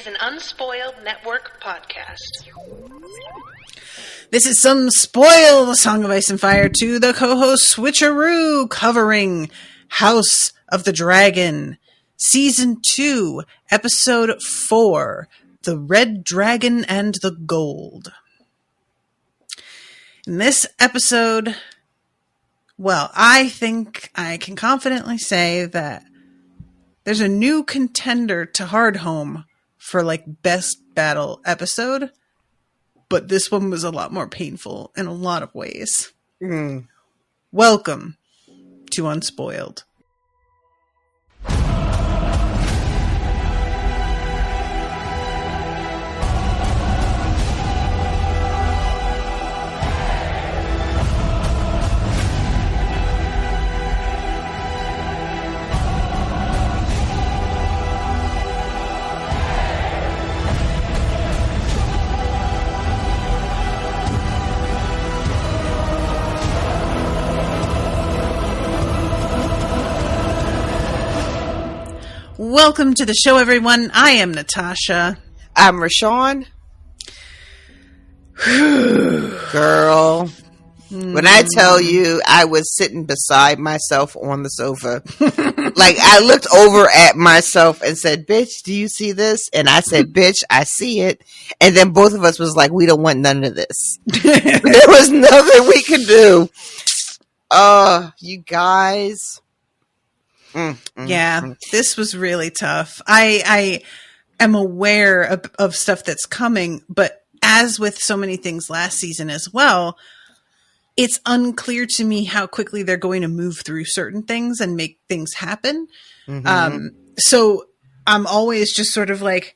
an Unspoiled Network podcast. This is Some Spoil, the Song of Ice and Fire 2, the co-host Switcheroo, covering House of the Dragon, Season 2, Episode 4, The Red Dragon and the Gold. In this episode, well, I think I can confidently say that there's a new contender to Hardhome for, like, best battle episode, but this one was a lot more painful in a lot of ways. Welcome to Unspoiled. Welcome to the show, everyone. I am Natasha. I'm Rashawn. Girl, when I tell you I was sitting beside myself on the sofa, like I looked over at myself and said, bitch, do you see this? And I said, bitch, I see it. And then both of us was like, we don't want none of this. There was nothing we could do. You guys. Yeah, this was really tough. I am aware of stuff that's coming, but as with so many things last season as well, it's unclear to me how quickly they're going to move through certain things and make things happen. So I'm always just sort of like,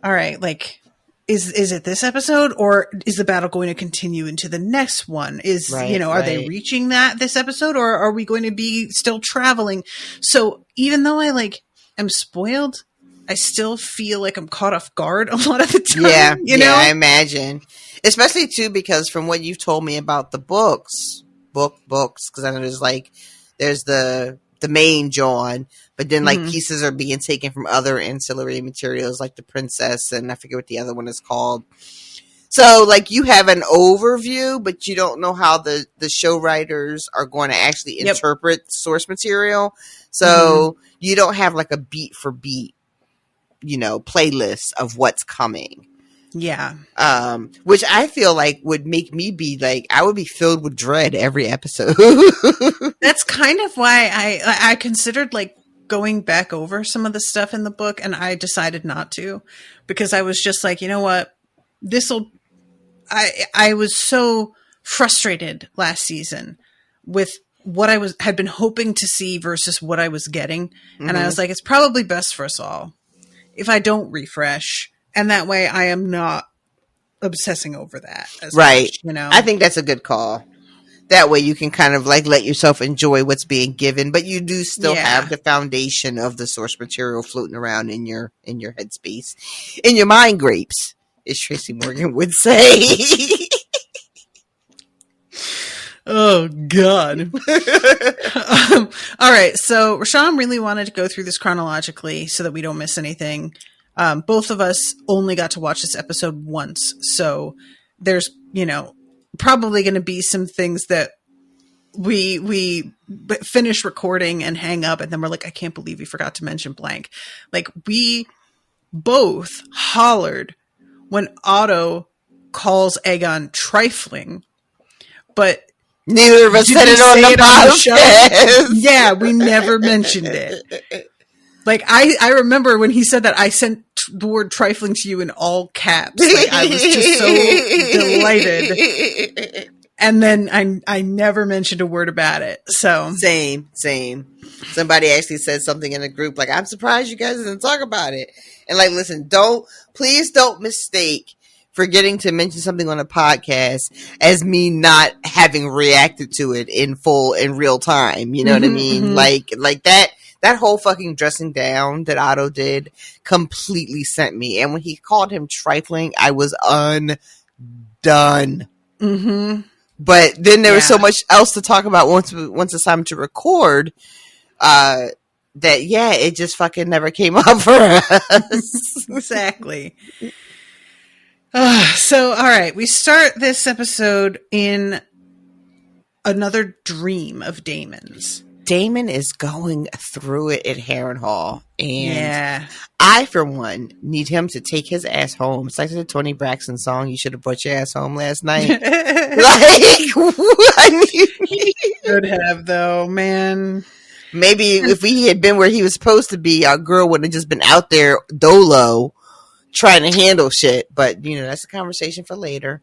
all right, like, is it this episode, or is the battle going to continue into the next one? Are they reaching this episode, or are we going to be still traveling? So even though I am spoiled, I still feel like I'm caught off guard a lot of the time. Yeah, I imagine. Especially too, because from what you've told me about the books, because I know there's the main John, but then pieces are being taken from other ancillary materials like the princess, and I forget what the other one is called. So you have an overview, but you don't know how the show writers are going to actually interpret source material. So you don't have a beat for beat, playlist of what's coming. Yeah. Which I feel would make me be I would be filled with dread every episode. That's kind of why I considered going back over some of the stuff in the book, and I decided not to, because I was just you know what, I was so frustrated last season with what I had been hoping to see versus what I was getting. And I was like, it's probably best for us all if I don't refresh. And that way I am not obsessing over that as much, I think that's a good call. That way you can kind of let yourself enjoy what's being given, but you do still have the foundation of the source material floating around in your headspace, in your mind grapes, as Tracy Morgan would say. Oh, God. All right. So Rashawn really wanted to go through this chronologically so that we don't miss anything. Both of us only got to watch this episode once. So there's, probably going to be some things that we finish recording and hang up, and then we're like, I can't believe we forgot to mention blank. We both hollered when Otto calls Aegon trifling, but neither of us said it on the podcast. Yeah, we never mentioned it. I remember when he said that, I sent the word trifling to you in all caps. I was just so delighted. And then I never mentioned a word about it. So same. Somebody actually said something in a group I'm surprised you guys didn't talk about it. And listen, please don't mistake forgetting to mention something on a podcast as me not having reacted to it in full in real time. You know what I mean? That whole fucking dressing down that Otto did completely sent me. And when he called him trifling, I was undone. But then there was so much else to talk about once it's time to record. that, yeah, it just fucking never came up for us. Exactly. So, all right, we start this episode in another dream of Damon's. Damon is going through it at Harrenhal, and Yeah. I, for one, need him to take his ass home. It's like the Toni Braxton song, "You should have brought your ass home last night." Like, He should have, though, man. maybe if he had been where he was supposed to be, our girl would have just been out there dolo trying to handle shit. But, you know, that's a conversation for later.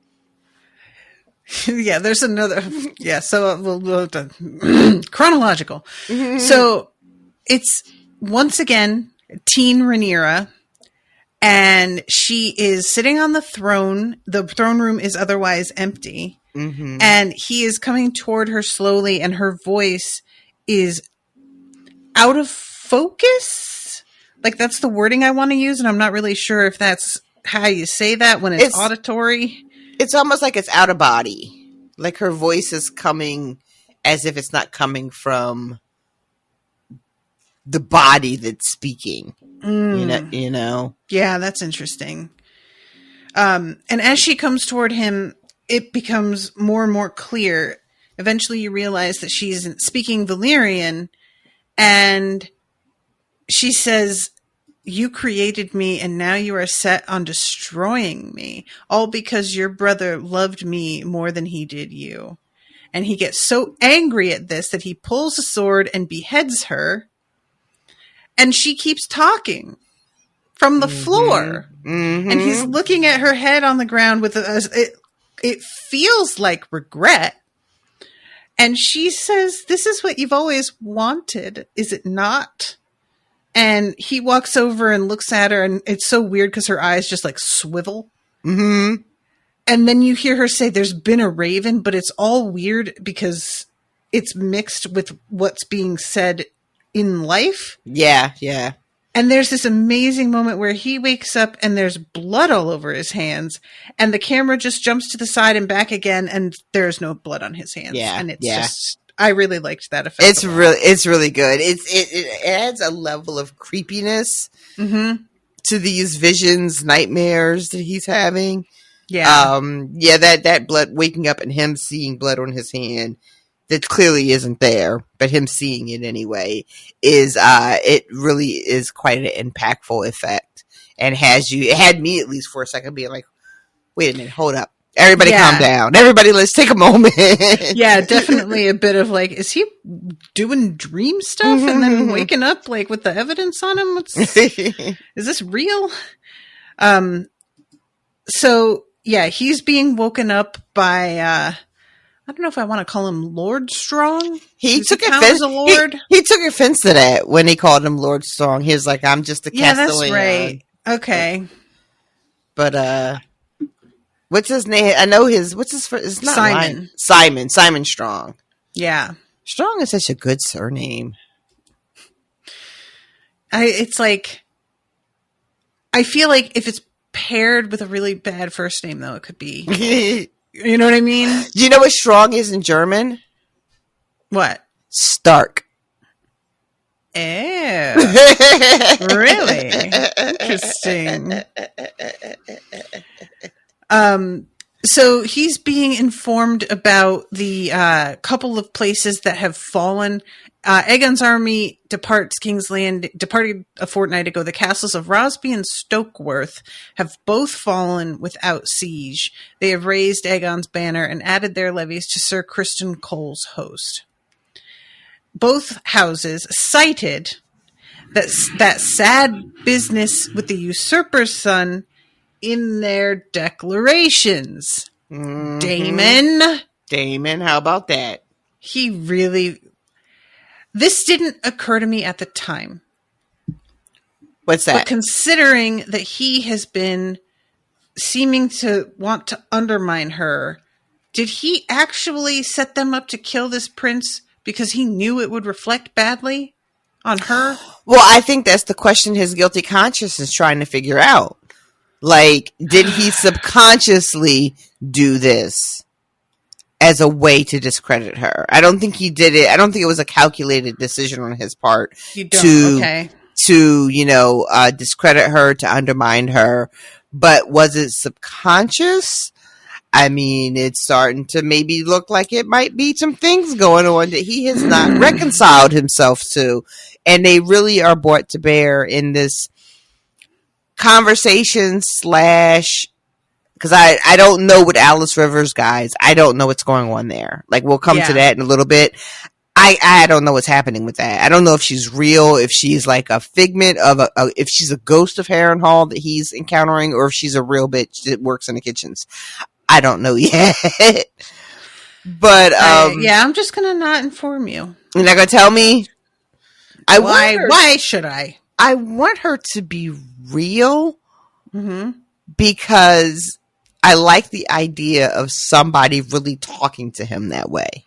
Yeah, there's another. Yeah, so we'll chronological. Mm-hmm. So it's once again teen Rhaenyra, and she is sitting on the throne. The throne room is otherwise empty, and he is coming toward her slowly, and her voice is out of focus. Like, that's the wording I want to use, and I'm not really sure if that's how you say that when it's auditory. It's almost like it's out of body. Like her voice is coming as if it's not coming from the body that's speaking. You know? Yeah, that's interesting. And as she comes toward him, it becomes more and more clear. Eventually you realize that she's speaking Valyrian, and she says, "You created me, and now you are set on destroying me, all because your brother loved me more than he did you." And he gets so angry at this that he pulls a sword and beheads her. And she keeps talking from the floor. And he's looking at her head on the ground with it feels like regret. And she says, "This is what you've always wanted, is it not?" And he walks over and looks at her, and it's so weird because her eyes just like swivel. And then you hear her say, "There's been a raven," but it's all weird because it's mixed with what's being said in life. Yeah, yeah. And there's this amazing moment where he wakes up and there's blood all over his hands, and the camera just jumps to the side and back again, and there's no blood on his hands. Yeah, and it's just, I really liked that effect. It's really good. It adds a level of creepiness to these visions, nightmares that he's having. Yeah. That blood, waking up and him seeing blood on his hand that clearly isn't there, but him seeing it anyway is, it really is quite an impactful effect, and it had me at least for a second being like, wait a minute, hold up. Everybody calm down. Everybody, let's take a moment. Yeah, definitely a bit of like, is he doing dream stuff and then waking up like with the evidence on him? Is this real? So yeah, he's being woken up by, I don't know if I want to call him Lord Strong. He took offense. He took offense to that when he called him Lord Strong. He was like, "I'm just a Castellan." That's right. Okay. But what's his name? I know what's his first? It's not Simon. Simon Strong. Yeah. Strong is such a good surname. It's like, I feel like if it's paired with a really bad first name, though, it could be. You know what I mean? Do you know what Strong is in German? What? Stark. Ew. Really? Interesting. So he's being informed about the couple of places that have fallen. Aegon's army departed a fortnight ago. The castles of Rosby and Stokeworth have both fallen without siege. They have raised Aegon's banner and added their levies to Sir Criston Cole's host. Both houses cited that sad business with the usurper's son in their declarations. Damon, how about that? He really... This didn't occur to me at the time. What's that? But considering that he has been seeming to want to undermine her, did he actually set them up to kill this prince because he knew it would reflect badly on her? Well, I think that's the question his guilty conscience is trying to figure out. Like, did he subconsciously do this? as a way to discredit her. I don't think he did it. I don't think it was a calculated decision on his part to discredit her, to undermine her. But was it subconscious? I mean, it's starting to maybe look like it might be some things going on that he has not reconciled himself to. And they really are brought to bear in this conversation / because I don't know what Alice Rivers, guys. I don't know what's going on there. Like, we'll come to that in a little bit. I don't know what's happening with that. I don't know if she's real, if she's like a figment of if she's a ghost of Harrenhal that he's encountering, or if she's a real bitch that works in the kitchens. I don't know yet. But I'm just gonna not inform you. You're not gonna tell me? Why should I? I want her to be real because I like the idea of somebody really talking to him that way.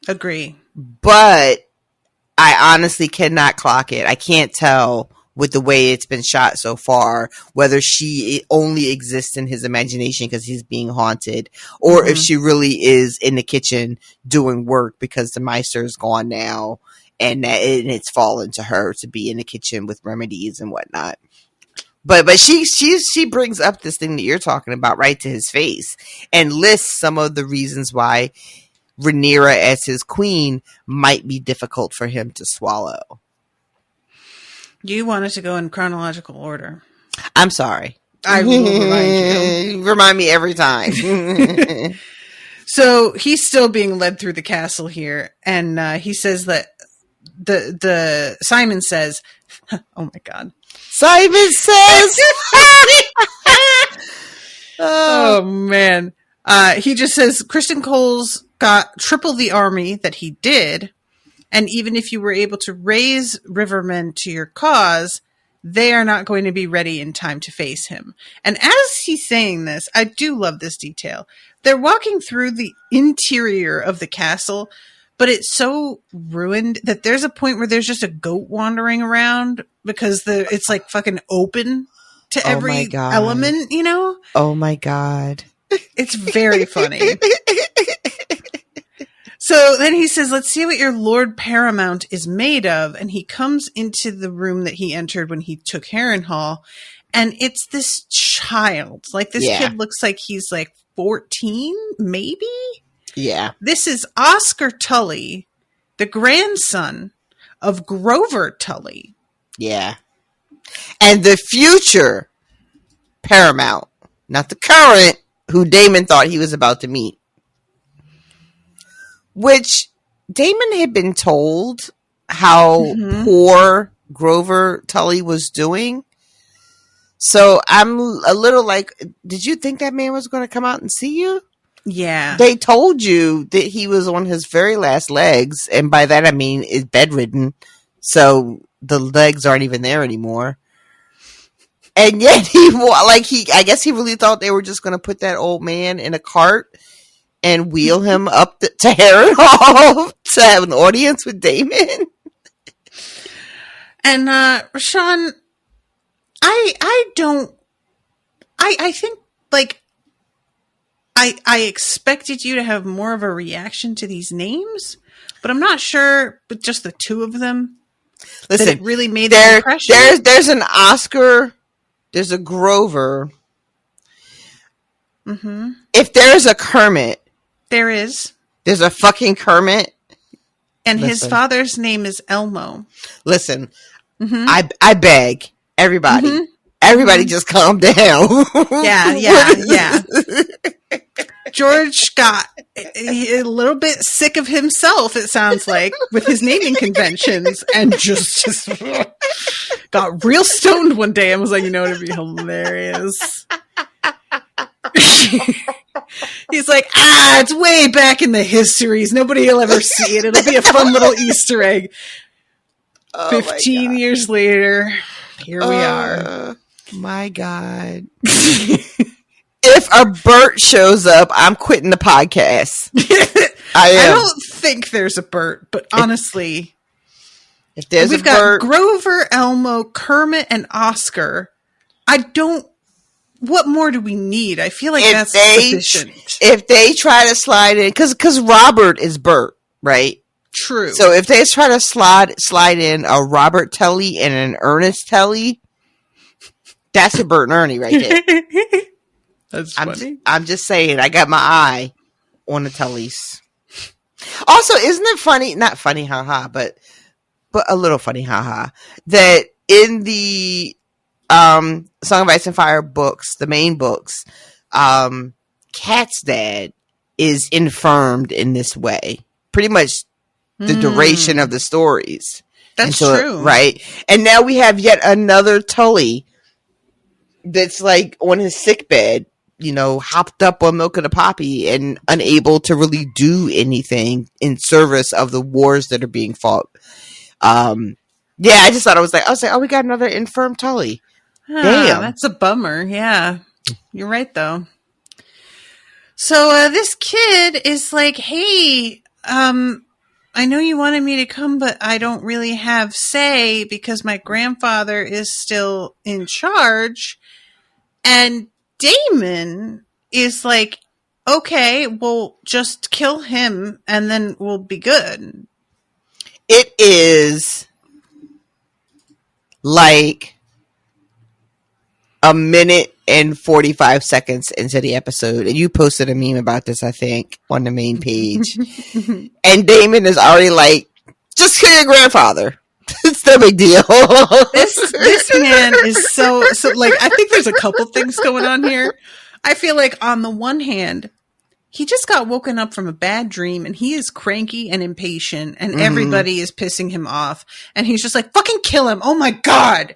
Agree. But I honestly cannot clock it. I can't tell with the way it's been shot so far whether she only exists in his imagination because he's being haunted, or if she really is in the kitchen doing work because the Meister is gone now. And it's fallen to her to be in the kitchen with remedies and whatnot. But she brings up this thing that you're talking about right to his face and lists some of the reasons why Rhaenyra as his queen might be difficult for him to swallow. You wanted to go in chronological order. I'm sorry. I will remind you. Remind me every time. So he's still being led through the castle here, and he says that the Simon says, oh my God. Simon says, oh man. He just says, Kristen Cole's got triple the army that he did. And even if you were able to raise Rivermen to your cause, they are not going to be ready in time to face him. And as he's saying this, I do love this detail. They're walking through the interior of the castle, but it's so ruined that there's a point where there's just a goat wandering around because it's like fucking open to every element, you know? Oh my God. It's very funny. So then he says, let's see what your Lord Paramount is made of. And he comes into the room that he entered when he took Harrenhal. And it's this child. Like, this kid looks like he's like 14, maybe? Yeah. This is Oscar Tully, the grandson of Grover Tully. Yeah. And the future Paramount, not the current, who Daemon thought he was about to meet. Which Daemon had been told how poor Grover Tully was doing. So I'm a little like, did you think that man was going to come out and see you? Yeah. They told you that he was on his very last legs. And by that, I mean, is bedridden. So the legs aren't even there anymore. And yet I guess he really thought they were just going to put that old man in a cart and wheel him up to Harrenhal to have an audience with Daemon. And, Sean, I think, like, I expected you to have more of a reaction to these names, but I'm not sure with just the two of them. Listen, that it really made an impression. There's an Oscar, there's a Grover. Mm-hmm. If there's a Kermit, there is. There's a fucking Kermit. And his father's name is Elmo. Listen, I beg everybody. Everybody just calm down. Yeah. George got a little bit sick of himself, it sounds like, with his naming conventions, and just got real stoned one day and was like, you know, it'd be hilarious. He's like, it's way back in the histories. Nobody will ever see it. It'll be a fun little Easter egg. 15 years later, here we are. My God. If a Bert shows up, I'm quitting the podcast. I don't think there's a Bert, but honestly, if there's we've a got Bert, Grover, Elmo, Kermit, and Oscar. I don't what more do we need? I feel like If that's they- sufficient. If they try to slide in, because Robert is Bert, right? True. So if they try to slide in a Robert Telly and an Ernest Telly, that's a Bert and Ernie right there. That's funny. I'm just saying, I got my eye on the Tellys. Also, isn't it funny? Not funny, haha, but a little funny, haha. That in the Song of Ice and Fire books, the main books, Kat's dad is infirmed in this way. Pretty much the duration of the stories. That's true. Right? And now we have yet another Tully that's like on his sickbed, hopped up on milk of the poppy and unable to really do anything in service of the wars that are being fought. I just thought I was like, oh, we got another infirm Tully. Damn. That's a bummer. Yeah. You're right, though. So this kid is like, hey, I know you wanted me to come, but I don't really have say because my grandfather is still in charge. And Damon is like, okay, well, just kill him and then we'll be good. It is like a minute and 45 seconds into the episode, and you posted a meme about this, I think, on the main page. And Damon is already like, just kill your grandfather. It's no big deal. This man is so like, I think there's a couple things going on here. I feel like on the one hand, he just got woken up from a bad dream and he is cranky and impatient and everybody is pissing him off. And he's just like, fucking kill him. Oh my God.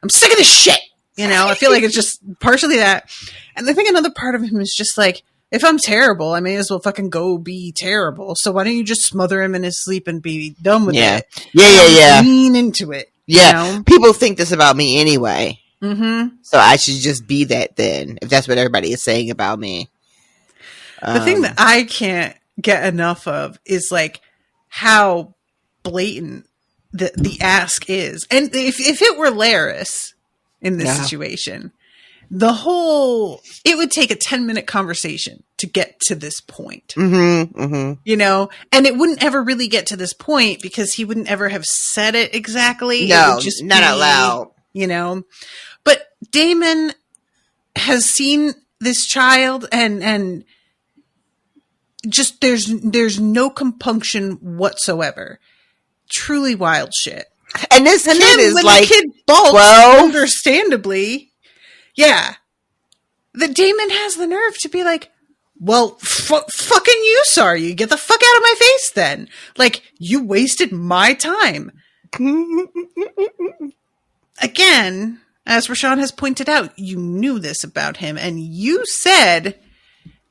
I'm sick of this shit. I feel like it's just partially that. And I think another part of him is just like, if I'm terrible, I may as well fucking go be terrible. So why don't you just smother him in his sleep and be done with it? Yeah. Lean into it. Yeah. People think this about me anyway. Mm-hmm. So I should just be that then, if that's what everybody is saying about me. The thing that I can't get enough of is like how blatant the ask is. And if it were Laris in this situation, it would take a 10-minute conversation to get to this point. And it wouldn't ever really get to this point because he wouldn't ever have said it exactly. No, it would just not out loud. But Damon has seen this child and just there's no compunction whatsoever. Truly wild shit. And this kid is when like the kid balks, 12. Understandably. Yeah. The Damon has the nerve to be like, well, fucking you, sorry. You get the fuck out of my face then. Like, you wasted my time. Again, as Rashawn has pointed out, you knew this about him, and you said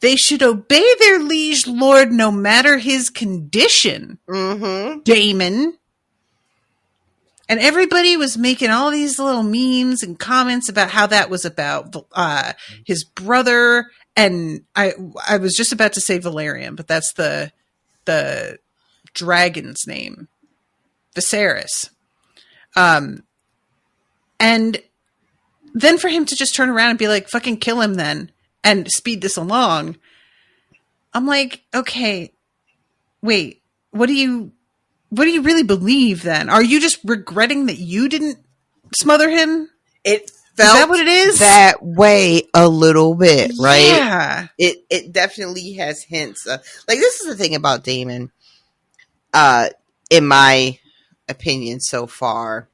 they should obey their liege lord no matter his condition. Damon. And everybody was making all these little memes and comments about how that was about his brother. And I was just about to say Valerian, but that's the dragon's name, Viserys. And then for him to just turn around and be like, fucking kill him then and speed this along. I'm like, okay, wait, what do you really believe then? Are you just regretting that you didn't smother him? It felt is that what it is? That way a little bit, right? Yeah. It definitely has hints. Like, this is the thing about Damon, in my opinion so far.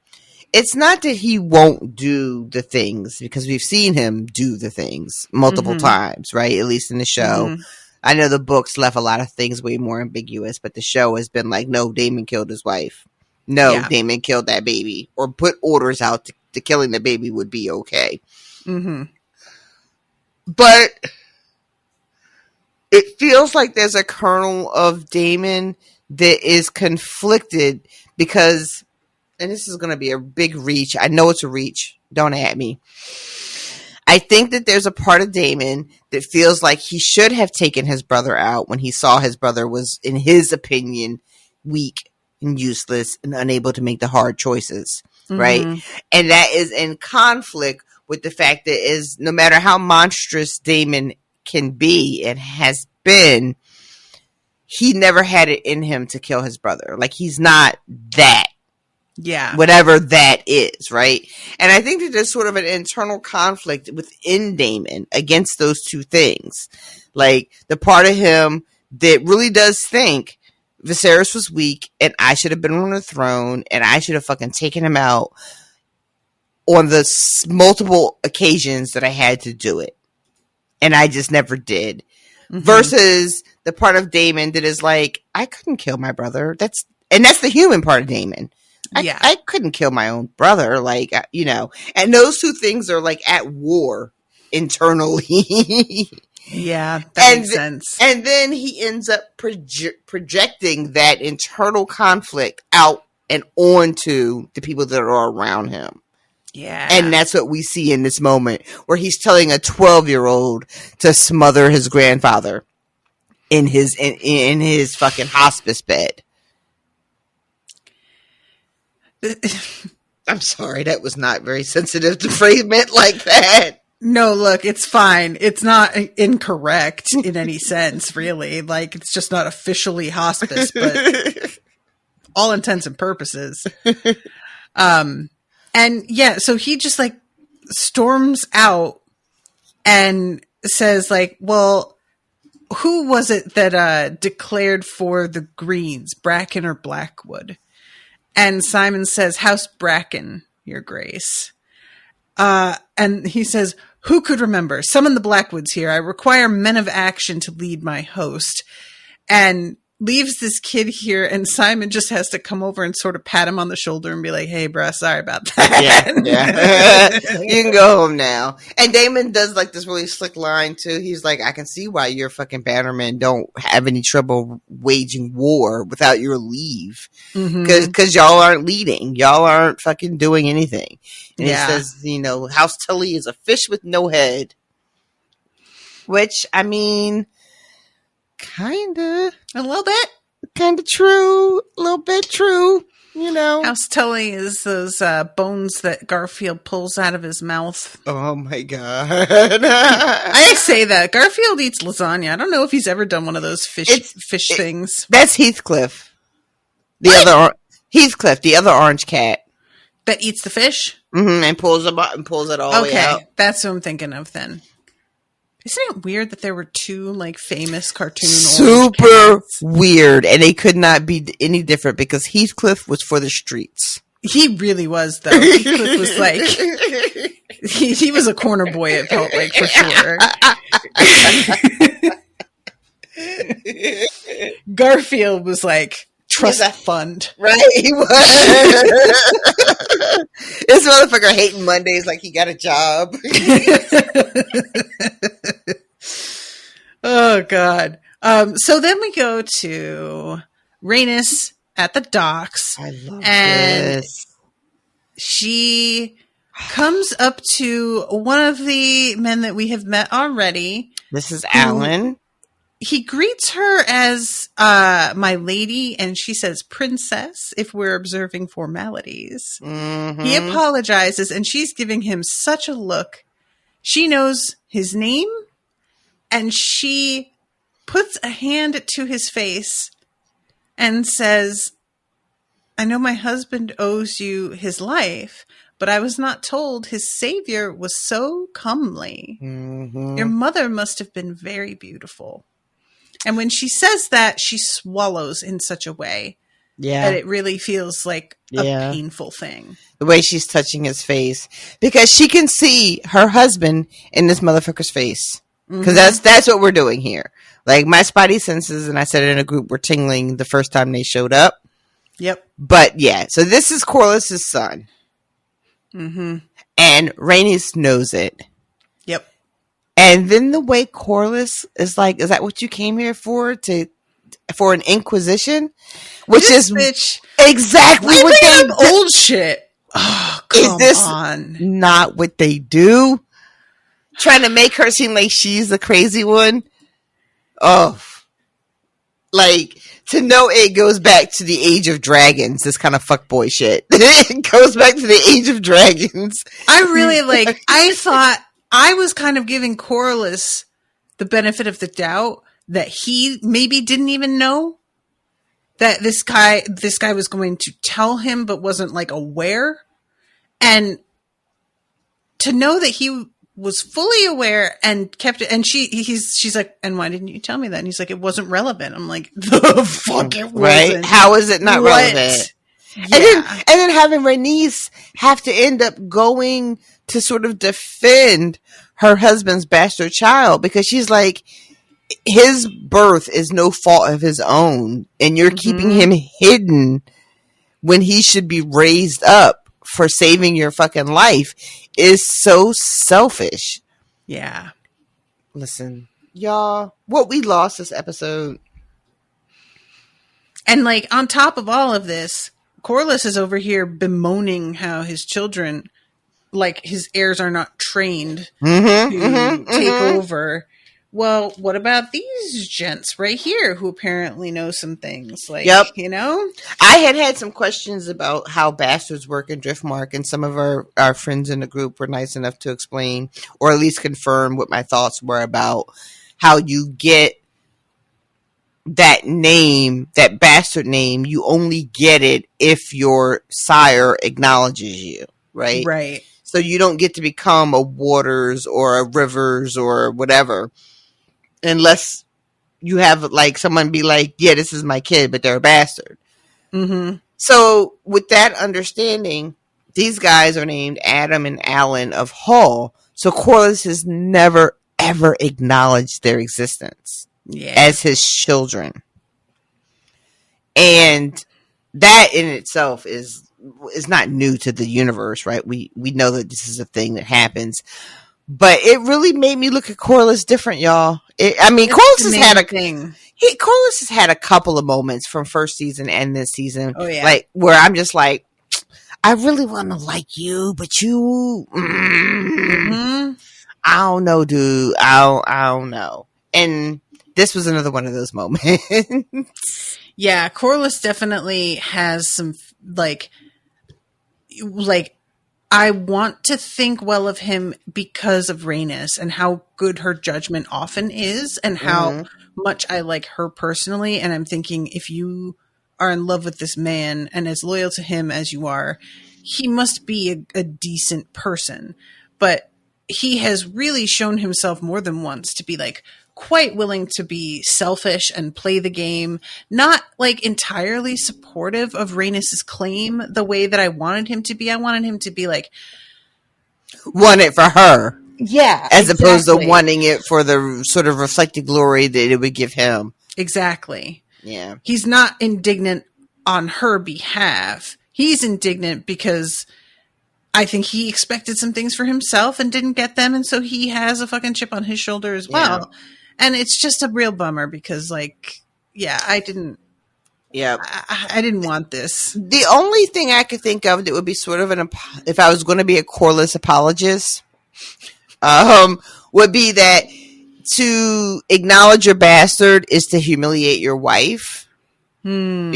It's not that he won't do the things, because we've seen him do the things multiple times, right? At least in the show. I know the books left a lot of things way more ambiguous, but the show has been like, no, Damon killed his wife. No, Damon killed that baby. Or put orders out to killing the baby would be okay. But it feels like there's a kernel of Damon that is conflicted because, and this is going to be a big reach. I know it's a reach. Don't at me. I think that there's a part of Damon that feels like he should have taken his brother out when he saw his brother was, in his opinion, weak and useless and unable to make the hard choices, right? And that is in conflict with the fact that is no matter how monstrous Damon can be and has been, he never had it in him to kill his brother. Like, he's not that. Yeah. Whatever that is, right? And I think that there's sort of an internal conflict within Damon against those two things. Like, the part of him that really does think Viserys was weak and I should have been on the throne and I should have fucking taken him out on the multiple occasions that I had to do it. And I just never did. Mm-hmm. Versus the part of Damon that is like, I couldn't kill my brother. That's the human part of Damon. I couldn't kill my own brother. Like, you know, and those two things are like at war internally. Yeah, that makes sense. And then he ends up projecting that internal conflict out and onto the people that are around him. Yeah. And that's what we see in this moment where he's telling a 12-year-old to smother his grandfather in his fucking hospice bed. I'm sorry, that was not very sensitive to frame it like that. No, look, it's fine. It's not incorrect in any sense, really. Like, it's just not officially hospice, but all intents and purposes. And yeah, so he just like storms out and says like, well, who was it that declared for the Greens, Bracken or Blackwood? And Simon says, House Bracken, Your Grace. And he says, who could remember? Summon the Blackwoods here. I require men of action to lead my host. And leaves this kid here, and Simon just has to come over and sort of pat him on the shoulder and be like, hey, bruh, sorry about that. Yeah. You can go home now. And Damon does like this really slick line too. He's like, I can see why your fucking bannermen don't have any trouble waging war without your leave. Because y'all aren't leading. Y'all aren't fucking doing anything. And he says, you know, House Tully is a fish with no head. Which, I mean, kinda. A little bit. Kinda true. A little bit true. You know. House Tully is those bones that Garfield pulls out of his mouth. Oh my god. I say that. Garfield eats lasagna. I don't know if he's ever done one of those fish things. That's Heathcliff. Heathcliff, the other orange cat. That eats the fish? Mm-hmm, and pulls it all the way out. Okay, that's what I'm thinking of then. Isn't it weird that there were two like famous cartoon super weird, and they could not be any different because Heathcliff was for the streets. He really was, though. Heathcliff was like he was a corner boy. It felt like for sure. Garfield was like trust fund, right? He was. This motherfucker hating Mondays like he got a job. Oh God. So then we go to Rhaenys at the docks. I love and this. She comes up to one of the men that we have met already. This is Alan. He greets her as my lady, and she says princess if we're observing formalities. Mm-hmm. He apologizes, and she's giving him such a look. She knows his name, and she puts a hand to his face and says, I know my husband owes you his life, but I was not told his savior was so comely. Mm-hmm. Your mother must have been very beautiful. And when she says that, she swallows in such a way that it really feels like a painful thing. The way she's touching his face. Because she can see her husband in this motherfucker's face. Because that's what we're doing here. Like, my spidey senses, and I said it in a group, were tingling the first time they showed up. Yep. But, yeah. So this is Corlys' son. Mm-hmm. And Rhaenys knows it. Yep. And then the way Corlys is like, is that what you came here for? For an inquisition? Which this is bitch, exactly what they do. Old shit. Oh, come on. Not what they do? Trying to make her seem like she's the crazy one. Oh. Like, to know it goes back to the Age of Dragons, this kind of fuckboy shit. It goes back to the Age of Dragons. I really I thought I was kind of giving Corlys the benefit of the doubt that he maybe didn't even know that this guy was going to tell him, but wasn't like aware. And to know that he was fully aware and kept it, and she's like, and why didn't you tell me that? And he's like, it wasn't relevant. I'm like, the fuck it wasn't. Right? How is it not relevant? Yeah. And then having Rhaenys have to end up going to sort of defend her husband's bastard child, because she's like, his birth is no fault of his own, and you're keeping him hidden when he should be raised up for saving your fucking life is so selfish. Yeah. Listen, y'all, what we lost this episode. And like, on top of all of this, Corlys is over here bemoaning how his children, like his heirs, are not trained to take over. Well, what about these gents right here who apparently know some things? Like, you know? I had some questions about how bastards work in Driftmark, and some of our friends in the group were nice enough to explain, or at least confirm what my thoughts were about how you get that name, that bastard name. You only get it if your sire acknowledges you, right? Right. So you don't get to become a Waters or a Rivers or whatever, unless you have like someone be like, yeah, this is my kid, but they're a bastard. Mm-hmm. So with that understanding, these guys are named Adam and Alan of Hull. So Corlys has never, ever acknowledged their existence as his children. And that in itself is not new to the universe, right? We know that this is a thing that happens. But it really made me look at Corlys different, y'all. Corlys has had a couple of moments from first season and this season, like where I'm just like, I really want to like you, but you, I don't know, dude. I don't know. And this was another one of those moments. Yeah, Corlys definitely has some like I want to think well of him because of Rhaenys and how good her judgment often is, and how much I like her personally. And I'm thinking, if you are in love with this man and as loyal to him as you are, he must be a decent person. But he has really shown himself more than once to be like quite willing to be selfish and play the game, not like entirely supportive of Rhaenys's claim the way that I wanted him to be. I wanted him to be like, want it for her. Yeah. As opposed to wanting it for the sort of reflected glory that it would give him. Exactly. Yeah. He's not indignant on her behalf. He's indignant because I think he expected some things for himself and didn't get them. And so he has a fucking chip on his shoulder as well. Yeah. And it's just a real bummer because, like, I didn't want this. The only thing I could think of that would be sort of if I was going to be a Corlys apologist, would be that to acknowledge your bastard is to humiliate your wife. And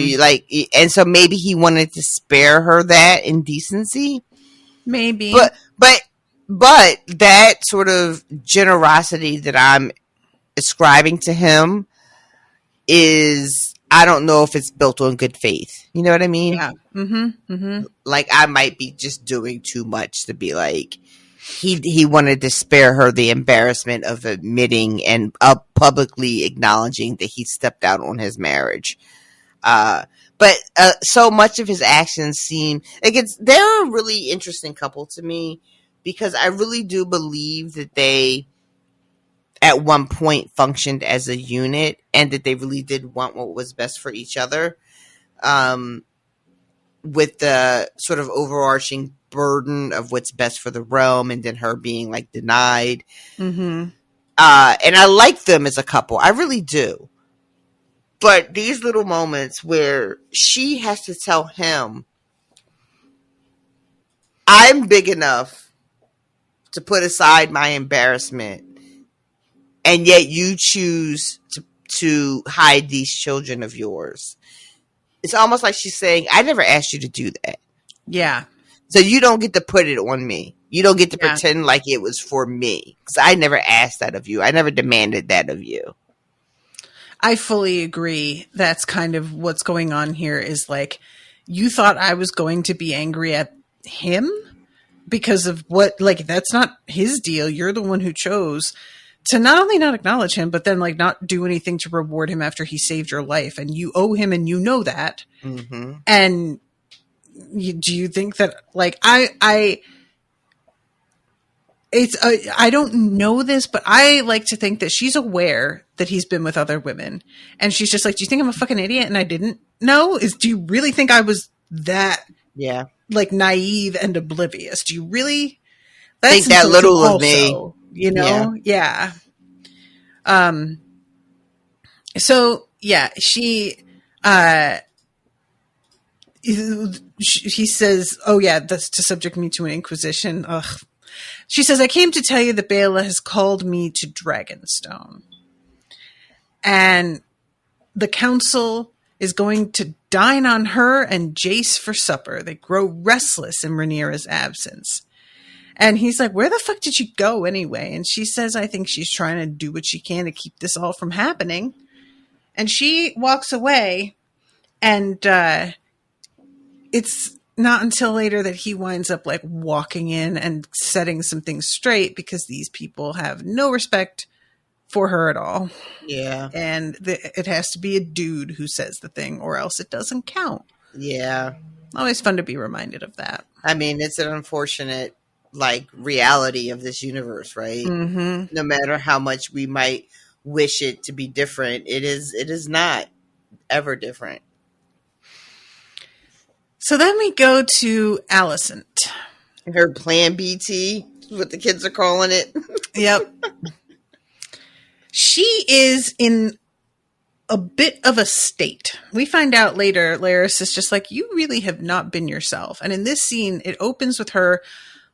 so maybe he wanted to spare her that indecency. Maybe. But that sort of generosity that I'm ascribing to him is, I don't know if it's built on good faith. You know what I mean? Yeah. Like, I might be just doing too much to be like, he wanted to spare her the embarrassment of admitting and publicly acknowledging that he stepped out on his marriage. But so much of his actions seem like they're a really interesting couple to me, because I really do believe that they at one point functioned as a unit, and that they really did want what was best for each other, with the sort of overarching burden of what's best for the realm, and then her being like denied. And I like them as a couple. I really do. But these little moments where she has to tell him, I'm big enough to put aside my embarrassment, and yet you choose to to hide these children of yours. It's almost like she's saying, I never asked you to do that. Yeah. So you don't get to put it on me. You don't get to pretend like it was for me. Because I never asked that of you. I never demanded that of you. I fully agree. That's kind of what's going on here is like, you thought I was going to be angry at him because of what, like, that's not his deal. You're the one who chose to not only not acknowledge him, but then like not do anything to reward him after he saved your life. And you owe him and you know that. Mm-hmm. And do you think that like, I don't know this, but I like to think that she's aware that he's been with other women. And she's just like, do you think I'm a fucking idiot and I didn't know? Do you really think I was that like naive and oblivious? Do you really think that little of me? You know? Yeah. So yeah, he says, oh yeah, that's to subject me to an inquisition. Ugh. She says, I came to tell you that Bela has called me to Dragonstone. And the council is going to dine on her and Jace for supper. They grow restless in Rhaenyra's absence. And he's like, where the fuck did she go anyway? And she says, I think she's trying to do what she can to keep this all from happening. And she walks away. And it's not until later that he winds up like walking in and setting some things straight because these people have no respect for her at all. Yeah. And it has to be a dude who says the thing or else it doesn't count. Yeah. Always fun to be reminded of that. I mean, it's an unfortunate like reality of this universe, right? Mm-hmm. No matter how much we might wish it to be different, it is not ever different. So then we go to Alicent. Her Plan BT, what the kids are calling it. Yep. She is in a bit of a state. We find out later, Larys is just like, you really have not been yourself. And in this scene, it opens with her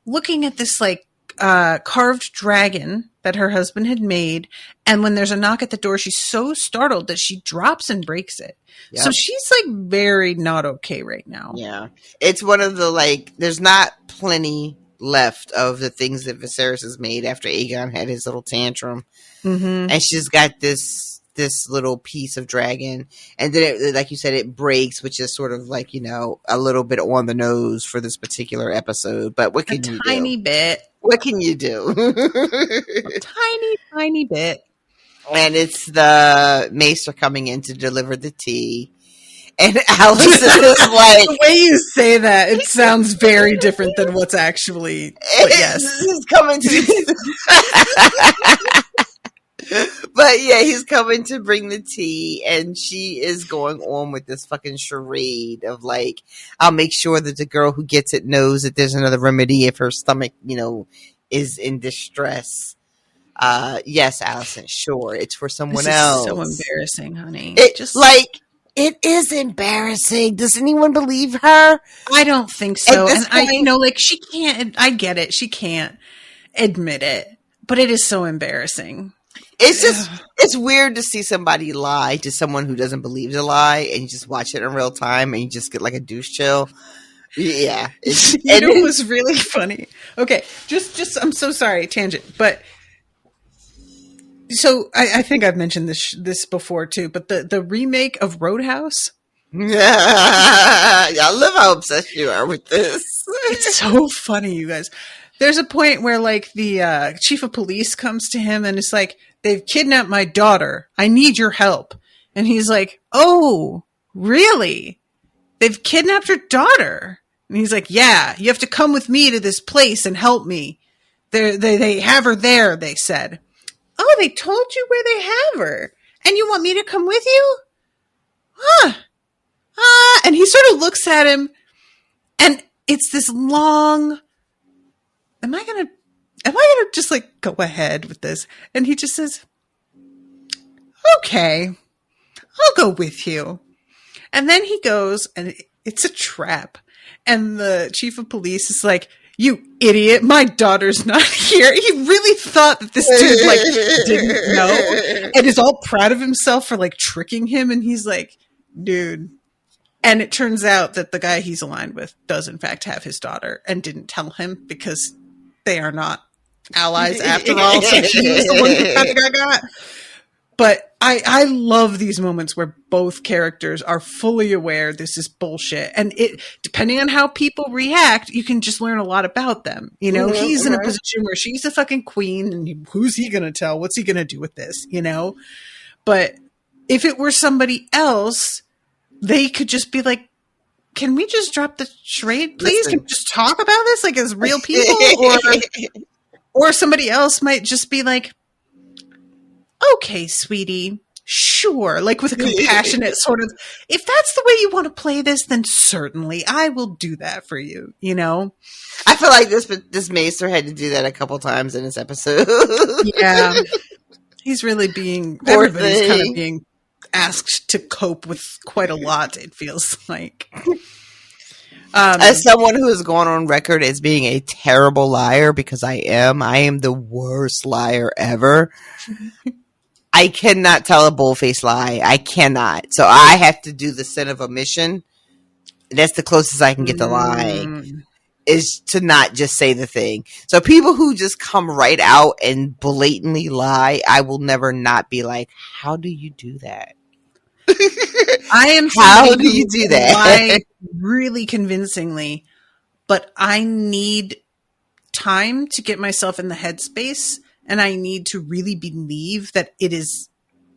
looking at this like carved dragon that her husband had made. And when there's a knock at the door, she's so startled that she drops and breaks it. Yep. So she's like very not okay right now. Yeah. It's one of the like, there's not plenty left of the things that Viserys has made after Aegon had his little tantrum. Mm-hmm. And she's got this little piece of dragon. And then it, like you said, it breaks, which is sort of like, you know, a little bit on the nose for this particular episode. But what can you do? A tiny bit. What can you do? A tiny bit. And it's the Maester coming in to deliver the tea. And Alicent is like... The way you say that, it sounds very different than what's actually... But yes. He's coming to... But yeah, he's coming to bring the tea, and she is going on with this fucking charade of like, I'll make sure that the girl who gets it knows that there's another remedy if her stomach, you know, is in distress. Yes, Alicent, sure, it's for someone else. So embarrassing, honey. It just like it is embarrassing. Does anyone believe her? I don't think so. And I, you know, like she can't. I get it. She can't admit it, but it is so embarrassing. It's just, it's weird to see somebody lie to someone who doesn't believe the lie, and you just watch it in real time, and you just get like a douche chill. Yeah. You know what was really funny? Okay, just I'm so sorry, tangent, but so I think I've mentioned this before too, but the remake of Roadhouse. Yeah, I love how obsessed you are with this. It's so funny, you guys. There's a point where like the chief of police comes to him and it's like, they've kidnapped my daughter. I need your help. And he's like, oh, really? They've kidnapped your daughter? And he's like, yeah, you have to come with me to this place and help me. They have her there, they said. Oh, they told you where they have her. And you want me to come with you? Huh. And he sort of looks at him and it's this long... Am I gonna just like go ahead with this? And he just says, okay, I'll go with you. And then he goes and it's a trap. And the chief of police is like, you idiot, my daughter's not here. He really thought that this dude, like, didn't know and is all proud of himself for, like, tricking him. And he's like, dude. And it turns out that the guy he's aligned with does, in fact, have his daughter and didn't tell him because they are not allies after all. So he was the one who kind of got. But I love these moments where both characters are fully aware this is bullshit. And it, depending on how people react, you can just learn a lot about them. You know, he's in a position where she's a fucking queen and who's he going to tell? What's he going to do with this? You know, but if it were somebody else, they could just be like, can we just drop the charade, please? Can we just talk about this like as real people? Or somebody else might just be like, okay, sweetie, sure. Like with a compassionate sort of, if that's the way you want to play this, then certainly I will do that for you, you know? I feel like this Maester had to do that a couple times in this episode. Yeah. He's really being, everybody's kind of being asked to cope with quite a lot, it feels like. As someone who has gone on record as being a terrible liar, because I am the worst liar ever. I cannot tell a bull-faced lie. I cannot. So I have to do the sin of omission. That's the closest I can get to lying, is to not just say the thing. So people who just come right out and blatantly lie, I will never not be like, how do you do that? I am. How do you do that? Lie really convincingly, but I need time to get myself in the headspace, and I need to really believe that it is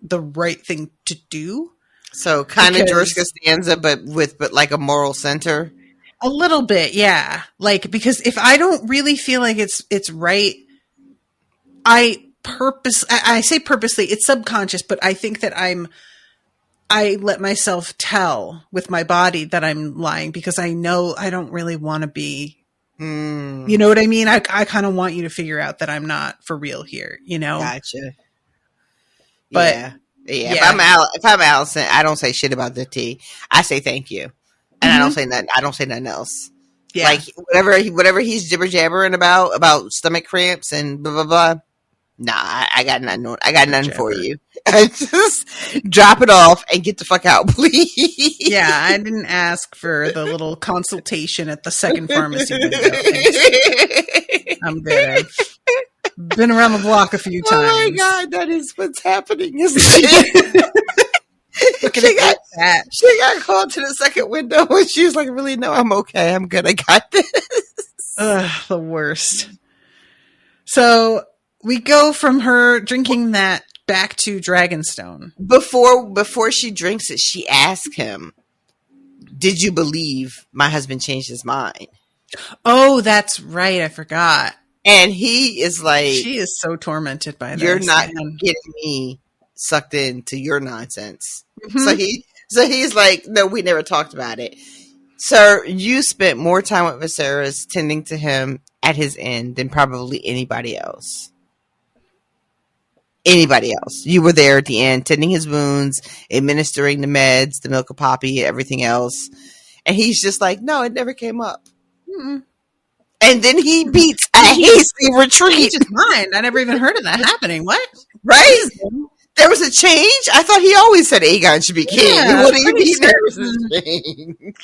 the right thing to do. So kind of George Costanza, but like a moral center. A little bit, yeah. Like, because if I don't really feel like it's right, I say purposely, it's subconscious, but I think that I let myself tell with my body that I'm lying because I know I don't really want to be, you know what I mean? I kind of want you to figure out that I'm not for real here, you know? Gotcha. But yeah. If I'm Allison, I don't say shit about the tea. I say thank you. And I don't say nothing else. Yeah. Like whatever he's jibber jabbering about stomach cramps and blah blah blah. Nah, I got nothing. I got nothing for you. Just drop it off and get the fuck out, please. Yeah, I didn't ask for the little consultation at the second pharmacy window. I'm good. I've been around the block a few times. Oh my god, that is what's happening, isn't it? She got called to the second window and she was like, really? No, I'm okay. I'm good. I got this. The worst. So we go from her drinking that back to Dragonstone. Before she drinks it, she asks him, did you believe my husband changed his mind? Oh, that's right. I forgot. And he is like, she is so tormented by this. You're not getting me sucked into your nonsense. Mm-hmm. So he's like, no, we never talked about it. Sir, you spent more time with Viserys tending to him at his end than probably anybody else. You were there at the end, tending his wounds, administering the meds, the milk of poppy, everything else. And he's just like, no, it never came up. Mm-mm. And then he beats a hasty retreat. His mind. I never even heard of that happening. What? Right? There was a change? I thought he always said Aegon should be king. Yeah, what do you mean there was a change?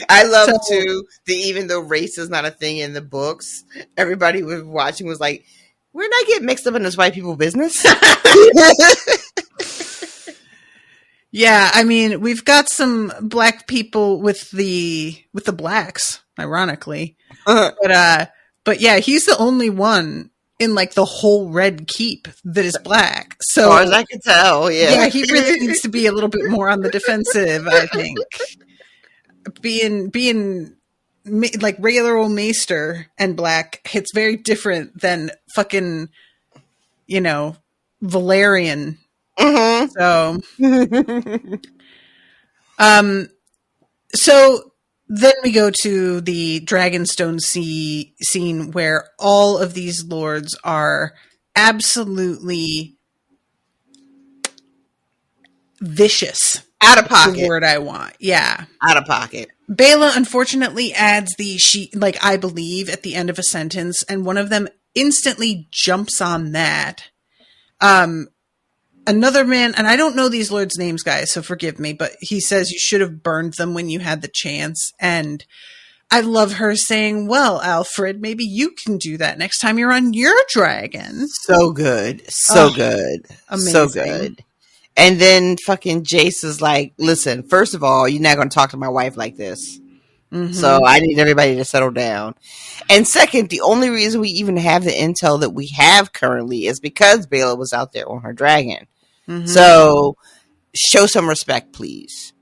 I love too that even though race is not a thing in the books, everybody was watching was like, we're not getting mixed up in this white people business. Yeah, I mean, we've got some black people with the blacks, ironically. But yeah, he's the only one in like the whole Red Keep that is black. So as far as I can tell, yeah, he really needs to be a little bit more on the defensive, I think. Being like regular old Maester and black hits very different than fucking, you know, Valerian. Mm-hmm. So then we go to the Dragonstone scene where all of these lords are absolutely, vicious. Out of pocket. The word I want. Yeah. Out of pocket. Bela unfortunately adds the she, like, I believe at the end of a sentence, and one of them instantly jumps on that. Another man, and I don't know these lords' names, guys, so forgive me, but he says you should have burned them when you had the chance. And I love her saying, well, Alfred, maybe you can do that next time you're on your dragon. So good. So good. Amazing. So good. And then fucking Jace is like, listen, first of all, you're not going to talk to my wife like this. Mm-hmm. So I need everybody to settle down. And second, the only reason we even have the intel that we have currently is because Bela was out there on her dragon. Mm-hmm. So show some respect, please.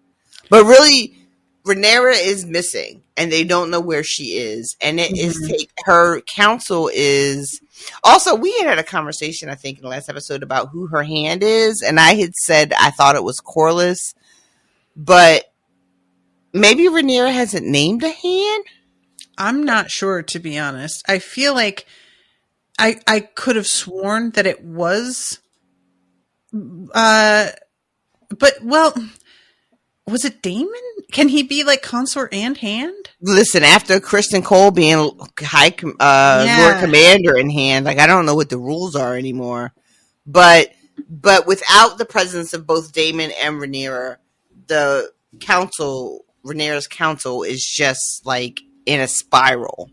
But really, Rhaenyra is missing and they don't know where she is. And it is her counsel is also, we had a conversation, I think, in the last episode about who her hand is. And I had said I thought it was Corlys, but maybe Rhaenyra hasn't named a hand. I'm not sure, to be honest. I feel like I could have sworn that it was, but, well, was it Daemon? Can he be like consort and hand? Listen, after Kristen Cole being Lord Commander in hand, like, I don't know what the rules are anymore. But without the presence of both Daemon and Rhaenyra, the council, Rhaenyra's council, is just like in a spiral.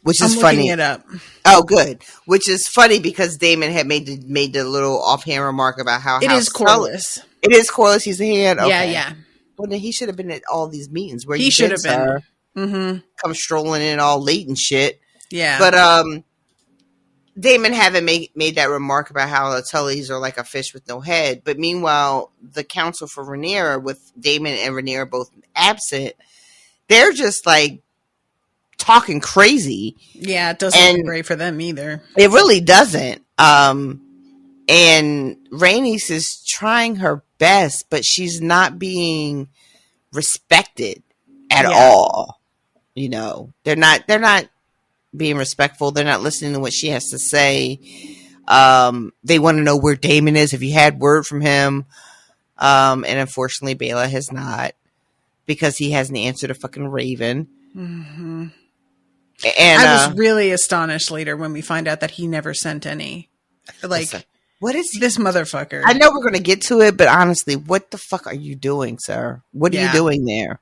Which is funny. Looking it up. Oh, good. Which is funny because Daemon had made the little offhand remark about how it is Corlys. It is Corlys. He's the hand. Okay. Yeah. Well, then he should have been at all these meetings where he should have been. Mm-hmm. Come strolling in all late and shit. Yeah. But Daemon haven't made that remark about how the Tullys are like a fish with no head. But meanwhile, the council for Rhaenyra, with Daemon and Rhaenyra both absent, they're just like talking crazy. Yeah, it doesn't look great for them either. It really doesn't. And Rhaenys is trying her best, but she's not being respected at all. You know, they're not being respectful. They're not listening to what she has to say. They want to know where Daemon is, if you had word from him. And unfortunately, Bela has not, because he hasn't answered a fucking raven. Mm-hmm. And I was really astonished later when we find out that he never sent any. Like, what is this motherfucker? I know we're going to get to it, but honestly, what the fuck are you doing, sir? What are you doing there?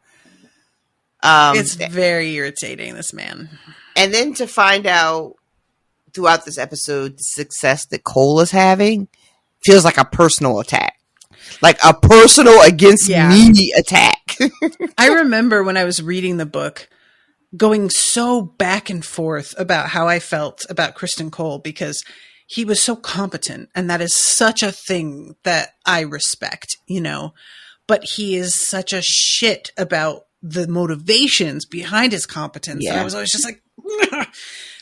It's very irritating, this man. And then to find out throughout this episode the success that Cole is having feels like a personal attack. Like a personal against me attack. I remember when I was reading the book going so back and forth about how I felt about Kristen Cole, because he was so competent, and that is such a thing that I respect, you know, but he is such a shit about the motivations behind his competence. Yeah. And I was always just like,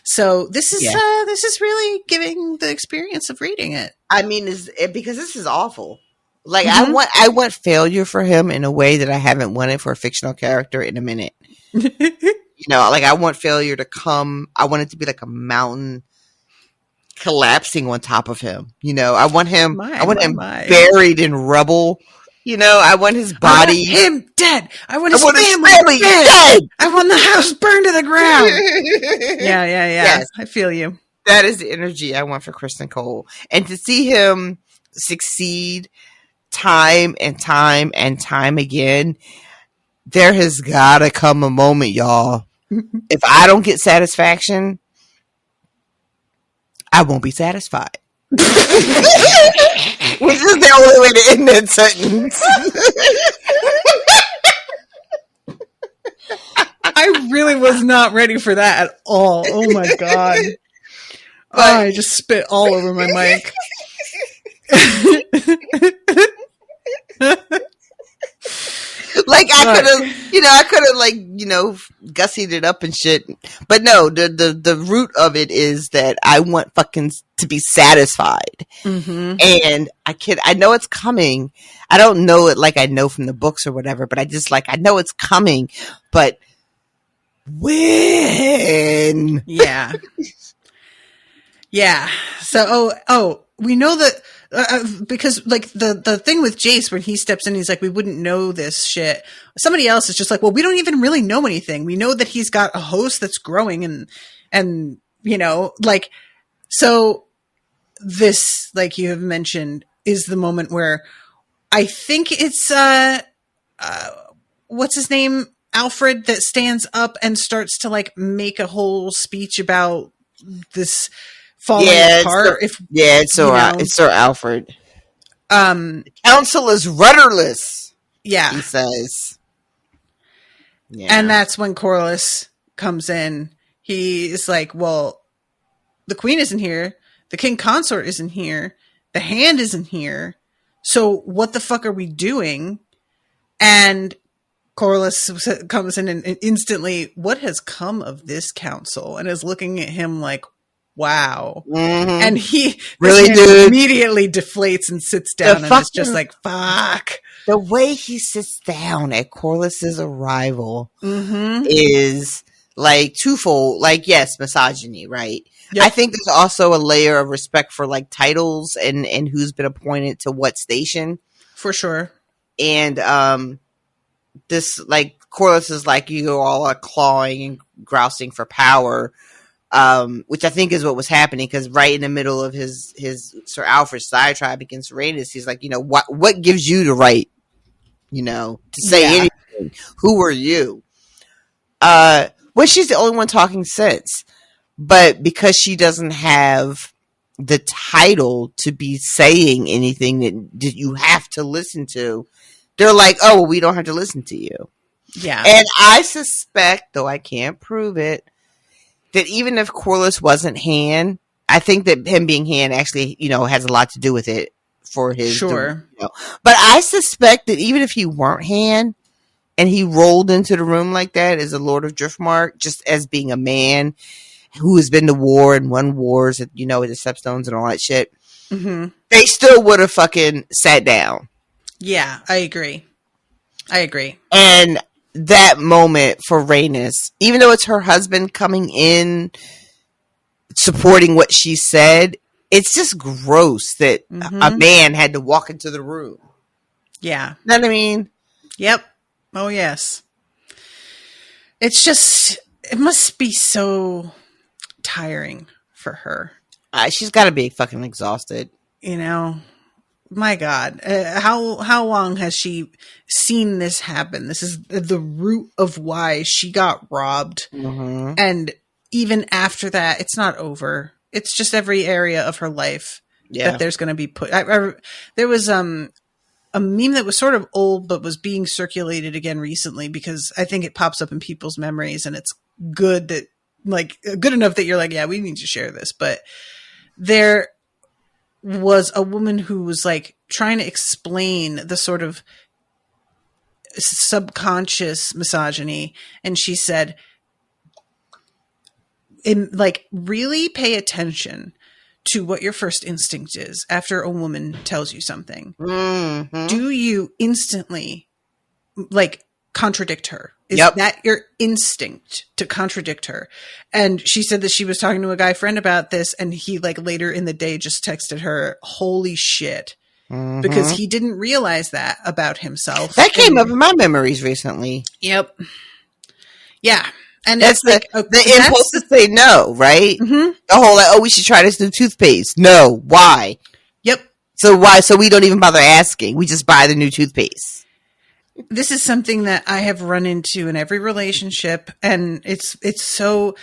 so this is really giving the experience of reading it. I mean, because this is awful. Like, I want failure for him in a way that I haven't wanted for a fictional character in a minute. You know, like, I want failure to come. I want it to be like a mountain collapsing on top of him. You know, I want him buried in rubble. You know, I want his body. I want him dead. I want his family dead. I want the house burned to the ground. Yeah. Yes. I feel you. That is the energy I want for Kristen Cole. And to see him succeed time and time and time again, there has got to come a moment, y'all. If I don't get satisfaction, I won't be satisfied. Which is the only way to end that sentence. I really was not ready for that at all. Oh my god. I just spit all over my mic. Like, I could have like, gussied it up and shit. But no, the root of it is that I want fucking to be satisfied. Mm-hmm. And I know it's coming. I don't know it like I know from the books or whatever, but I just I know it's coming. But when? Yeah. Yeah. So, we know that because like the thing with Jace when he steps in, he's like, we wouldn't know this shit. Somebody else is just like, well, we don't even really know anything. We know that he's got a host that's growing and you know, like, so this, like you have mentioned, is the moment where I think it's what's his name, Alfred, that stands up and starts to like make a whole speech about this falling apart. It's Sir Alfred. The council is rudderless. Yeah, he says. Yeah, and that's when Corlys comes in. He is like, well, the queen isn't here. The king consort isn't here. The hand isn't here. So what the fuck are we doing? And Corlys comes in and instantly, what has come of this council? And is looking at him like, wow. Mm-hmm. And he really immediately deflates and sits down and is just like, fuck. The way he sits down at Corlys's arrival is like twofold. Like, yes, misogyny, right? Yep. I think there's also a layer of respect for like titles and who's been appointed to what station. For sure. And this, like, Corlys is like, you all are clawing and grousing for power, which I think is what was happening, because right in the middle of his Sir Alfred's diatribe against Rhaenys, he's like, you know, what gives you the right, you know, to say anything? Who are you? Well, she's the only one talking sense. But because she doesn't have the title to be saying anything that you have to listen to, they're like, oh, well, we don't have to listen to you. Yeah. And I suspect, though I can't prove it, that even if Corlys wasn't Han, I think that him being Han actually, you know, has a lot to do with it for his. Sure. You know. But I suspect that even if he weren't Han and he rolled into the room like that as a Lord of Driftmark, just as being a man who has been to war and won wars, you know, with the Stepstones and all that shit, they still would have fucking sat down. Yeah, I agree. And that moment for Rhaenys, even though it's her husband coming in, supporting what she said, it's just gross that a man had to walk into the room. Yeah. Know what I mean? Yep. Oh, yes. It's just, it must be so tiring for her. She's got to be fucking exhausted. You know, my God, how long has she seen this happen? This is the root of why she got robbed. And even after that, it's not over. It's just every area of her life that there's going to be put. There was a meme that was sort of old, but was being circulated again recently, because I think it pops up in people's memories, and it's good that, like, good enough that you're like, yeah, we need to share this. But there was a woman who was like trying to explain the sort of subconscious misogyny. And she said, really pay attention to what your first instinct is after a woman tells you something. Do you instantly like contradict her? Is that your instinct to contradict her? And she said that she was talking to a guy friend about this, and he like later in the day just texted her, holy shit, because he didn't realize that about himself. That came up in my memories recently. Yep. Yeah. And that's it's the impulse to say no, right? The whole like, oh, we should try this new toothpaste. No, why? Yep. So why? So we don't even bother asking. We just buy the new toothpaste. This is something that I have run into in every relationship, and it's so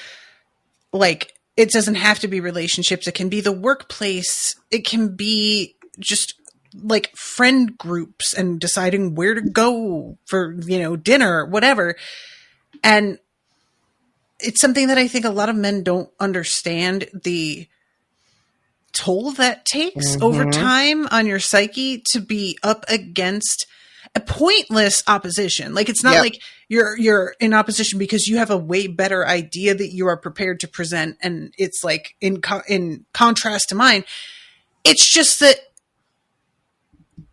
like, it doesn't have to be relationships. It can be the workplace. It can be just like friend groups and deciding where to go for, you know, dinner, whatever. And it's something that I think a lot of men don't understand the toll that takes over time on your psyche to be up against a pointless opposition. Like, it's not like you're in opposition because you have a way better idea that you are prepared to present, and it's like in contrast to mine. It's just that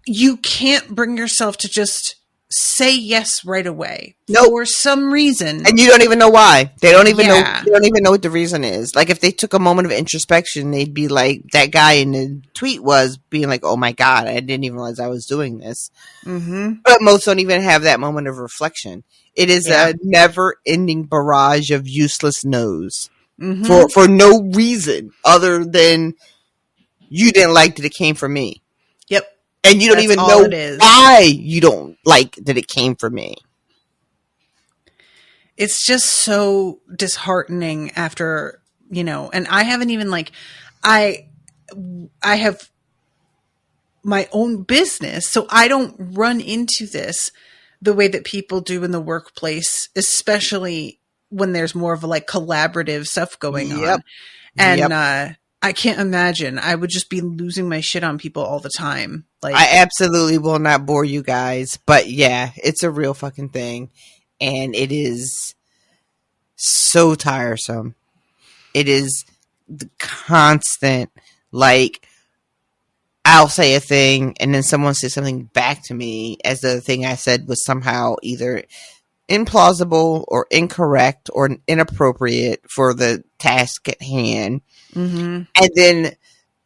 you can't bring yourself to just say yes right away. Nope. For some reason. And you don't even know why. They don't even know. Yeah. They don't even know what the reason is. Like, if they took a moment of introspection, they'd be like, that guy in the tweet was being like, oh my God, I didn't even realize I was doing this. Mm-hmm. But most don't even have that moment of reflection. It is a never ending barrage of useless no's for no reason other than you didn't like that it came from me. Yep. And you don't even know why you don't like that it came from me. It's just so disheartening after, and I haven't even I have my own business, so I don't run into this the way that people do in the workplace, especially when there's more of a collaborative stuff going on. And I can't imagine. I would just be losing my shit on people all the time. I absolutely will not bore you guys, but yeah, it's a real fucking thing. And it is so tiresome. It is the constant, I'll say a thing and then someone says something back to me as the thing I said was somehow either implausible or incorrect or inappropriate for the task at hand. Mm-hmm. And then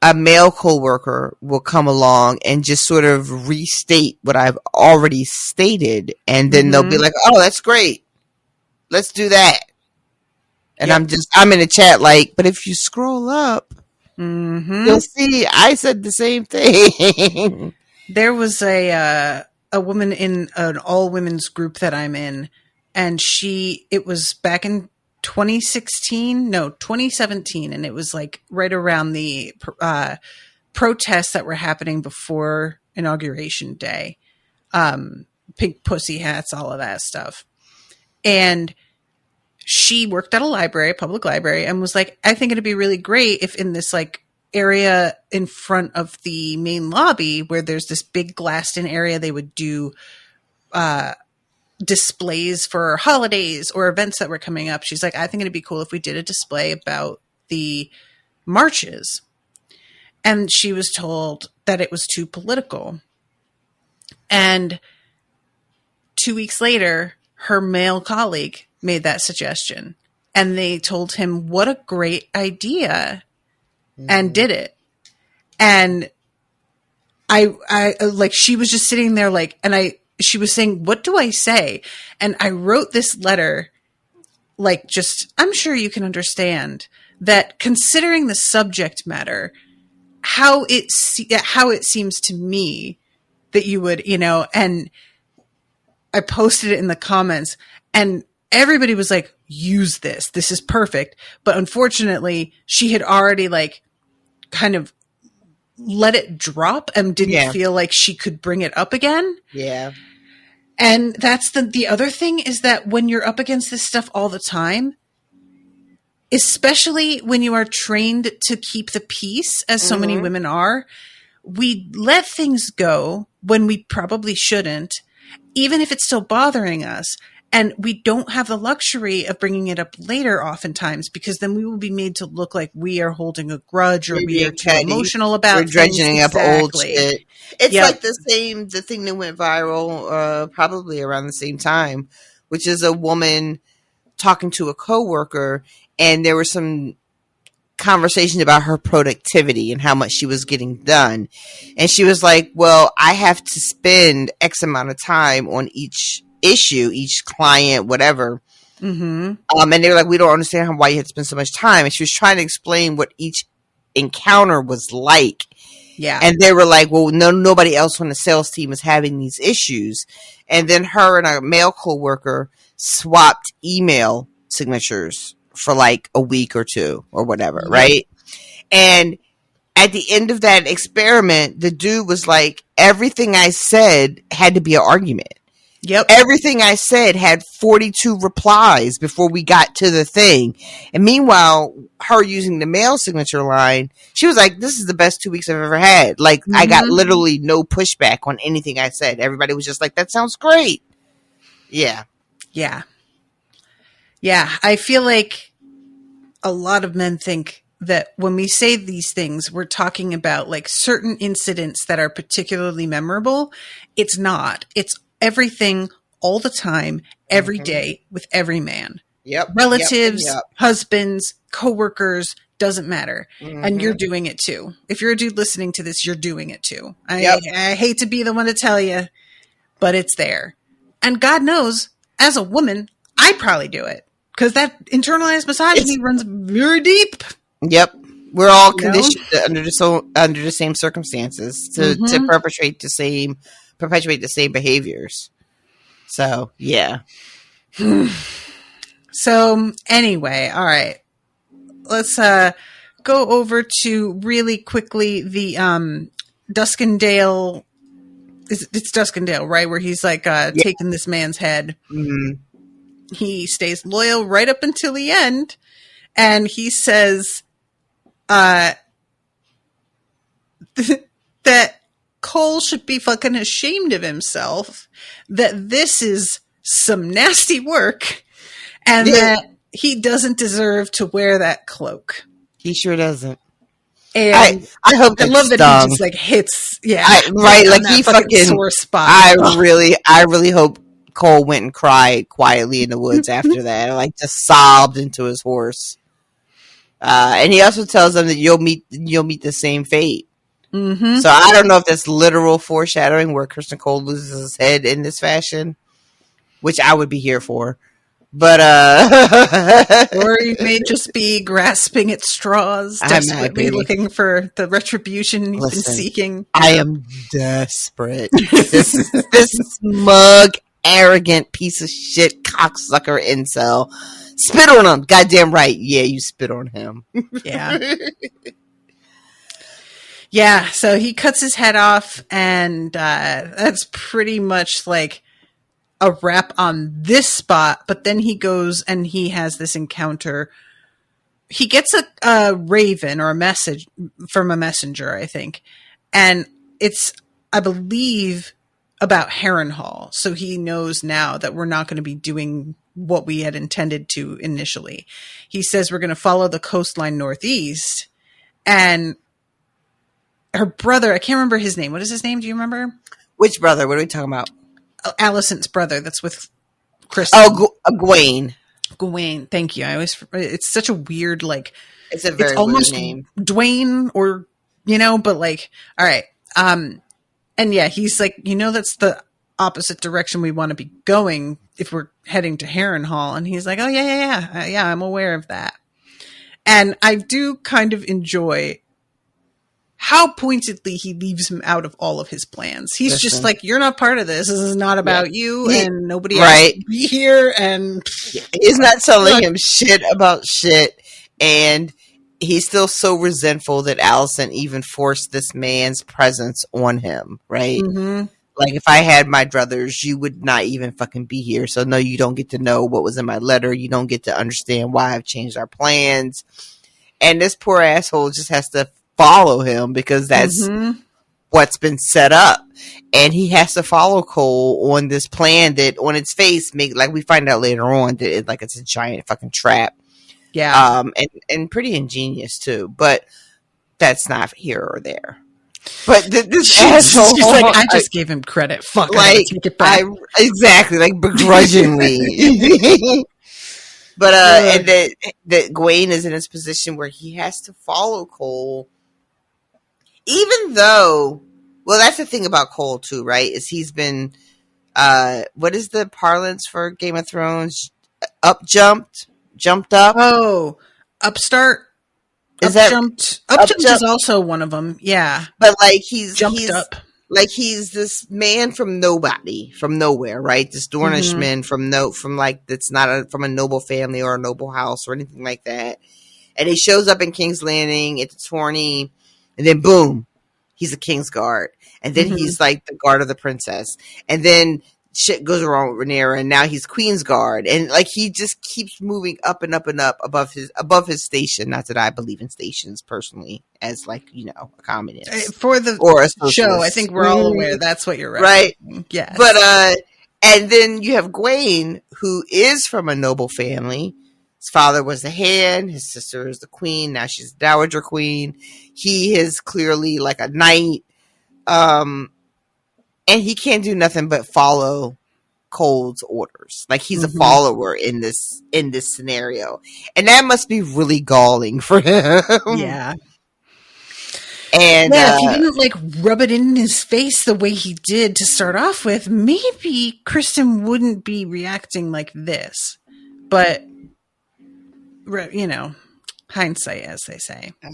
a male coworker will come along and just sort of restate what I've already stated. And then they'll be like, oh, that's great. Let's do that. And I'm in a chat but if you scroll up, you'll see I said the same thing. There was a woman in an all women's group that I'm in, and it was back in 2017, and it was right around the protests that were happening before Inauguration Day. Pink pussy hats, all of that stuff. And she worked at a public library, and was like, I think it'd be really great if in this area in front of the main lobby where there's this big glassed-in area, they would do displays for holidays or events that were coming up. She's like, I think it'd be cool if we did a display about the marches. And she was told that it was too political. And 2 weeks later, her male colleague made that suggestion. And they told him, what a great idea. And did it. And I she was just sitting there she was saying, what do I say? And I wrote this letter, I'm sure you can understand that considering the subject matter, how it seems to me that you would, and I posted it in the comments, and everybody was like, use this. This is perfect. But unfortunately, she had already kind of let it drop and didn't feel like she could bring it up again. Yeah. And that's the other thing is that when you're up against this stuff all the time, especially when you are trained to keep the peace, as so many women are, we let things go when we probably shouldn't, even if it's still bothering us. And we don't have the luxury of bringing it up later oftentimes, because then we will be made to look like we are holding a grudge or we are too emotional about things. We're dredging up old shit. It's the thing that went viral probably around the same time, which is a woman talking to a coworker, and there was some conversation about her productivity and how much she was getting done. And she was like, well, I have to spend X amount of time on each issue, each client, whatever. And they were like, we don't understand why you had to spend so much time. And she was trying to explain what each encounter was like. Yeah. And they were like, well, nobody else on the sales team is having these issues. And then her and a male coworker swapped email signatures for a week or two or whatever. Right. And at the end of that experiment, the dude was like, everything I said had to be an argument. Yep. Everything I said had 42 replies before we got to the thing. And meanwhile, her using the mail signature line, she was like, this is the best 2 weeks I've ever had. I got literally no pushback on anything I said. Everybody was just like, that sounds great. Yeah. Yeah. Yeah. I feel like a lot of men think that when we say these things, we're talking about certain incidents that are particularly memorable. It's not. It's everything all the time, every day with every man. Yep. Relatives, Yep. husbands, coworkers, doesn't matter. And you're doing it too. If you're a dude listening to this, you're doing it too. I hate to be the one to tell you, but it's there. And God knows, as a woman, I probably do it. Because that internalized misogyny runs very deep. Yep. We're all conditioned under the same circumstances to perpetuate the same behaviors. So, yeah. So, anyway, all right. Let's go over to really quickly the Duskendale. It's Duskendale, right? Where he's like taking this man's head. Mm-hmm. He stays loyal right up until the end. And he says that Cole should be fucking ashamed of himself, that this is some nasty work, and that he doesn't deserve to wear that cloak. He sure doesn't. And I hope I love that he just like hits, right, like he fucking sore spot. I really hope Cole went and cried quietly in the woods after that, like just sobbed into his horse. And he also tells them that you'll meet the same fate. Mm-hmm. So I don't know if that's literal foreshadowing where Christian Cole loses his head in this fashion, which I would be here for. But or he may just be grasping at straws, desperately looking for the retribution he's been seeking. I am desperate. this smug, arrogant piece of shit cocksucker incel. Spit on him. Goddamn right. Yeah, you spit on him. Yeah. Yeah, so he cuts his head off, and that's pretty much like a wrap on this spot. But then he goes and he has this encounter. He gets a raven or a message from a messenger, I think. And it's, I believe, about Harrenhal. So he knows now that we're not going to be doing what we had intended to initially. He says we're going to follow the coastline northeast, and her brother, I can't remember his name. What is his name? Do you remember? Which brother? What are we talking about? Alicent's brother that's with Chris. Oh, Gawain. Gawain. Thank you. It's such a weird, like, it's a very almost weird name. Dwayne, or, but like, all right. And yeah, he's like, that's the opposite direction we want to be going if we're heading to Harrenhal. And he's like, oh yeah, I'm aware of that. And I do kind of enjoy how pointedly he leaves him out of all of his plans. He's just like, you're not part of this. This is not about you, and nobody else to be here. And he's not telling him shit about shit. And he's still so resentful that Alicent even forced this man's presence on him, right? Mm-hmm. Like, if I had my druthers, you would not even fucking be here. So no, you don't get to know what was in my letter. You don't get to understand why I've changed our plans. And this poor asshole just has to follow him because that's what's been set up, and he has to follow Cole on this plan that on its face like we find out later on that it's a giant fucking trap. And pretty ingenious too, but that's not here or there. But this asshole, she's like, I just gave him credit. Fuck, like, take it back. Exactly, like begrudgingly. But and that Gawain is in his position where he has to follow Cole. Even though, well, that's the thing about Cole too, right? Is he's been, what is the parlance for Game of Thrones? Jumped up. Oh, upstart. Upjumped is also one of them. Yeah, but like he's up. Like he's this man from nowhere, right? This Dornish man from that's not from a noble family or a noble house or anything like that. And he shows up in King's Landing at the tourney. And then boom, he's a Kingsguard. And then he's like the guard of the princess. And then shit goes wrong with Rhaenyra, and now he's Queensguard. And like he just keeps moving up and up and up above his station. Not that I believe in stations personally as like, a communist. For the show, I think we're all aware that's what you're right. Yes. But and then you have Gawain, who is from a noble family. His father was the hand. His sister is the queen. Now she's the dowager queen. He is clearly like a knight. and he can't do nothing but follow Cold's orders. Like, he's a follower in this scenario, and that must be really galling for him. Yeah. And if he didn't like rub it in his face the way he did to start off with, maybe Kristen wouldn't be reacting like this. But hindsight, as they say. I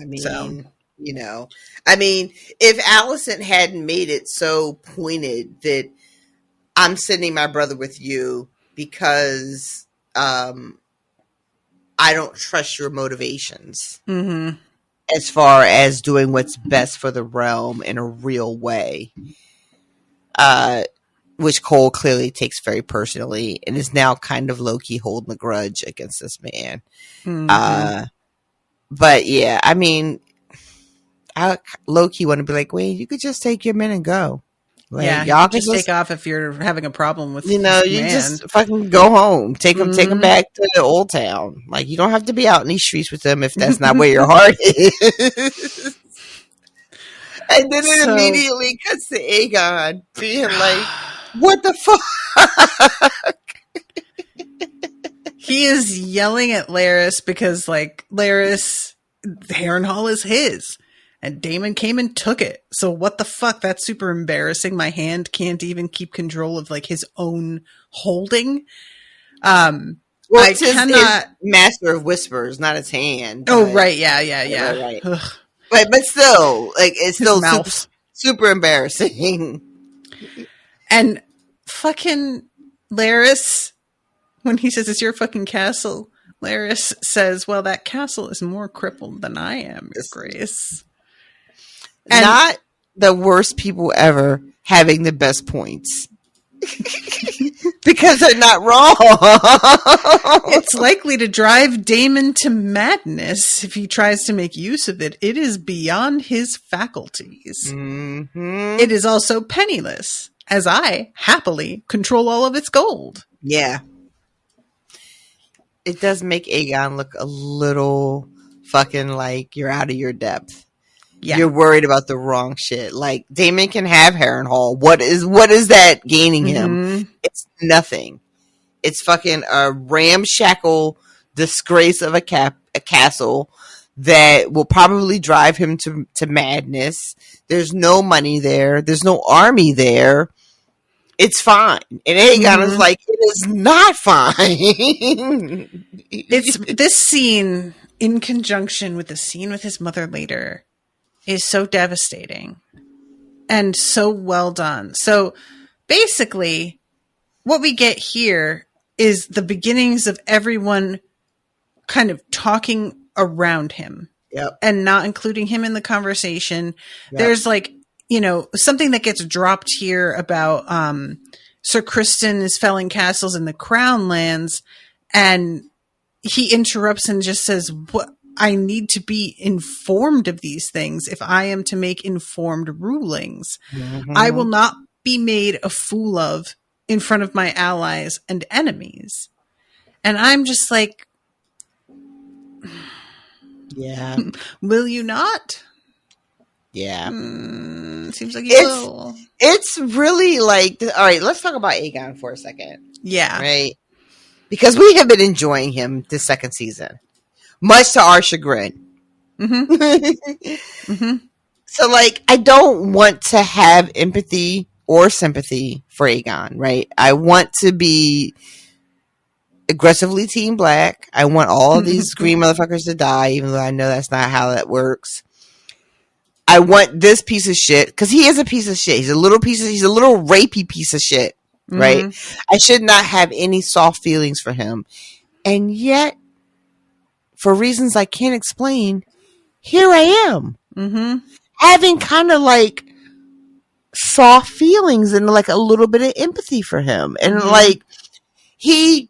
mean, if Allison hadn't made it so pointed that I'm sending my brother with you because I don't trust your motivations as far as doing what's best for the realm in a real way, which Cole clearly takes very personally and is now kind of low-key holding a grudge against this man. But yeah, I mean, I low-key want to be like, wait, you could just take your men and go. Like, y'all can just take off if you're having a problem with you just fucking go home. Take them back to the old town. Like, you don't have to be out in these streets with them if that's not where your heart is. And then it immediately cuts to Aegon being like, what the fuck? He is yelling at Larys because, like, Larys, Harrenhal is his. And Daemon came and took it. So what the fuck? That's super embarrassing. My hand can't even keep control of like his own holding. Well, I cannot. His Master of Whispers, not his hand. Oh, right. Yeah. Right. But still, like, it's still super embarrassing. And fucking Larys, when he says it's your fucking castle, Larys says, well, that castle is more crippled than I am, Your Grace. And not the worst people ever having the best points. Because they're not wrong. It's likely to drive Daemon to madness if he tries to make use of it. It is beyond his faculties. It is also penniless, as I happily control all of its gold. Yeah. It does make Aegon look a little fucking like you're out of your depth. Yeah. You're worried about the wrong shit. Like, Daemon can have Harrenhal. What is that gaining him? It's nothing. It's fucking a ramshackle disgrace of a castle that will probably drive him to madness. There's no money there. There's no army there. It's fine. And Aegon is like, it is not fine. It's this scene in conjunction with the scene with his mother later is so devastating and so well done. So basically what we get here is the beginnings of everyone kind of talking around him and not including him in the conversation. There's like, something that gets dropped here about Sir Criston is felling castles in the Crown lands, and he interrupts and just says, what? I need to be informed of these things if I am to make informed rulings. I will not be made a fool of in front of my allies and enemies. And I'm just like, yeah. Will you not? Yeah. Seems like you will. It's really like, all right, let's talk about Aegon for a second. Yeah. Right? Because we have been enjoying him this second season. Much to our chagrin. So, like, I don't want to have empathy or sympathy for Aegon, right? I want to be aggressively Team Black. I want all of these green motherfuckers to die, even though I know that's not how that works. I want this piece of shit, because he is a piece of shit. He's a little rapey piece of shit, right? I should not have any soft feelings for him. And yet, for reasons I can't explain, here I am. Having kind of like soft feelings and like a little bit of empathy for him. And like, he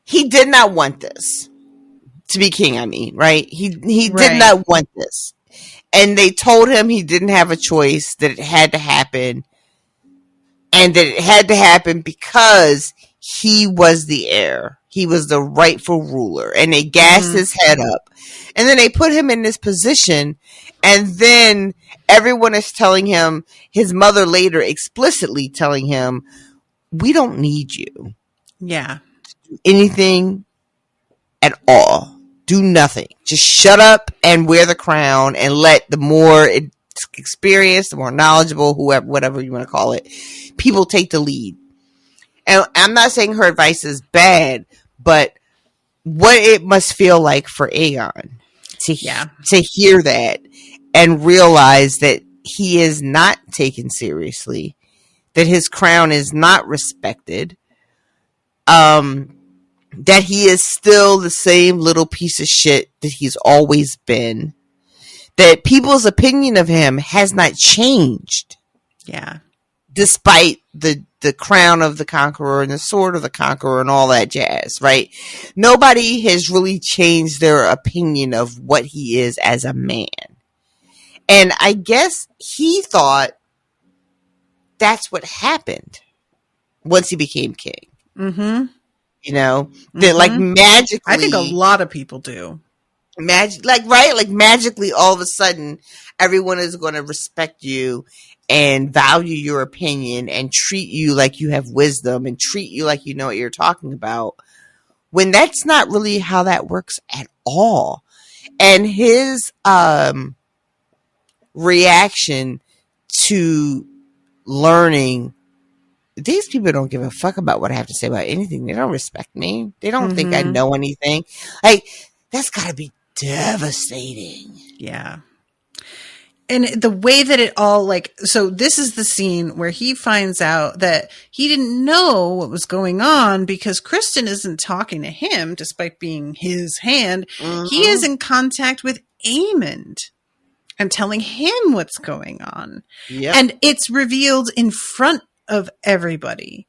did not want this to be king, I mean, right? He did not want this. And they told him he didn't have a choice, that it had to happen. And that it had to happen because he was the heir. he was the rightful ruler, and they gassed his head up. And then they put him in this position, and then everyone is telling him, his mother later explicitly telling him, we don't need you. Yeah. Anything at all. Do nothing. Just shut up and wear the crown and let the more experienced, the more knowledgeable, whoever, whatever you want to call it, people take the lead. And I'm not saying her advice is bad, but what it must feel like for Aegon to hear that and realize that he is not taken seriously, that his crown is not respected, that he is still the same little piece of shit that he's always been, that people's opinion of him has not changed. Yeah. Despite the crown of the conqueror and the sword of the conqueror and all that jazz, right? Nobody has really changed their opinion of what he is as a man. And I guess he thought that's what happened once he became king. Mm-hmm. You know, that like magically, I think a lot of people do. Magically, all of a sudden, everyone is going to respect you and value your opinion and treat you like you have wisdom and treat you like you know what you're talking about. When that's not really how that works at all. And his reaction to learning, these people don't give a fuck about what I have to say about anything. They don't respect me. They don't think I know anything. Like, that's gotta be devastating. Yeah. And the way that it all so this is the scene where he finds out that he didn't know what was going on because Kristen isn't talking to him despite being his hand. He is in contact with Aemond and telling him what's going on. Yep. And it's revealed in front of everybody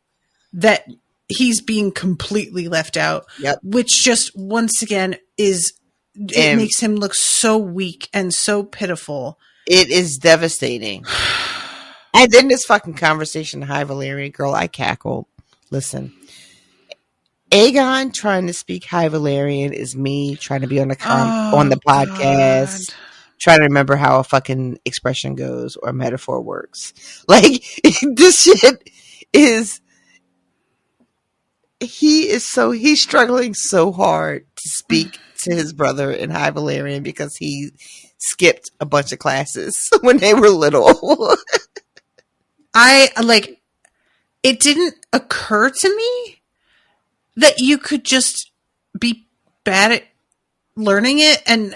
that he's being completely left out, which just once again makes him look so weak and so pitiful. It is devastating. And then this fucking conversation, High Valyrian, girl, I cackled. Listen, Aegon trying to speak High Valyrian is me trying to be on the podcast. God. Trying to remember how a fucking expression goes or a metaphor works. Like, this shit is, he's struggling so hard to speak to his brother in High Valyrian because he skipped a bunch of classes when they were little. It didn't occur to me that you could just be bad at learning it and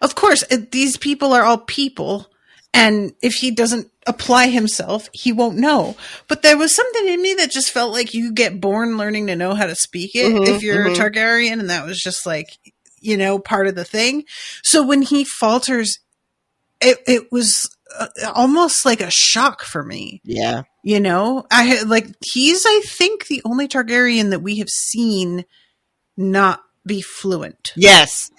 of course these people are all people, and if he doesn't apply himself he won't know, but there was something in me that just felt like you get born learning to know how to speak it if you're a Targaryen, and that was just part of the thing. So when he falters, it was almost like a shock for me. Yeah. He's I think the only Targaryen that we have seen not be fluent. Yes,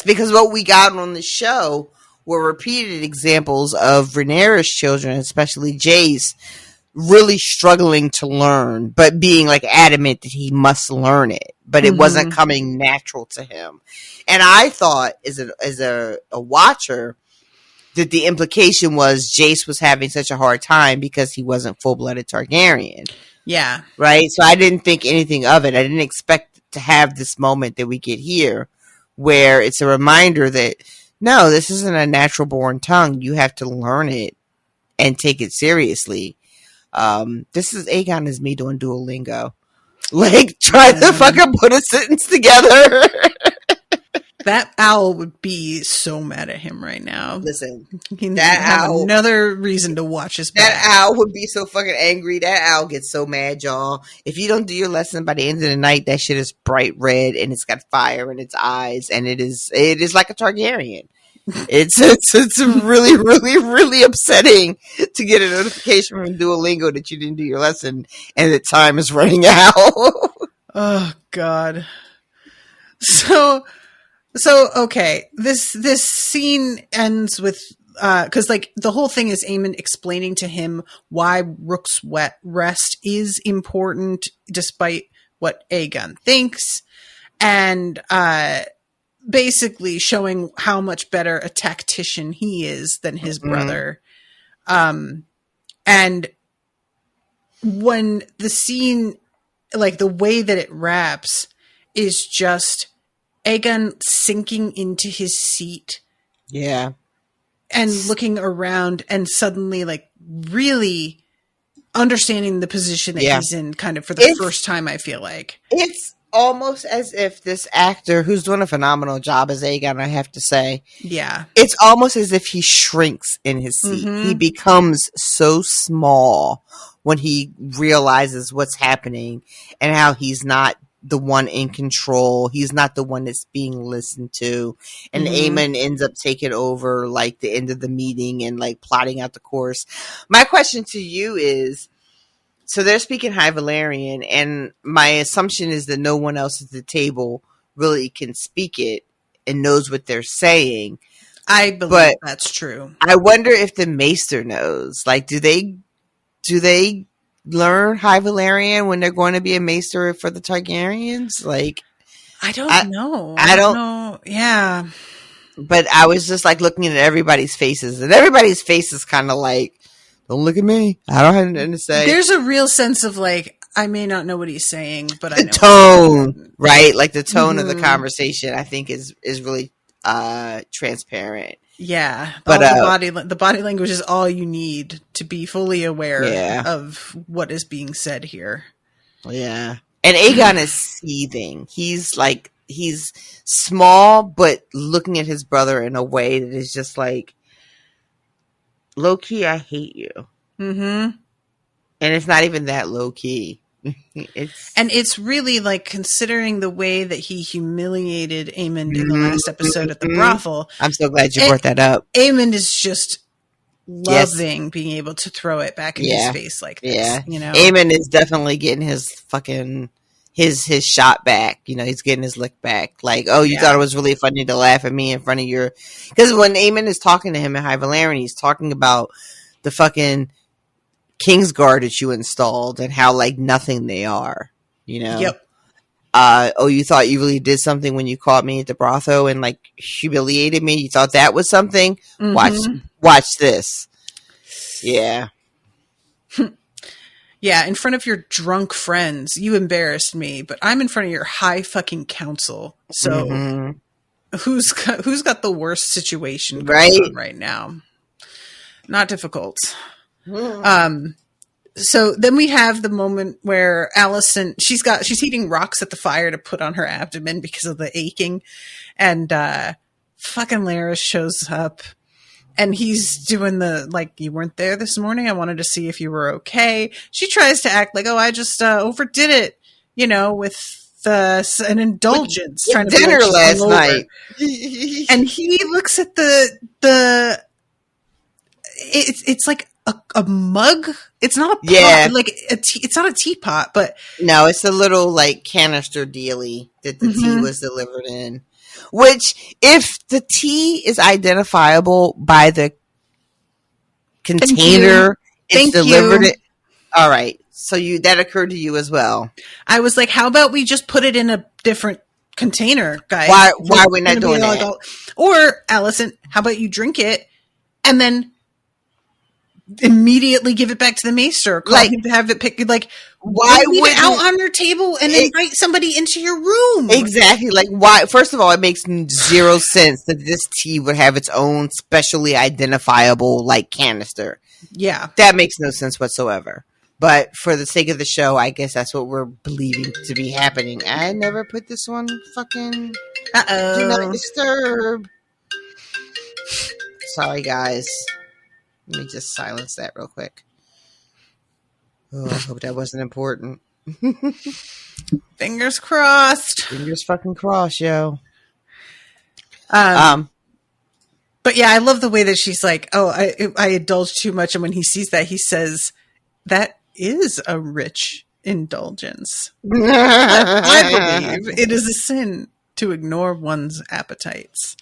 because what we got on the show were repeated examples of Rhaenyra's children, especially Jace, really struggling to learn, but being adamant that he must learn it, but it wasn't coming natural to him. And I thought, as a watcher, that the implication was Jace was having such a hard time because he wasn't full-blooded Targaryen. Yeah. Right? So I didn't think anything of it. I didn't expect to have this moment that we get here where it's a reminder that no, this isn't a natural born tongue. You have to learn it and take it seriously. This is Aegon is me doing Duolingo. Trying to fucking put a sentence together. That owl would be so mad at him right now. Listen, that owl, another reason to watch his back. That owl would be so fucking angry. That owl gets so mad, y'all. If you don't do your lesson by the end of the night, that shit is bright red and it's got fire in its eyes, and it is like a Targaryen. It's really, really, really upsetting to get a notification from Duolingo that you didn't do your lesson and that time is running out. Oh God. So okay, this scene ends with because the whole thing is Aemond explaining to him why Rook's rest is important despite what Aegon thinks, and basically showing how much better a tactician he is than his brother. And when the scene, like the way that it wraps, is just Aegon sinking into his seat. Yeah. And looking around and suddenly like really understanding the position that he's in kind of for the first time, I feel like. It's almost as if this actor, who's doing a phenomenal job as Aegon, I have to say. Yeah. It's almost as if he shrinks in his seat. He becomes so small when he realizes what's happening and how he's not the one in control. He's not the one that's being listened to. And Aemon ends up taking over like the end of the meeting and like plotting out the course. My question to you is, so they're speaking High Valyrian, and my assumption is that no one else at the table really can speak it and knows what they're saying. I believe that's true. I wonder if the Maester knows. Like, do they learn High Valyrian when they're going to be a Maester for the Targaryens? Like, I don't know. I don't know. Yeah. But I was just like looking at everybody's faces, and everybody's face is kind of like, don't look at me. I don't have anything to say. There's a real sense of like, I may not know what he's saying, but I know the tone, right? Like the tone of the conversation, I think is really transparent. Yeah, but the body language is all you need to be fully aware of what is being said here. Yeah, and Aegon is seething. He's small, but looking at his brother in a way that is just like, low key, I hate you. And it's not even that low key. It's really like, considering the way that he humiliated Aemond in the last episode at the brothel. I'm so glad you brought that up. Aemond is just loving being able to throw it back in his face like this. Yeah, you know, Aemond is definitely getting his fucking his shot back. You know, he's getting his lick back. Like, oh, you thought it was really funny to laugh at me in front of your... Because when Aemond is talking to him in High Valyrian, he's talking about the fucking Kingsguard that you installed and how like nothing they are. You know. Yep. Oh, you thought you really did something when you caught me at the brothel and like humiliated me? You thought that was something? Watch this. Yeah. Yeah, in front of your drunk friends, you embarrassed me, but I'm in front of your high fucking council. So who's got the worst situation going on right now? Not difficult. So then we have the moment where Alicent, she's heating rocks at the fire to put on her abdomen because of the aching, and fucking Larys shows up. And he's doing the, like, you weren't there this morning. I wanted to see if you were okay. She tries to act like, oh, I just overdid it, you know, with an indulgence. Trying to dinner last night. And he looks at it's like a mug. It's not a pot. Like it's not a teapot, but no, it's a little like canister dealy that the tea was delivered in. Which, if the tea is identifiable by the container it's delivered it. All right. So that occurred to you as well. I was like, how about we just put it in a different container, guys? Why are we not doing that? Or, Alicent, how about you drink it and then immediately give it back to the Maester? Call him to have it picked. Like, why leave it out on your table and invite somebody into your room? Exactly. Like, why? First of all, it makes zero sense that this tea would have its own specially identifiable like canister. Yeah, that makes no sense whatsoever. But for the sake of the show, I guess that's what we're believing to be happening. I never put this one fucking. Do not disturb. Sorry, guys. Let me just silence that real quick. Oh, I hope that wasn't important. Fingers crossed. Fingers fucking crossed, yo. But yeah, I love the way that she's like, oh, I indulged too much. And when he sees that, he says, that is a rich indulgence. I believe it is a sin to ignore one's appetites.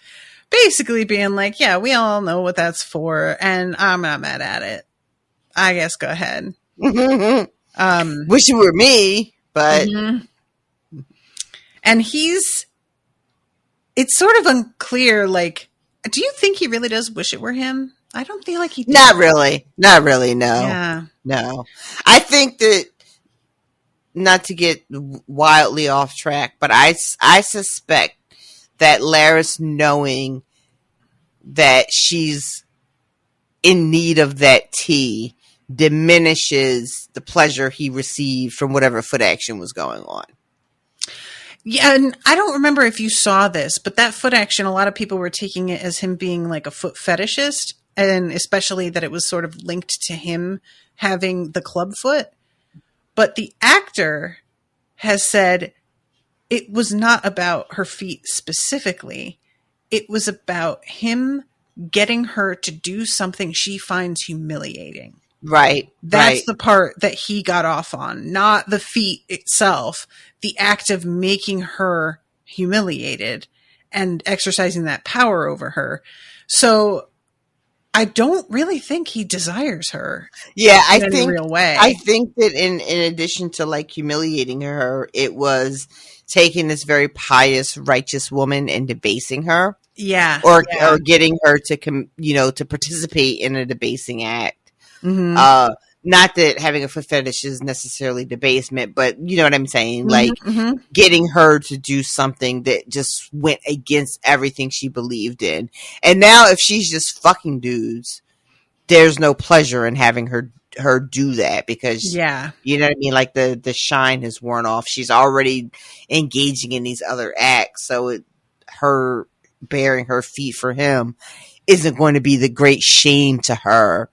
Basically being like, yeah, we all know what that's for, and I'm not mad at it. I guess go ahead. Wish it were me, but And it's sort of unclear, like, do you think he really does wish it were him? I don't feel like he does. Not really. Not really, no. Yeah. No. I think that, not to get wildly off track, but I suspect that Laris, knowing that she's in need of that tea, diminishes the pleasure he received from whatever foot action was going on. Yeah, and I don't remember if you saw this, but that foot action, a lot of people were taking it as him being like a foot fetishist, and especially that it was sort of linked to him having the club foot. But the actor has said it was not about her feet specifically. It was about him getting her to do something she finds humiliating. Right. That's the part that he got off on, not the feat itself, the act of making her humiliated and exercising that power over her. So I don't really think he desires her. Yeah, I in any real way. I think that in addition to like humiliating her, it was taking this very pious, righteous woman and debasing her. Yeah. Or getting her to to participate in a debasing act. Mm-hmm. Not that having a foot fetish is necessarily debasement, but you know what I'm saying? Mm-hmm, like getting her to do something that just went against everything she believed in. And now if she's just fucking dudes, there's no pleasure in having her do that because, you know what I mean? Like the shine has worn off. She's already engaging in these other acts. So her bearing her feet for him isn't going to be the great shame to her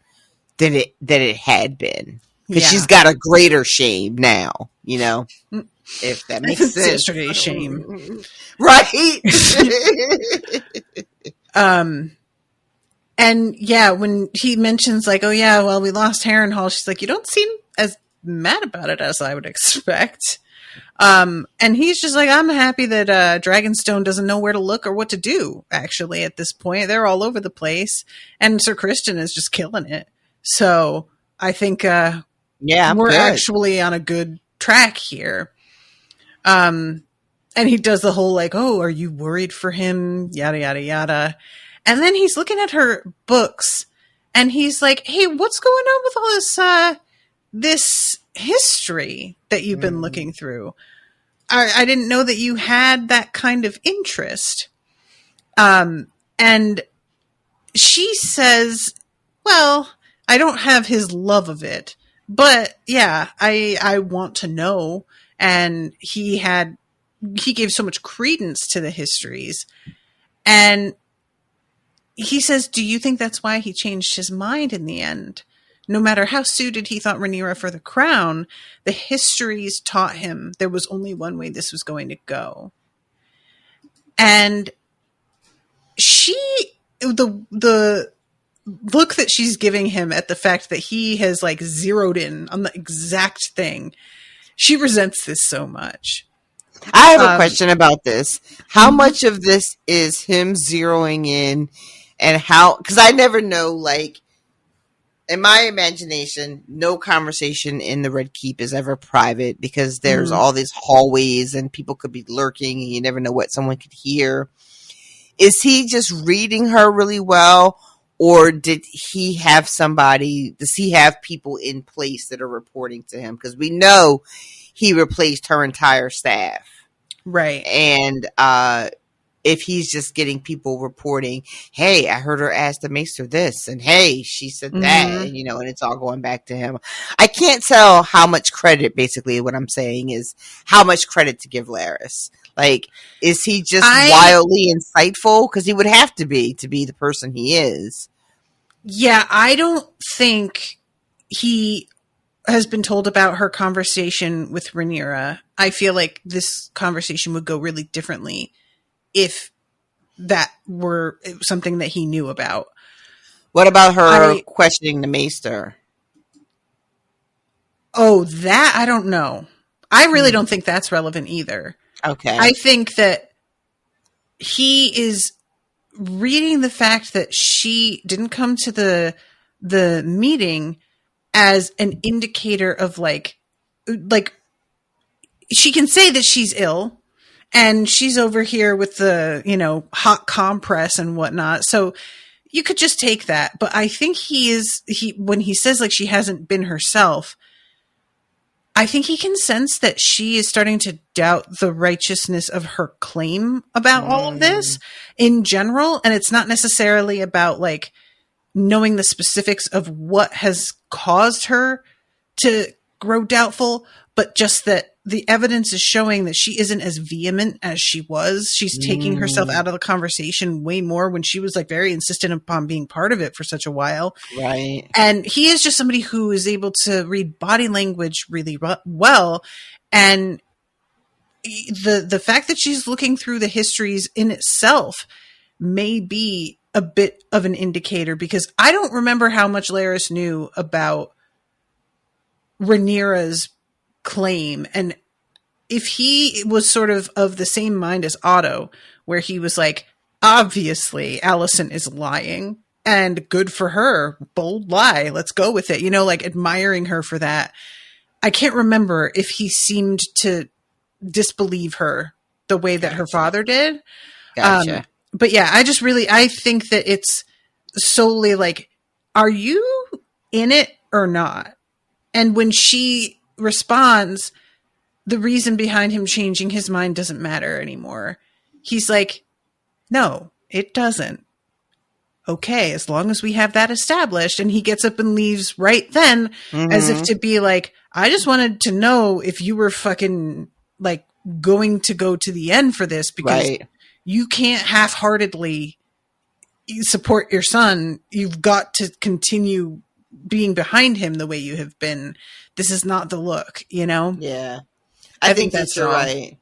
that it had been, because she's got a greater shame now, if that makes sense. Yesterday's shame. Right. And when he mentions like, oh yeah, well, we lost Harrenhal, she's like, you don't seem as mad about it as I would expect. And he's just like, I'm happy that Dragonstone doesn't know where to look or what to do, actually, at this point. They're all over the place. And Sir Christian is just killing it. So I think we're actually on a good track here. And he does the whole like, oh, are you worried for him? Yada, yada, yada. And then he's looking at her books and he's like, hey, what's going on with all this history that you've been looking through? I didn't know that you had that kind of interest. And she says, well, I don't have his love of it, but yeah, I want to know. And he gave so much credence to the histories. And he says, do you think that's why he changed his mind in the end? No matter how suited he thought Rhaenyra for the crown, the histories taught him there was only one way this was going to go. And the look that she's giving him at the fact that he has like zeroed in on the exact thing, she resents this so much. I have a question about this. How much of this is him zeroing in, and how, because I never know, like, in my imagination, no conversation in the Red Keep is ever private because there's all these hallways and people could be lurking and you never know what someone could hear. Is he just reading her really well, or does he have people in place that are reporting to him? Because we know he replaced her entire staff. Right. And if he's just getting people reporting, hey, I heard her ask the Maester this, and hey, she said that, and and it's all going back to him. I can't tell how much credit, basically what I'm saying is how much credit to give Laris. Like, is he just wildly insightful? Because he would have to be the person he is. Yeah, I don't think he has been told about her conversation with Rhaenyra. I feel like this conversation would go really differently if that were something that he knew about. What about her questioning the Maester? Oh, that I don't know. I really don't think that's relevant either. Okay. I think that he is reading the fact that she didn't come to the meeting as an indicator of like she can say that she's ill And she's over here with the, hot compress and whatnot. So you could just take that. But I think when he says like she hasn't been herself, I think he can sense that she is starting to doubt the righteousness of her claim about all of this in general. And it's not necessarily about like knowing the specifics of what has caused her to grow doubtful, but just that the evidence is showing that she isn't as vehement as she was. She's taking herself out of the conversation way more when she was like very insistent upon being part of it for such a while. Right. And he is just somebody who is able to read body language really well. And the fact that she's looking through the histories in itself may be a bit of an indicator, because I don't remember how much Laris knew about Rhaenyra's claim. And if he was sort of the same mind as Otto, where he was like, obviously Alicent is lying and good for her, bold lie, let's go with it, like admiring her for that. I can't remember if he seemed to disbelieve her the way that her father did. Gotcha. But yeah, I think that it's solely like, are you in it or not? And when she responds, the reason behind him changing his mind doesn't matter anymore. He's like, no, it doesn't. Okay, as long as we have that established. And he gets up and leaves right then, as if to be like, I just wanted to know if you were fucking like going to go to the end for this, because you can't half-heartedly support your son. You've got to continue being behind him the way you have been. This is not the look, Yeah. I think that's right.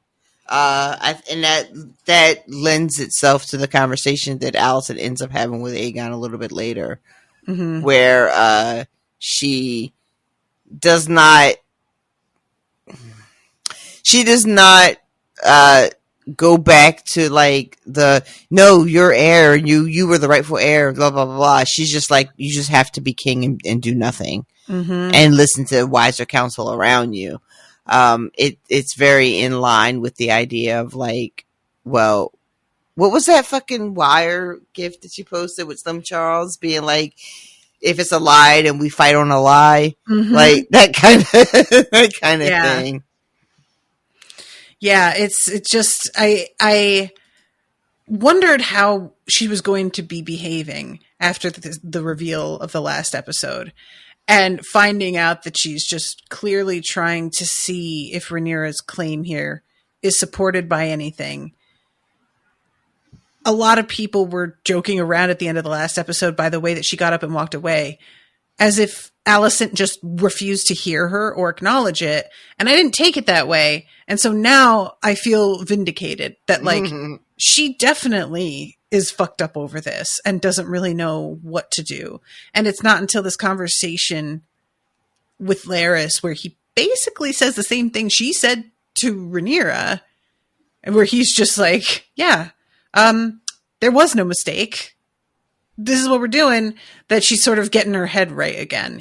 And that lends itself to the conversation that Alicent ends up having with Aegon a little bit later, where she does not go back to like no, you're heir, you were the rightful heir, blah blah blah blah. She's just like, you just have to be king and do nothing, and listen to wiser counsel around you. It's very in line with the idea of like, well, what was that fucking wire gift that you posted with Slim Charles being like, if it's a lie and we fight on a lie, like that kind of thing. Yeah, it's just, I wondered how she was going to be behaving after the reveal of the last episode, and finding out that she's just clearly trying to see if Rhaenyra's claim here is supported by anything. A lot of people were joking around at the end of the last episode by the way that she got up and walked away, as if Alicent just refused to hear her or acknowledge it. And I didn't take it that way. And so now I feel vindicated that like she definitely is fucked up over this and doesn't really know what to do. And it's not until this conversation with Laris where he basically says the same thing she said to Rhaenyra, and where he's just like, yeah, there was no mistake. This is what we're doing, that she's sort of getting her head right again,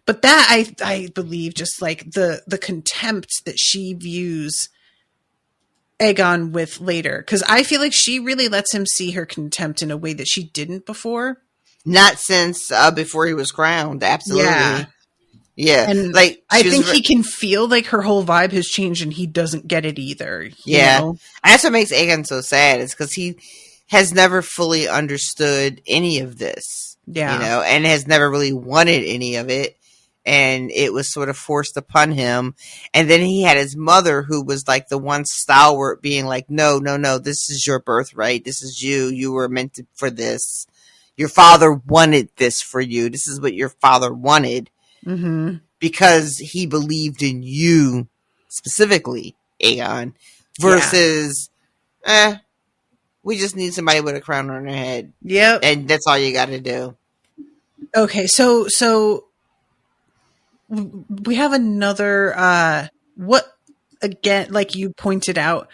But that I believe just like the contempt that she views Aegon with later, because I feel like she really lets him see her contempt in a way that she didn't before. Not since before he was crowned. Absolutely. Yeah. And like I think he can feel like her whole vibe has changed, and he doesn't get it either. Yeah. That's what makes Aegon so sad, is because he has never fully understood any of this. Yeah. And has never really wanted any of it. And it was sort of forced upon him. And then he had his mother, who was like the one stalwart, being like, no, this is your birthright. This is you. You were meant for this. Your father wanted this for you. This is what your father wanted. Because he believed in you specifically, Aegon, versus, we just need somebody with a crown on their head. Yep. And that's all you got to do. Okay. So we have another, what, again, like you pointed out,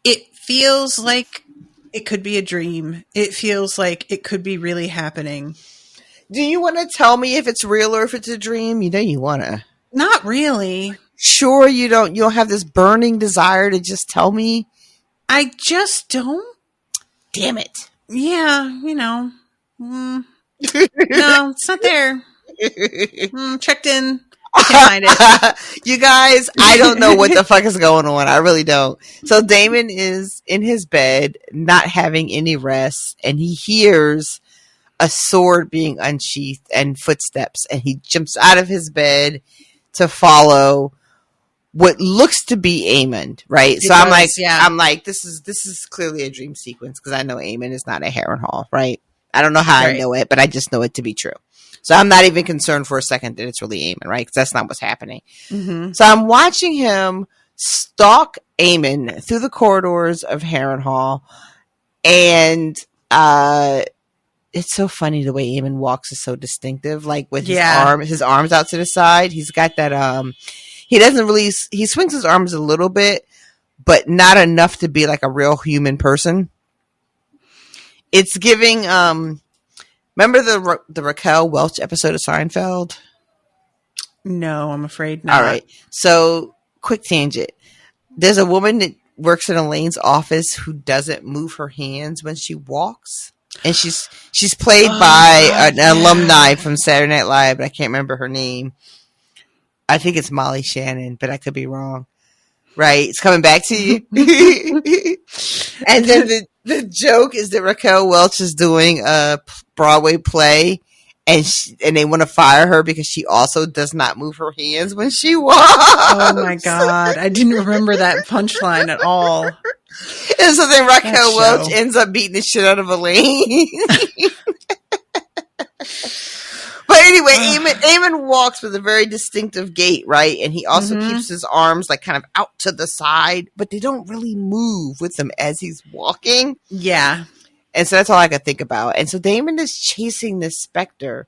it feels like it could be a dream. It feels like it could be really happening. Do you want to tell me if it's real or if it's a dream? You want to. Not really. sure you don't have this burning desire to just tell me? I just don't. Damn it. Yeah, no, it's not there. Checked in. Can't find it. You guys, I don't know what the fuck is going on. I really don't. So Damon is in his bed, not having any rest, and he hears a sword being unsheathed and footsteps, and he jumps out of his bed to follow what looks to be Aemon, right? So I'm like, this is clearly a dream sequence, because I know Aemon is not a Harrenhal, right? I don't know how I know it, but I just know it to be true. So I'm not even concerned for a second that it's really Aemon, right? Because that's not what's happening. Mm-hmm. So I'm watching him stalk Aemon through the corridors of Harrenhal, and it's so funny the way Aemon walks is so distinctive, like with his arms out to the side. He's got that. He swings his arms a little bit, but not enough to be like a real human person. It's giving. Remember the Raquel Welch episode of Seinfeld? No, I'm afraid not. All right. So, quick tangent. There's a woman that works in Elaine's office who doesn't move her hands when she walks. And she's played by an alumni from Saturday Night Live, but I can't remember her name. I think it's Molly Shannon, but I could be wrong. Right? It's coming back to you. And then the joke is that Raquel Welch is doing a Broadway play, and they want to fire her because she also does not move her hands when she walks. Oh my God. I didn't remember that punchline at all. And so then Raquel Welch ends up beating the shit out of Elaine. But anyway, Aemon walks with a very distinctive gait, right? And he also keeps his arms like kind of out to the side, but they don't really move with him as he's walking. Yeah. And so that's all I could think about. And so Damon is chasing this specter.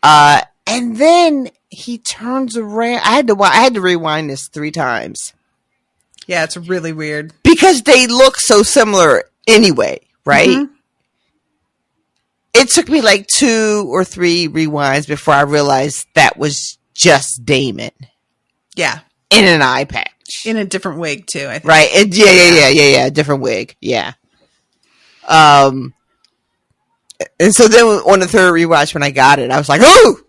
And then he turns around. I had to rewind this 3 times. Yeah, it's really weird. Because they look so similar anyway, right? Mm-hmm. It took me like 2 or 3 rewinds before I realized that was just Damon. Yeah. In an eye patch. In a different wig, too, I think. Right. Yeah. Different wig. Yeah. And so then on the 3rd rewatch when I got it, I was like, oh!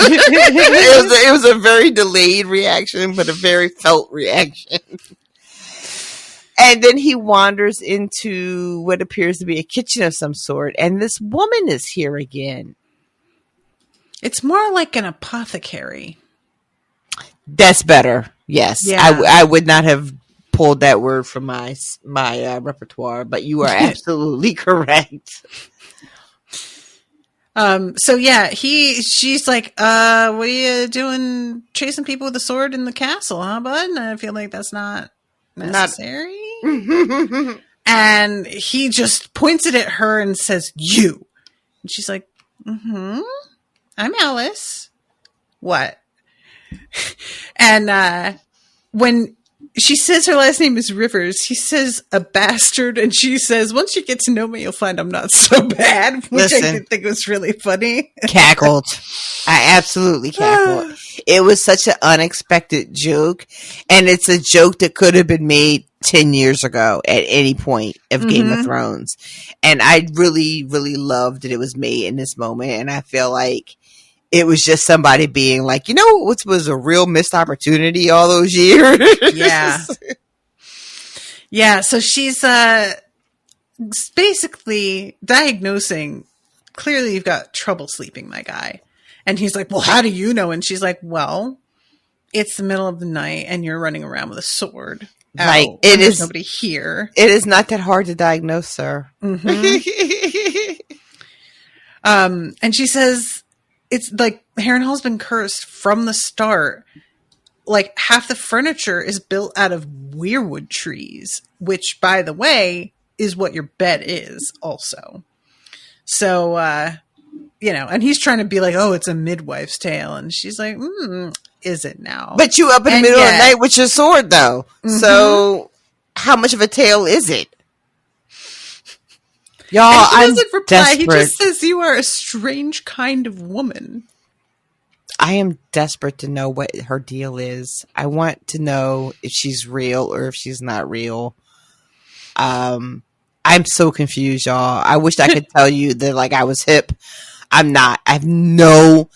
it was a very delayed reaction, but a very felt reaction. And then he wanders into what appears to be a kitchen of some sort, and this woman is here again. It's more like an apothecary. That's better. Yes. Yeah. I would not have pulled that word from my repertoire, but you are absolutely correct. So yeah, she's like, what are you doing chasing people with a sword in the castle, huh, bud? And I feel like that's not necessary. And he just points it at her and says, you. And she's like, I'm Alice. What? And when she says her last name is Rivers, he says a bastard, and she says, once you get to know me, you'll find I'm not so bad, which I did think was really funny. Cackled. I absolutely cackled. It was such an unexpected joke, and it's a joke that could have been made 10 years ago at any point of Game of Thrones. And I really, really loved that it was made in this moment, and I feel like it was just somebody being like, you know what was a real missed opportunity all those years? Yeah. Yeah, so she's basically diagnosing, clearly you've got trouble sleeping, my guy. And he's like, well, how do you know? And she's like, well, it's the middle of the night and you're running around with a sword. Like, there's nobody here. It is not that hard to diagnose, sir. And she says, it's like Harrenhal's been cursed from the start. Like half the furniture is built out of weirwood trees, which, by the way, is what your bed is also. So, and he's trying to be like, oh, it's a midwife's tale. And she's like, is it now? But you up in the middle of the night with your sword, though. So how much of a tale is it? Y'all, and he doesn't reply. Desperate. He just says, you are a strange kind of woman. I am desperate to know what her deal is. I want to know if she's real or if she's not real. I'm so confused, y'all. I wish I could tell you that like I was hip. I'm not. I have no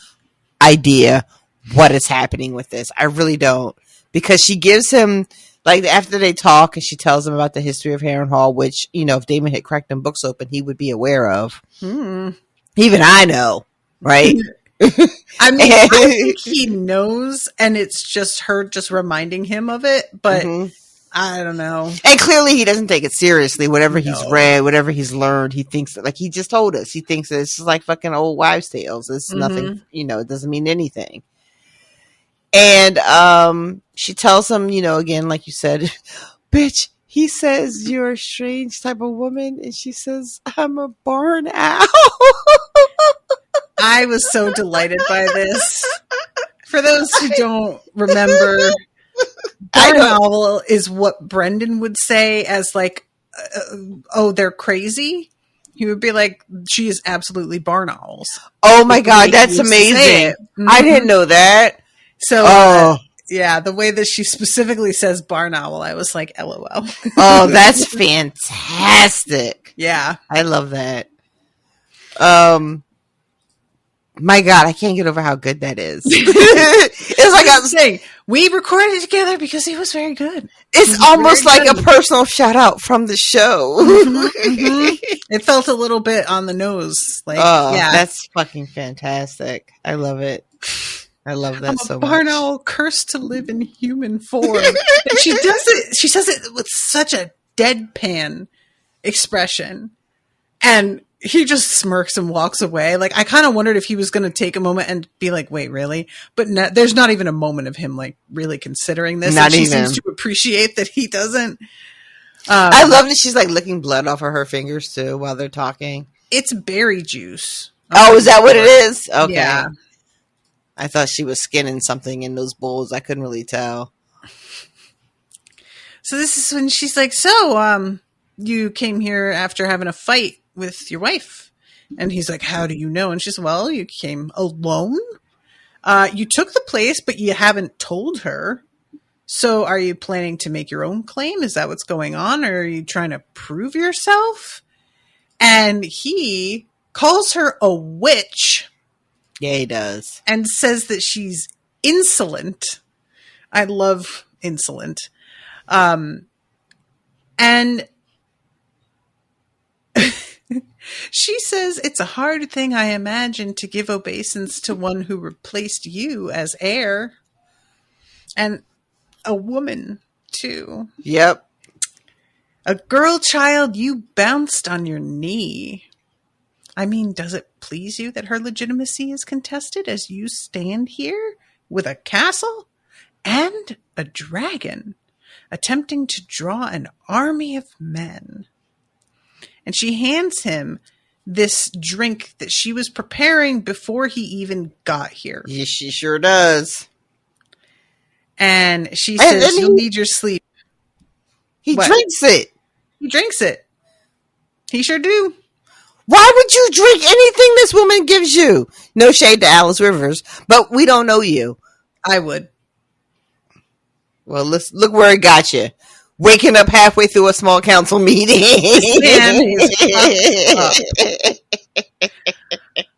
idea what is happening with this. I really don't. Because she gives him, like, after they talk and she tells him about the history of Harrenhal, which, you know, if Damon had cracked them books open, he would be aware of. Even I know, right? I mean, I think he knows, and it's just her just reminding him of it, but I don't know. And clearly he doesn't take it seriously. Whatever he's read, whatever he's learned, he thinks that, like he just told us, he thinks that it's just like fucking old wives' tales. It's nothing, you know, it doesn't mean anything. And she tells him, you know, again, like you said, bitch, he says you're a strange type of woman, and she says, I'm a barn owl. I was so delighted by this. For those who don't remember, barn owl is what Brendan would say as like, oh, they're crazy. He would be like, she is absolutely barn owls. Oh my God, that's amazing. I didn't know that. So, yeah, the way that she specifically says barn owl, I was like, LOL. Oh, that's fantastic. Yeah. I love that. My God, I can't get over how good that is. It's like I'm saying, we recorded together because he was very good. It's almost like a personal shout out from the show. It felt a little bit on the nose. Like, yeah, that's fucking fantastic. I love it. I love that so much. Barn owl cursed to live in human form. And she does it. She says it with such a deadpan expression, and he just smirks and walks away. Like, I kind of wondered if he was going to take a moment and be like, "Wait, really?" But there's not even a moment of him like really considering this. Not and she even. seems to appreciate that he doesn't. I love that she's like licking blood off of her fingers too while they're talking. It's berry juice. Oh, is that what it is? Okay. Yeah. I thought she was skinning something in those bowls. I couldn't really tell. So this is when she's like, so, you came here after having a fight with your wife. And he's like, how do you know? And she's, well, you came alone. You took the place, but you haven't told her. So are you planning to make your own claim? Is that what's going on? Or are you trying to prove yourself? And he calls her a witch. Yeah, he does. And says that she's insolent. I love insolent. And she says, it's a hard thing, I imagine, to give obeisance to one who replaced you as heir. And a woman, too. Yep. A girl child, you bounced on your knee. I mean, does it please you that her legitimacy is contested as you stand here with a castle and a dragon attempting to draw an army of men? And she hands him this drink that she was preparing before he even got here. Yes, she sure does. And she says, you'll need your sleep. He drinks it. He drinks it. He sure do. Why would you drink anything this woman gives you? No shade to Alice Rivers, but we don't know you. I would. Well, look where it got you. Waking up halfway through a small council meeting.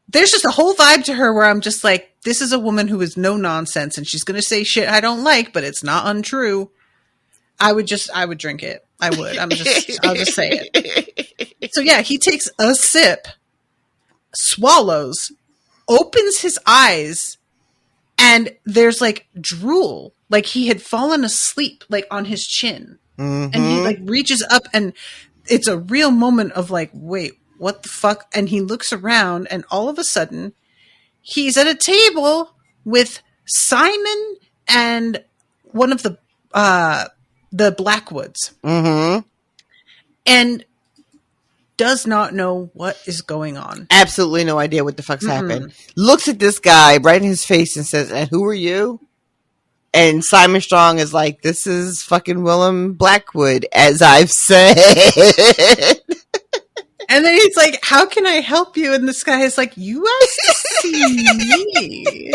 There's just a whole vibe to her where I'm just like, this is a woman who is no nonsense, and she's going to say shit I don't like, but it's not untrue. I would drink it. I would. I'll just say it. So yeah, he takes a sip, swallows, opens his eyes, and there's like drool. Like he had fallen asleep, like on his chin. And he like reaches up, and it's a real moment of like, wait, what the fuck? And he looks around, and all of a sudden he's at a table with Simon and one of the Blackwoods. And does not know what is going on. Absolutely no idea what the fuck's happened. Looks at this guy right in his face and says, and who are you? And Simon Strong is like, this is fucking Willem Blackwood, as I've said. And then he's like, how can I help you? And this guy is like, you asked to see me.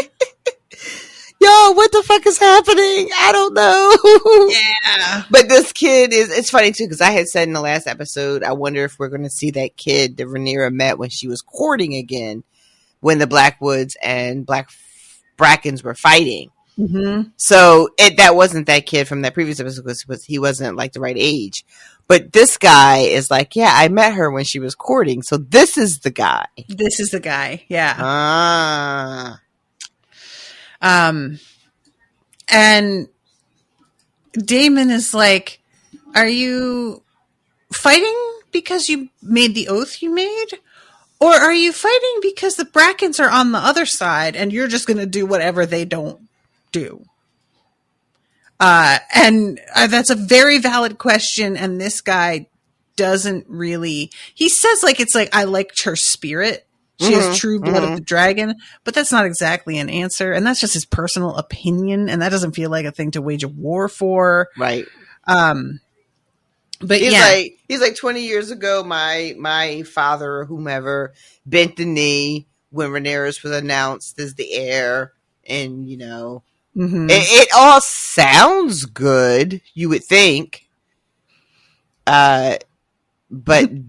yo, what the fuck is happening? I don't know. Yeah. But this kid it's funny too, because I had said in the last episode, I wonder if we're going to see that kid that Rhaenyra met when she was courting again, when the Blackwoods and Black Brackens were fighting. Mm-hmm. So that wasn't that kid from that previous episode, because he wasn't like the right age. But this guy is like, yeah, I met her when she was courting. So this is the guy. This is the guy. Yeah. And Damon is like, are you fighting because you made the oath you made? Or are you fighting because the Brackens are on the other side and you're just going to do whatever they don't do? And that's a very valid question. And this guy doesn't really, he says like, it's like, I liked her spirit. She has true blood of the dragon, but that's not exactly an answer. And that's just his personal opinion. And that doesn't feel like a thing to wage a war for. Right. But he's like 20 years ago, my father or whomever bent the knee when Rhaenyra was announced as the heir. And, you know, it all sounds good, you would think, but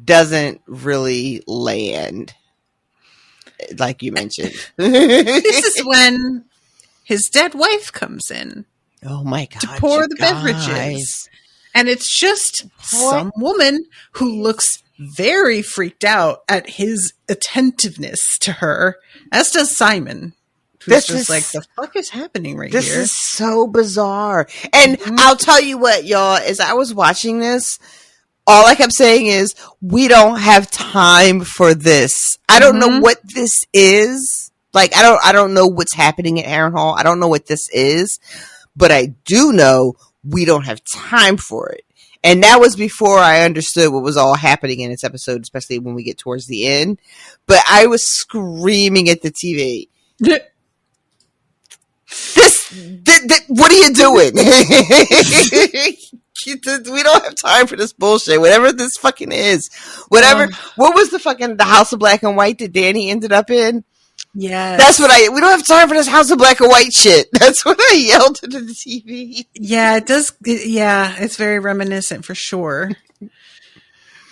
doesn't really land. Like you mentioned. This is when his dead wife comes in. Oh my God. To pour the beverages. And it's just some woman who looks very freaked out at his attentiveness to her, as does Simon. Who's just like, the fuck is happening right here? This is so bizarre. And I'll tell you what, y'all, as I was watching this, all I kept saying is, we don't have time for this. I don't know what this is. Like, I don't know what's happening at Harrenhal. I don't know what this is, but I do know we don't have time for it. And that was before I understood what was all happening in this episode, especially when we get towards the end. But I was screaming at the TV. What are you doing? We don't have time for this bullshit. Whatever this fucking is. Whatever. What was the House of Black and White that Danny ended up in? Yeah. That's what we don't have time for this House of Black and White shit. That's what I yelled into the TV. Yeah, it does. It's very reminiscent for sure.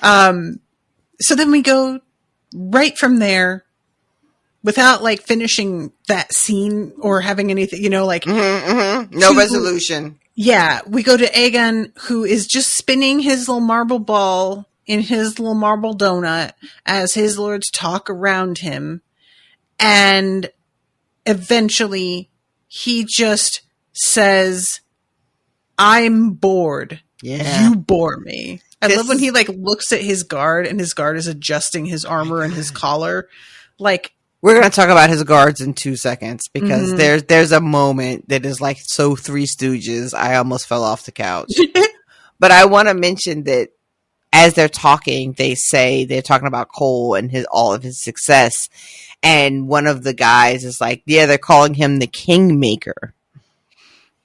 So then we go right from there without like finishing that scene or having anything, you know, like no resolution. Yeah, we go to Aegon, who is just spinning his little marble ball in his little marble donut as his lords talk around him. And eventually he just says, I'm bored. Yeah. You bore me. I love when he like looks at his guard and his guard is adjusting his armor and his collar. Like, we're going to talk about his guards in 2 seconds because there's a moment that is like so Three Stooges. I almost fell off the couch. But I want to mention that as they're talking, they say they're talking about Cole and all of his success. And one of the guys is like, yeah, they're calling him the Kingmaker.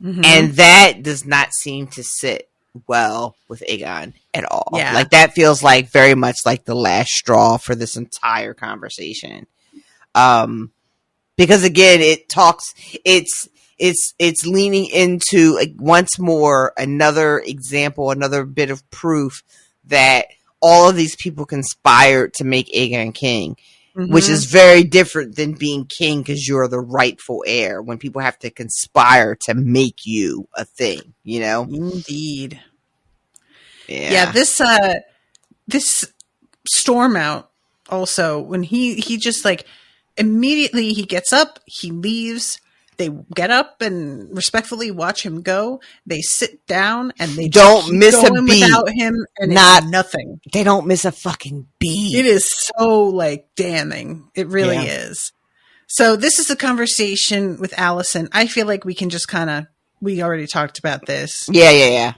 And that does not seem to sit well with Aegon at all. Yeah. Like that feels like very much like the last straw for this entire conversation. Because again, it's leaning into like, once more another example, another bit of proof that all of these people conspired to make Aegon king, which is very different than being king because you're the rightful heir. When people have to conspire to make you a thing, you know. Indeed. Yeah. This storm out also when he just like. Immediately he gets up, he leaves, they get up and respectfully watch him go. They sit down and they don't miss a beat without him and not it's nothing. They don't miss a fucking beat. It is so like damning. It really is. So this is a conversation with Allison. I feel like we can just we already talked about this. Yeah.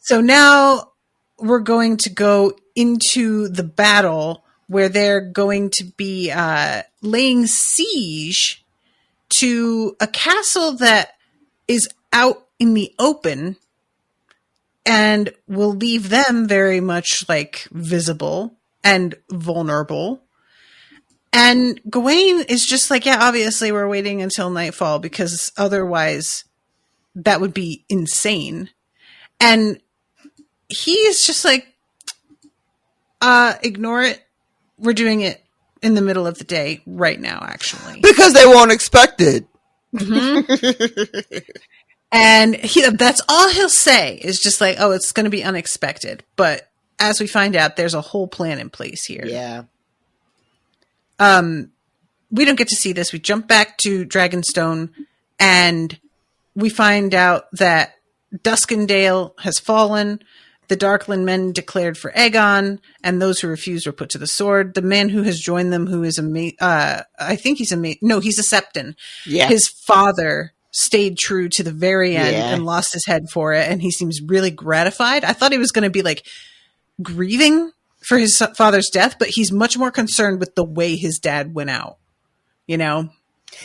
So now we're going to go into the battle where they're going to be laying siege to a castle that is out in the open and will leave them very much like visible and vulnerable. And Gawain is just like, yeah, obviously we're waiting until nightfall because otherwise that would be insane. And he is just like, ignore it. We're doing it in the middle of the day right now, actually. Because they won't expect it. Mm-hmm. And that's all he'll say is just like, oh, it's going to be unexpected. But as we find out, there's a whole plan in place here. Yeah. We don't get to see this. We jump back to Dragonstone and we find out that Duskendale has fallen. The Darkland men declared for Aegon, and those who refused were put to the sword. The man who has joined them, who is I think he's he's a Septon. Yeah. His father stayed true to the very end and lost his head for it, and he seems really gratified. I thought he was going to be like grieving for his father's death, but he's much more concerned with the way his dad went out. You know?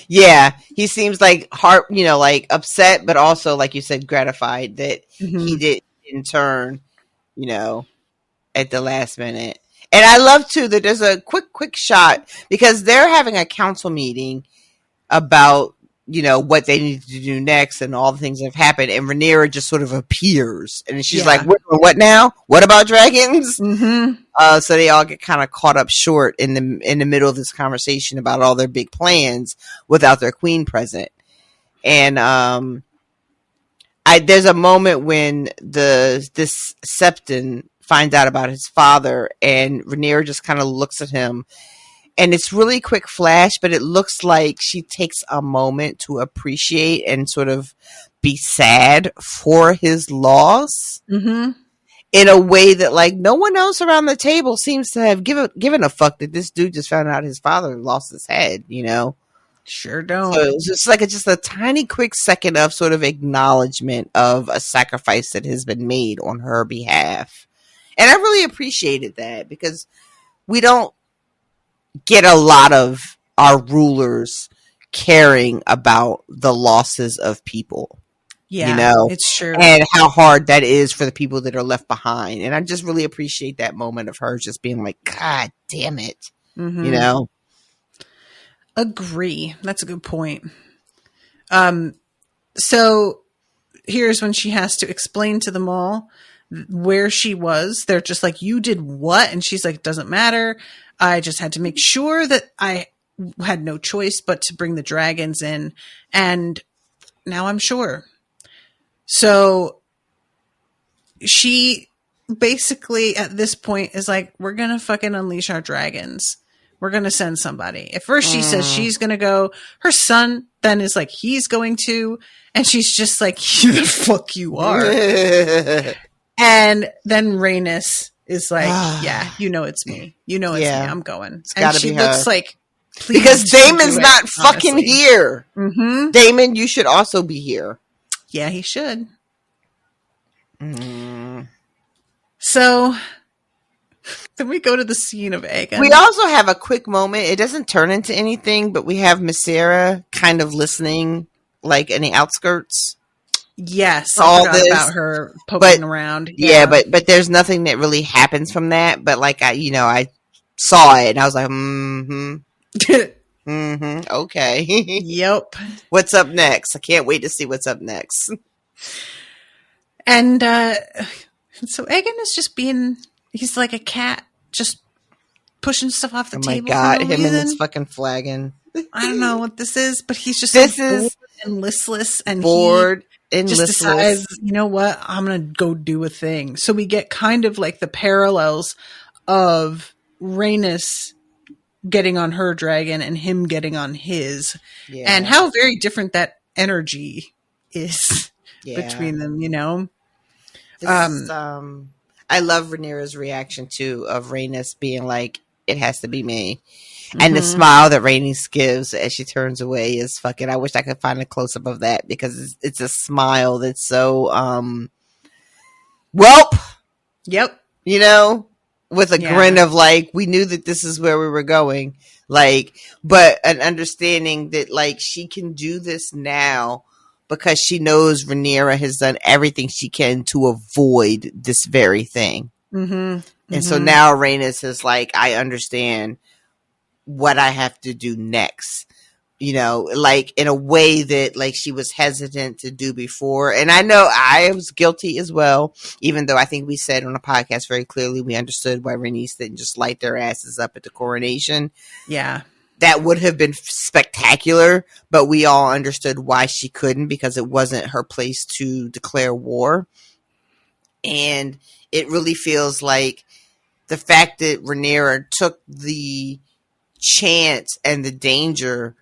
Yeah, he seems like like upset, but also, like you said, gratified that he didn't turn, at the last minute. And I love too that there's a quick shot because they're having a council meeting about what they need to do next and all the things that have happened. And Rhaenyra just sort of appears and she's like, what now? What about dragons? Mm-hmm. So they all get kind of caught up short in the middle of this conversation about all their big plans without their queen present. And there's a moment when this Septon finds out about his father and Rhaenyra just kind of looks at him. And it's really quick flash, but it looks like she takes a moment to appreciate and sort of be sad for his loss in a way that like no one else around the table seems to have given a fuck that this dude just found out his father lost his head, Sure don't. So it's just like just a tiny quick second of sort of acknowledgement of a sacrifice that has been made on her behalf. And I really appreciated that because we don't get a lot of our rulers caring about the losses of people. Yeah, it's true. And how hard that is for the people that are left behind. And I just really appreciate that moment of her just being like, God damn it. Agree. That's a good point. So here's when she has to explain to them all where she was. They're just like, you did what? And she's like, it doesn't matter. I just had to make sure that I had no choice but to bring the dragons in. And now I'm sure. So she basically at this point is like, we're going to fucking unleash our dragons. We're going to send somebody. At first she says she's going to go. Her son then is like, he's going to. And she's just like, you the fuck you are. And then Rhaenys is like, yeah, it's me. It's me. I'm going. And she looks like, please. Because Daemon's not fucking honestly. here. Mm-hmm. Daemon, you should also be here. Yeah, he should. So then we go to the scene of Aegon. We also have a quick moment. It doesn't turn into anything, but we have Mysera kind of listening, like in the outskirts. Yes, I forgot about her poking around. Yeah, but there's nothing that really happens from that. But like I saw it and I was like, okay, yep. What's up next? I can't wait to see what's up next. And so Aegon is just he's like a cat, just pushing stuff off the table. Oh my God, him and his fucking flagon. I don't know what this is, but he's just bored and listless and bored. And just decides, you know what, I'm going to go do a thing. So we get kind of like the parallels of Rhaenys getting on her dragon and him getting on his. Yeah. And how very different that energy is between them, I love Rhaenyra's reaction too of Rhaenys being like, it has to be me. And the smile that Rhaenys gives as she turns away is fucking, I wish I could find a close up of that because it's a smile that's so, welp. Yep. With a grin of like, we knew that this is where we were going. Like, but an understanding that like she can do this now because she knows Rhaenyra has done everything she can to avoid this very thing. And so now Rhaenys is like, I understand what I have to do next. Like in a way that like she was hesitant to do before. And I know I was guilty as well, even though I think we said on the podcast very clearly we understood why Rhaenys didn't just light their asses up at the coronation. Yeah. That would have been spectacular, but we all understood why she couldn't, because it wasn't her place to declare war. And it really feels like the fact that Rhaenyra took the chance and the danger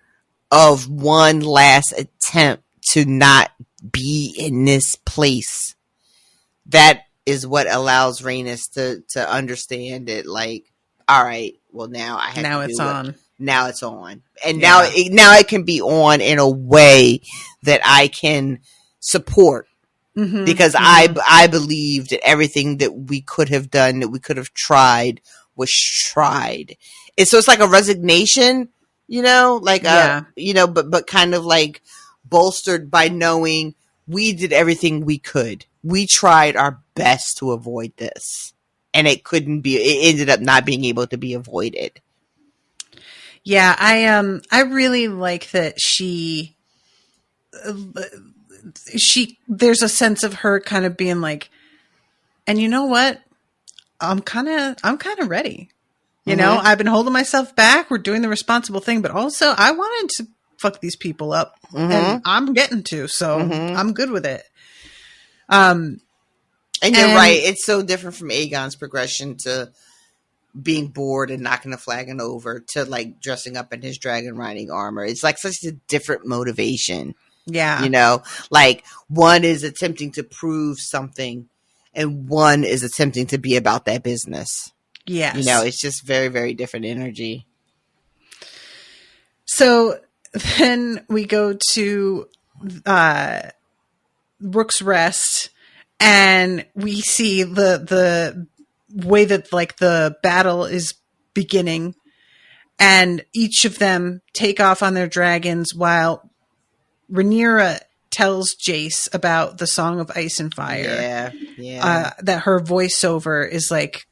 of one last attempt to not be in this place, that is what allows Rhaenys to understand it. Like, all right, well now I have now to it's do on. It. Now it's on, and now it can be on in a way that I can support. Mm-hmm, because I believe that everything that we could have done, that we could have tried, was tried. And so it's like a resignation, like but kind of like bolstered by knowing we did everything we could. We tried our best to avoid this, and it ended up not being able to be avoided. Yeah, I really like that she there's a sense of her kind of being like, and you know what? I'm kind of ready. I've been holding myself back. We're doing the responsible thing, but also I wanted to fuck these people up, and I'm getting to, so I'm good with it. And you're right. It's so different from Aegon's progression to being bored and knocking the flagon over to like dressing up in his dragon riding armor. It's like such a different motivation. Yeah. Like one is attempting to prove something and one is attempting to be about that business. Yes. It's just very, very different energy. So then we go to Rook's Rest, and we see the way that like the battle is beginning, and each of them take off on their dragons while Rhaenyra tells Jace about the Song of Ice and Fire. Yeah. That her voiceover is like,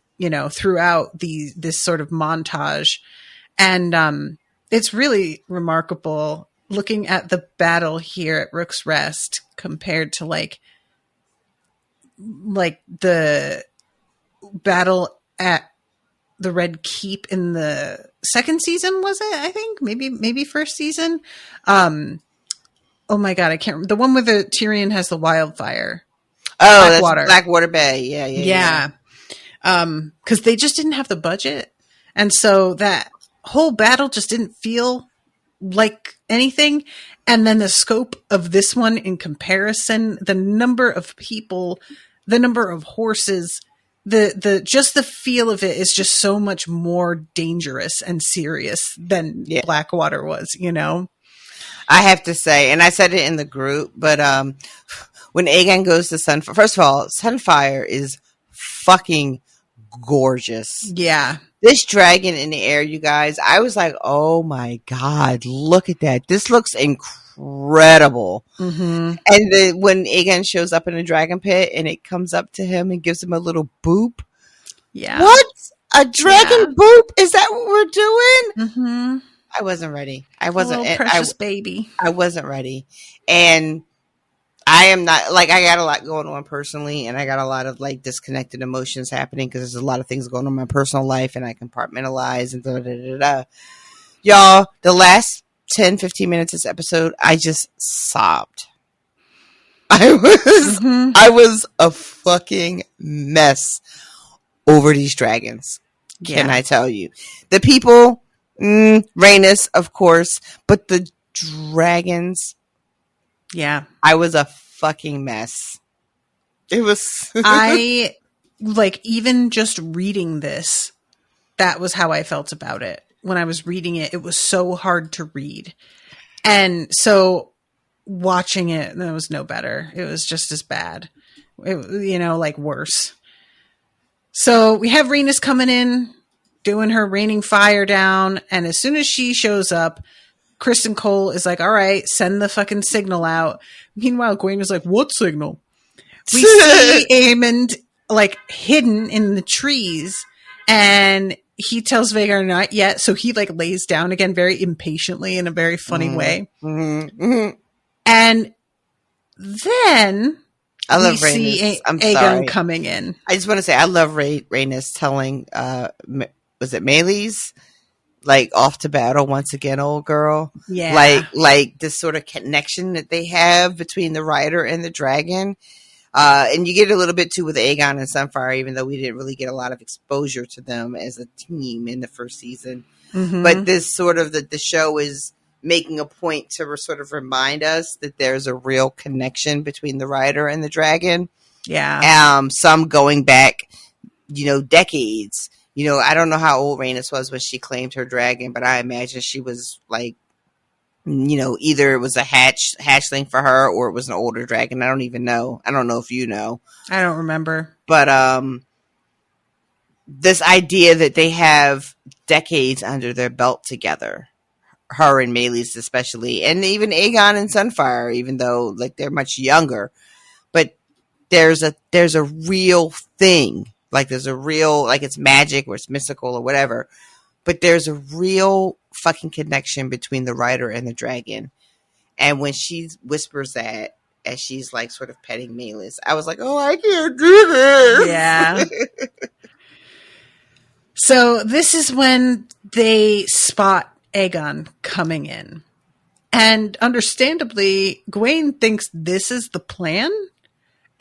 throughout this sort of montage. And it's really remarkable looking at the battle here at Rook's Rest compared to like the battle at the Red Keep in the second season, was it? I think maybe first season. Oh my God, I can't remember. The one where the Tyrion has the wildfire. Oh, Blackwater. That's Blackwater Bay. Yeah. Because they just didn't have the budget. And so that whole battle just didn't feel like anything. And then the scope of this one in comparison, the number of people, the number of horses, just the feel of it is just so much more dangerous and serious than Blackwater was, I have to say, and I said it in the group, but when Aegon goes to Sunfire, first of all, Sunfire is fucking gorgeous. Yeah. This dragon in the air, you guys, I was like, oh my God, look at that. This looks incredible. Mm-hmm. And when Aegon shows up in a dragon pit and it comes up to him and gives him a little boop. Yeah. What? A dragon boop? Is that what we're doing? Mm-hmm. I wasn't ready. I wasn't. A precious baby. I wasn't ready. And I am not, like, I got a lot going on personally, and I got a lot of, like, disconnected emotions happening because there's a lot of things going on in my personal life, and I compartmentalize and da-da-da-da-da. Y'all, the last 10, 15 minutes of this episode, I just sobbed. I was a fucking mess over these dragons. Can I tell you? The people... Rhaenys, of course, but the dragons. Yeah. I was a fucking mess. It was. I, like, even just reading this, that was how I felt about it. When I was reading it, it was so hard to read. And so watching it, it was no better. It was just as bad. Like worse. So we have Rhaenys coming in, doing her raining fire down, and as soon as she shows up, Kristen Cole is like, all right, send the fucking signal out. Meanwhile, Gwen is like, what signal? We see Aemond like hidden in the trees, and he tells Vhagar not yet. So he like lays down again very impatiently in a very funny way. And then I love we see Aegon coming in. I just want to say I love Rhaenys telling was it Meleys like off to battle once again, old girl. Yeah, like this sort of connection that they have between the rider and the dragon. And you get a little bit too with Aegon and Sunfire, even though we didn't really get a lot of exposure to them as a team in the first season. But this sort of the show is making a point to sort of remind us that there's a real connection between the rider and the dragon. Yeah. Some going back, decades. I don't know how old Rhaenys was when she claimed her dragon, but I imagine she was like, either it was a hatchling for her or it was an older dragon. I don't even know. I don't know if you know. I don't remember. But this idea that they have decades under their belt together, her and Meleys especially, and even Aegon and Sunfire, even though like they're much younger, but there's a real thing. Like there's a real, like it's magic or it's mystical or whatever, but there's a real fucking connection between the rider and the dragon. And when she whispers that as she's like sort of petting Meleys, I was like, oh, I can't do this. Yeah. So this is when they spot Aegon coming in. And understandably, Gwaine thinks this is the plan.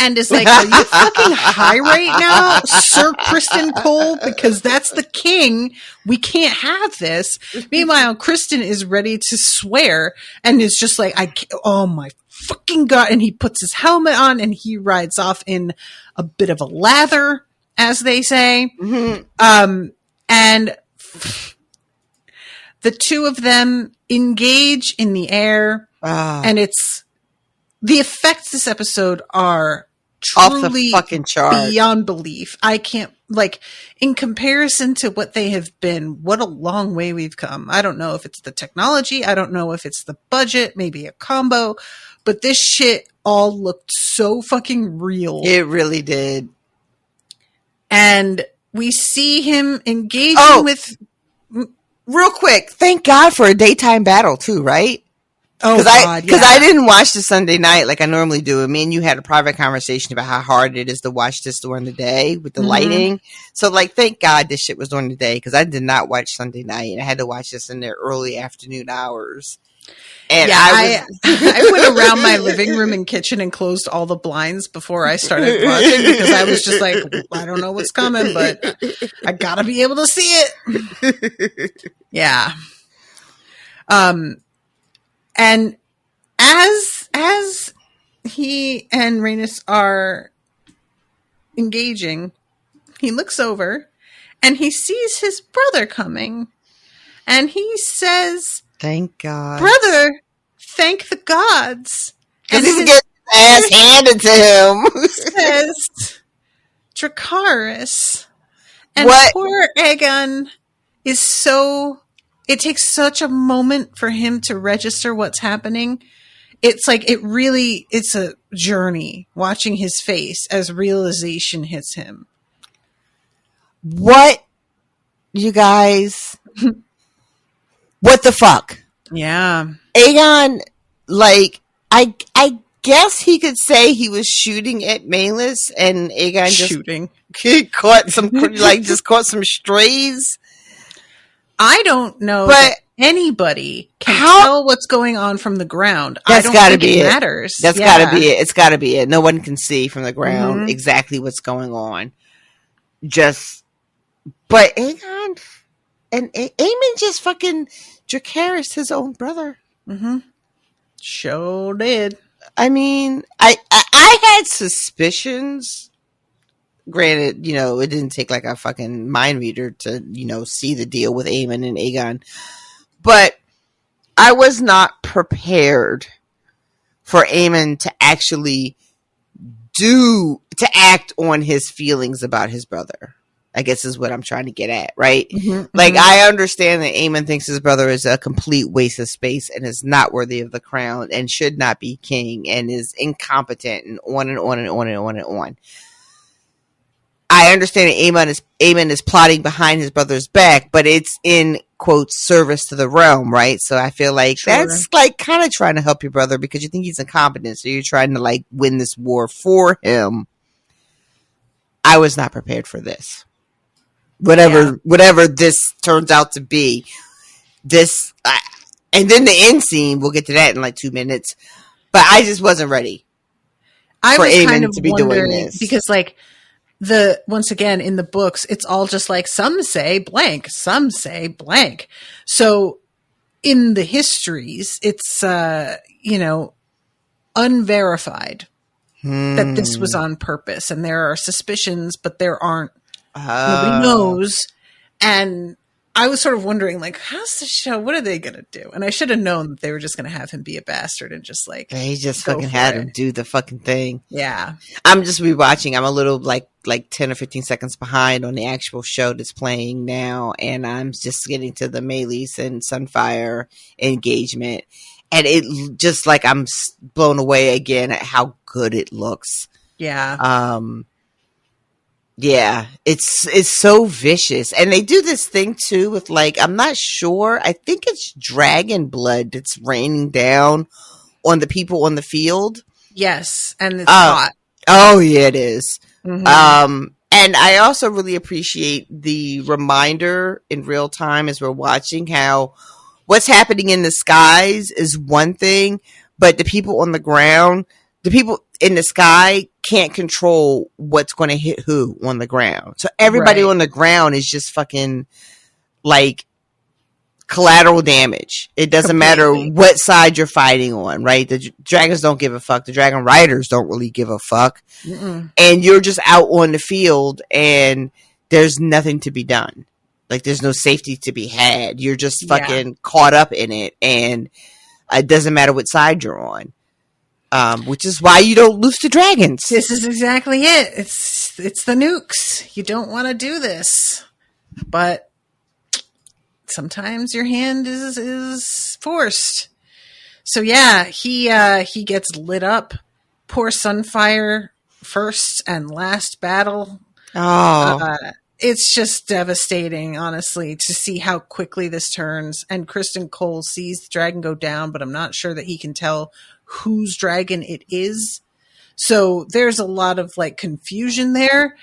And is like, are you fucking high right now, Sir Criston Cole? Because that's the king. We can't have this. Meanwhile, Criston is ready to swear and is just like, oh my fucking God. And he puts his helmet on and he rides off in a bit of a lather, as they say. And the two of them engage in the air. And the effects this episode are truly off the fucking chart, beyond belief. I can't, like, in comparison to what they have been, what a long way we've come. I don't know if it's the technology. I don't know if it's the budget, maybe a combo, but this shit all looked so fucking real. It really did. And we see him engaging with... Real quick, thank God for a daytime battle too, right? Oh, God, because I didn't watch the Sunday night like I normally do. Me and you had a private conversation about how hard it is to watch this during the day with the lighting. So, like, thank God this shit was during the day because I did not watch Sunday night and I had to watch this in the early afternoon hours. And I went around my living room and kitchen and closed all the blinds before I started watching because I was just like, I don't know what's coming, but I gotta be able to see it. Yeah. And as he and Rhaenys are engaging, he looks over and he sees his brother coming. And he says, thank God. Brother, thank the gods. Because he's getting his ass handed to him. Says Dracarys. And what? Poor Aegon is so... It takes such a moment for him to register what's happening. It's like, it's a journey watching his face as realization hits him. What? You guys... What the fuck? Yeah. Aegon, like, I guess he could say he was shooting at Meleys and Aegon just caught some strays. I don't know that anybody can tell what's going on from the ground. That's gotta be it. Matters. That's gotta be it. It's gotta be it. No one can see from the ground exactly what's going on. But Aegon... And Aemon just fucking Dracarys his own brother. Sure did. I mean, I had suspicions. Granted, it didn't take like a fucking mind reader to, see the deal with Aemon and Aegon. But I was not prepared for Aemon to actually act on his feelings about his brother. I guess is what I'm trying to get at, right? I understand that Aemon thinks his brother is a complete waste of space and is not worthy of the crown and should not be king and is incompetent and on and on and on and on and on. I understand that Aemon is plotting behind his brother's back, but it's in quote service to the realm, right? So I feel like that's like kind of trying to help your brother because you think he's incompetent, so you're trying to like win this war for him. I was not prepared for this. Whatever this turns out to be, and then the end scene. We'll get to that in like 2 minutes, but I just wasn't ready. I was kind of wondering because like. Once again, in the books, it's all just like some say blank, some say blank. So in the histories, it's, unverified that this was on purpose. And there are suspicions, but there aren't, nobody knows. And I was sort of wondering, like, how's the show? What are they going to do? And I should have known that they were just going to have him be a bastard and just like they just fucking had him do the fucking thing. Yeah, I'm just rewatching. I'm a little like 10 or 15 seconds behind on the actual show that's playing now, and I'm just getting to the Meleys and Sunfire engagement, and it just like I'm blown away again at how good it looks. Yeah. Yeah, it's so vicious. And they do this thing too with like, I'm not sure. I think it's dragon blood that's raining down on the people on the field. Yes. And it's hot. Oh yeah, it is. Mm-hmm. And I also really appreciate the reminder in real time as we're watching how what's happening in the skies is one thing, but the people on the ground, the people in the sky can't control what's going to hit who on the ground. So everybody on the ground is just fucking like collateral damage. It doesn't matter what side you're fighting on, right? The dragons don't give a fuck. The dragon riders don't really give a fuck. Mm-mm. And you're just out on the field and there's nothing to be done. Like there's no safety to be had. You're just fucking caught up in it. And it doesn't matter what side you're on. Which is why you don't loose the dragons. This is exactly it. It's the nukes. You don't want to do this, but sometimes your hand is forced. So yeah, he gets lit up. Poor Sunfire, first and last battle. Oh, it's just devastating, honestly, to see how quickly this turns. And Kristen Cole sees the dragon go down, but I'm not sure that he can tell whose dragon it is. So there's a lot of like confusion there.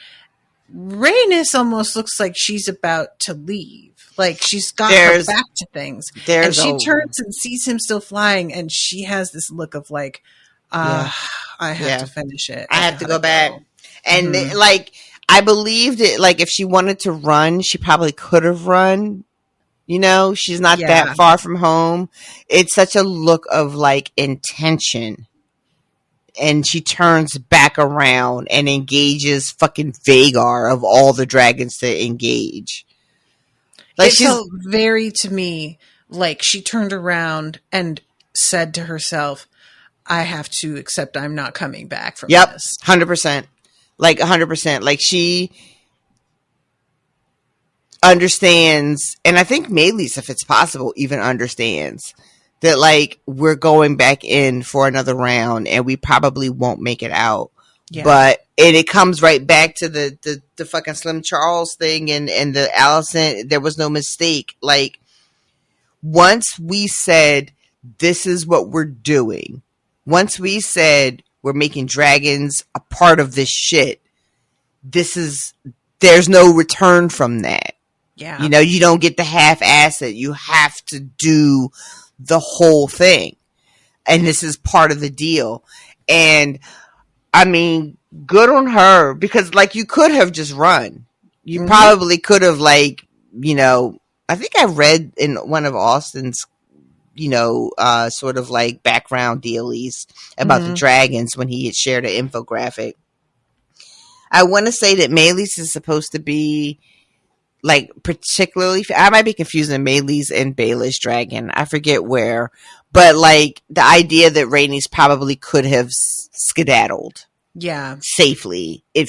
Rhaenys almost looks like she's about to leave. Like she's got her back to things. And she turns and sees him still flying, and she has this look of like, I have to finish it. I have to go back. And like, I believed it. Like if she wanted to run, she probably could have run. You know, she's not that far from home. It's such a look of like intention. And she turns back around and engages fucking Vhagar of all the dragons to engage. Like it felt very to me like she turned around and said to herself, I have to accept I'm not coming back from this. 100%. Like 100%. Like she understands, and I think Meleys, if it's possible, even understands that like we're going back in for another round and we probably won't make it out. Yeah. But it comes right back to the fucking Slim Charles thing and the Alicent, there was no mistake. Like once we said this is what we're doing, once we said we're making dragons a part of this shit, there's no return from that. Yeah. You know, you don't get the half-ass it. You have to do the whole thing. And this is part of the deal. And, I mean, good on her. Because, like, you could have just run. You probably could have, like, you know, I think I read in one of Austin's, you know, sort of, like, background dealies about the dragons when he had shared an infographic. I want to say that Meleys is supposed to be like particularly, I might be confusing Meleys and Baelish dragon. I forget where, but like the idea that Rhaenys probably could have skedaddled, safely if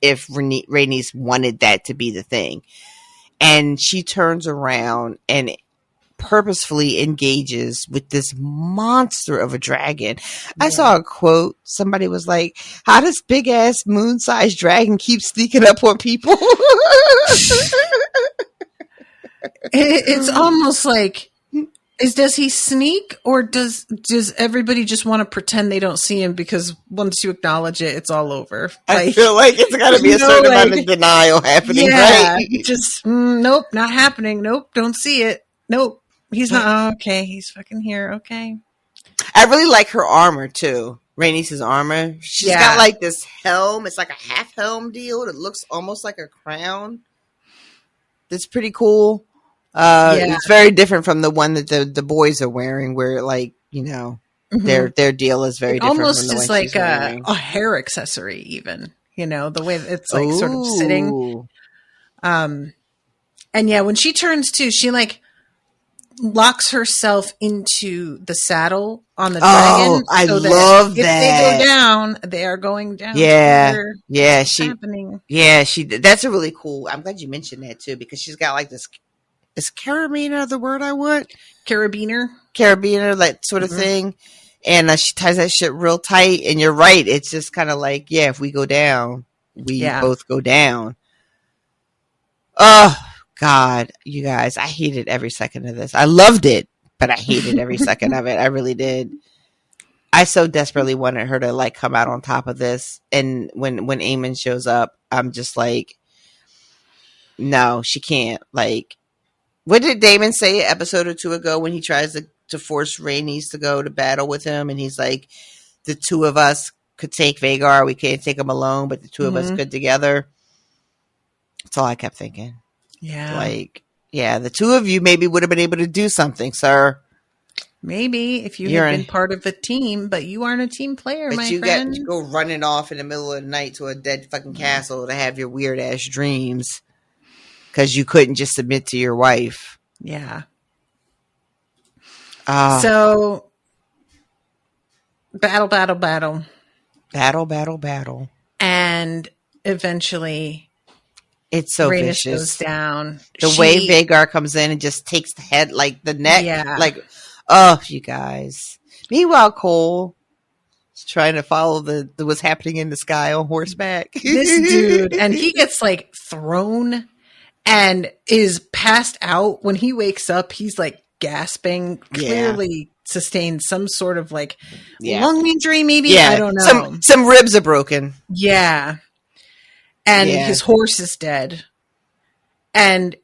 Rhaenys wanted that to be the thing, and she turns around and purposefully engages with this monster of a dragon. I saw a quote. Somebody was like, how does big ass moon sized dragon keep sneaking up on people? It's almost like, does he sneak, or does everybody just want to pretend they don't see him, because once you acknowledge it, it's all over? I feel like it's got to be a certain amount of denial happening, right? Just nope, not happening. Nope, don't see it. Nope, he's not. Oh, okay, he's fucking here. Okay. I really like her armor too. Rhaenys' armor. She's got like this helm. It's like a half helm deal that looks almost like a crown. That's pretty cool. It's very different from the one that the boys are wearing, where like, you know, their deal is very different. Almost from the is one like she's wearing. a hair accessory, even, you know, the way it's like sort of sitting. And yeah, when she turns to, she like locks herself into the saddle on the dragon. I love that. If they go down, they are going down. Yeah, happening. Yeah, that's a really cool. I'm glad you mentioned that too, because she's got like this. Is carabiner the word I want? Carabiner, that sort of thing. And she ties that shit real tight. And you're right. It's just kind of like, if we go down, we both go down. Oh, God, you guys, I hated every second of this. I loved it, but I hated every second of it. I really did. I so desperately wanted her to like come out on top of this. And when Aemon shows up, I'm just like, no, she can't. Like, what did Daemon say an episode or two ago when he tries to force Rhaenys to go to battle with him? And he's like, the two of us could take Vhagar. We can't take him alone, but the two of us could together. That's all I kept thinking. Yeah. Like, the two of you maybe would have been able to do something, sir. Maybe if you had been part of a team, but you aren't a team player, my friend. You go running off in the middle of the night to a dead fucking castle to have your weird ass dreams. Because you couldn't just submit to your wife. Yeah. So, battle. Battle. And eventually, it's so Rhaenys vicious. goes down. The way Vhagar comes in and just takes the head, like the neck. Yeah. Like, you guys. Meanwhile, Cole is trying to follow the what's happening in the sky on horseback. This dude, and he gets like thrown and is passed out. When he wakes up, he's like gasping, clearly sustained some sort of like lung injury, maybe. I don't know. Some ribs are broken. Yeah. And his horse is dead. And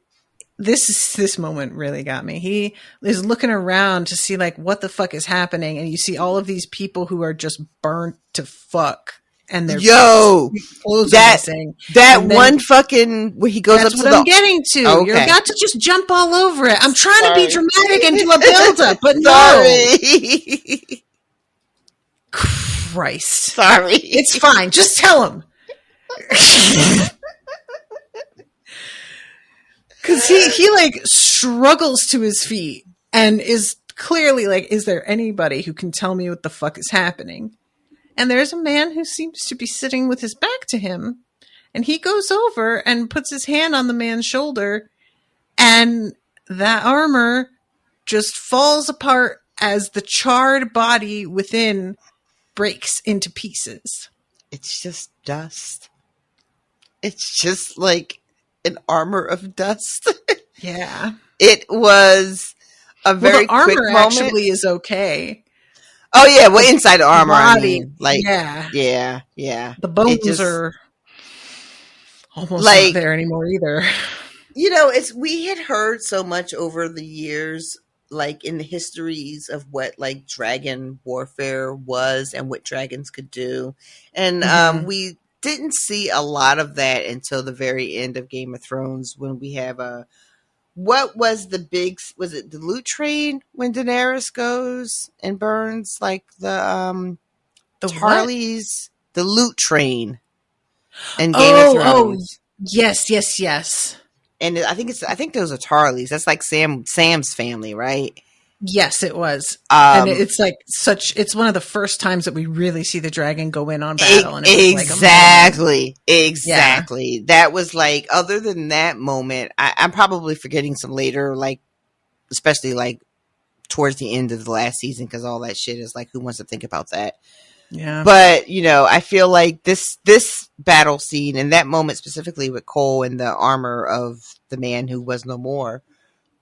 this moment really got me. He is looking around to see like what the fuck is happening, and you see all of these people who are just burnt to fuck. And they're clothes missing. That one fucking where he goes up to I'm getting to. Okay. You're about to just jump all over it. I'm trying to be dramatic and do a build up, but no. Christ. Sorry. It's fine. Just tell him. Because he like struggles to his feet and is clearly like, is there anybody who can tell me what the fuck is happening? And there's a man who seems to be sitting with his back to him. And he goes over and puts his hand on the man's shoulder. And that armor just falls apart as the charred body within breaks into pieces. It's just dust. It's just like an armor of dust. Yeah. It was a very quick moment. The armor actually is okay. Oh yeah, well inside the armor, body, I mean, like yeah. The bones are almost not there anymore either. You know, we had heard so much over the years, like in the histories of what like dragon warfare was and what dragons could do, and we didn't see a lot of that until the very end of Game of Thrones when we have what was the big? Was it the loot train when Daenerys goes and burns like the Tarleys? The loot train in Game of Thrones. Yes. And I think those are Tarleys. That's like Sam's family, right? Yes, it was. And it's like it's one of the first times that we really see the dragon go in on battle. And exactly. Yeah. That was like, other than that moment, I'm probably forgetting some later like especially like towards the end of the last season, because all that shit is like, who wants to think about that? Yeah. But, you know, I feel like this battle scene and that moment specifically with Cole and the armor of the man who was no more,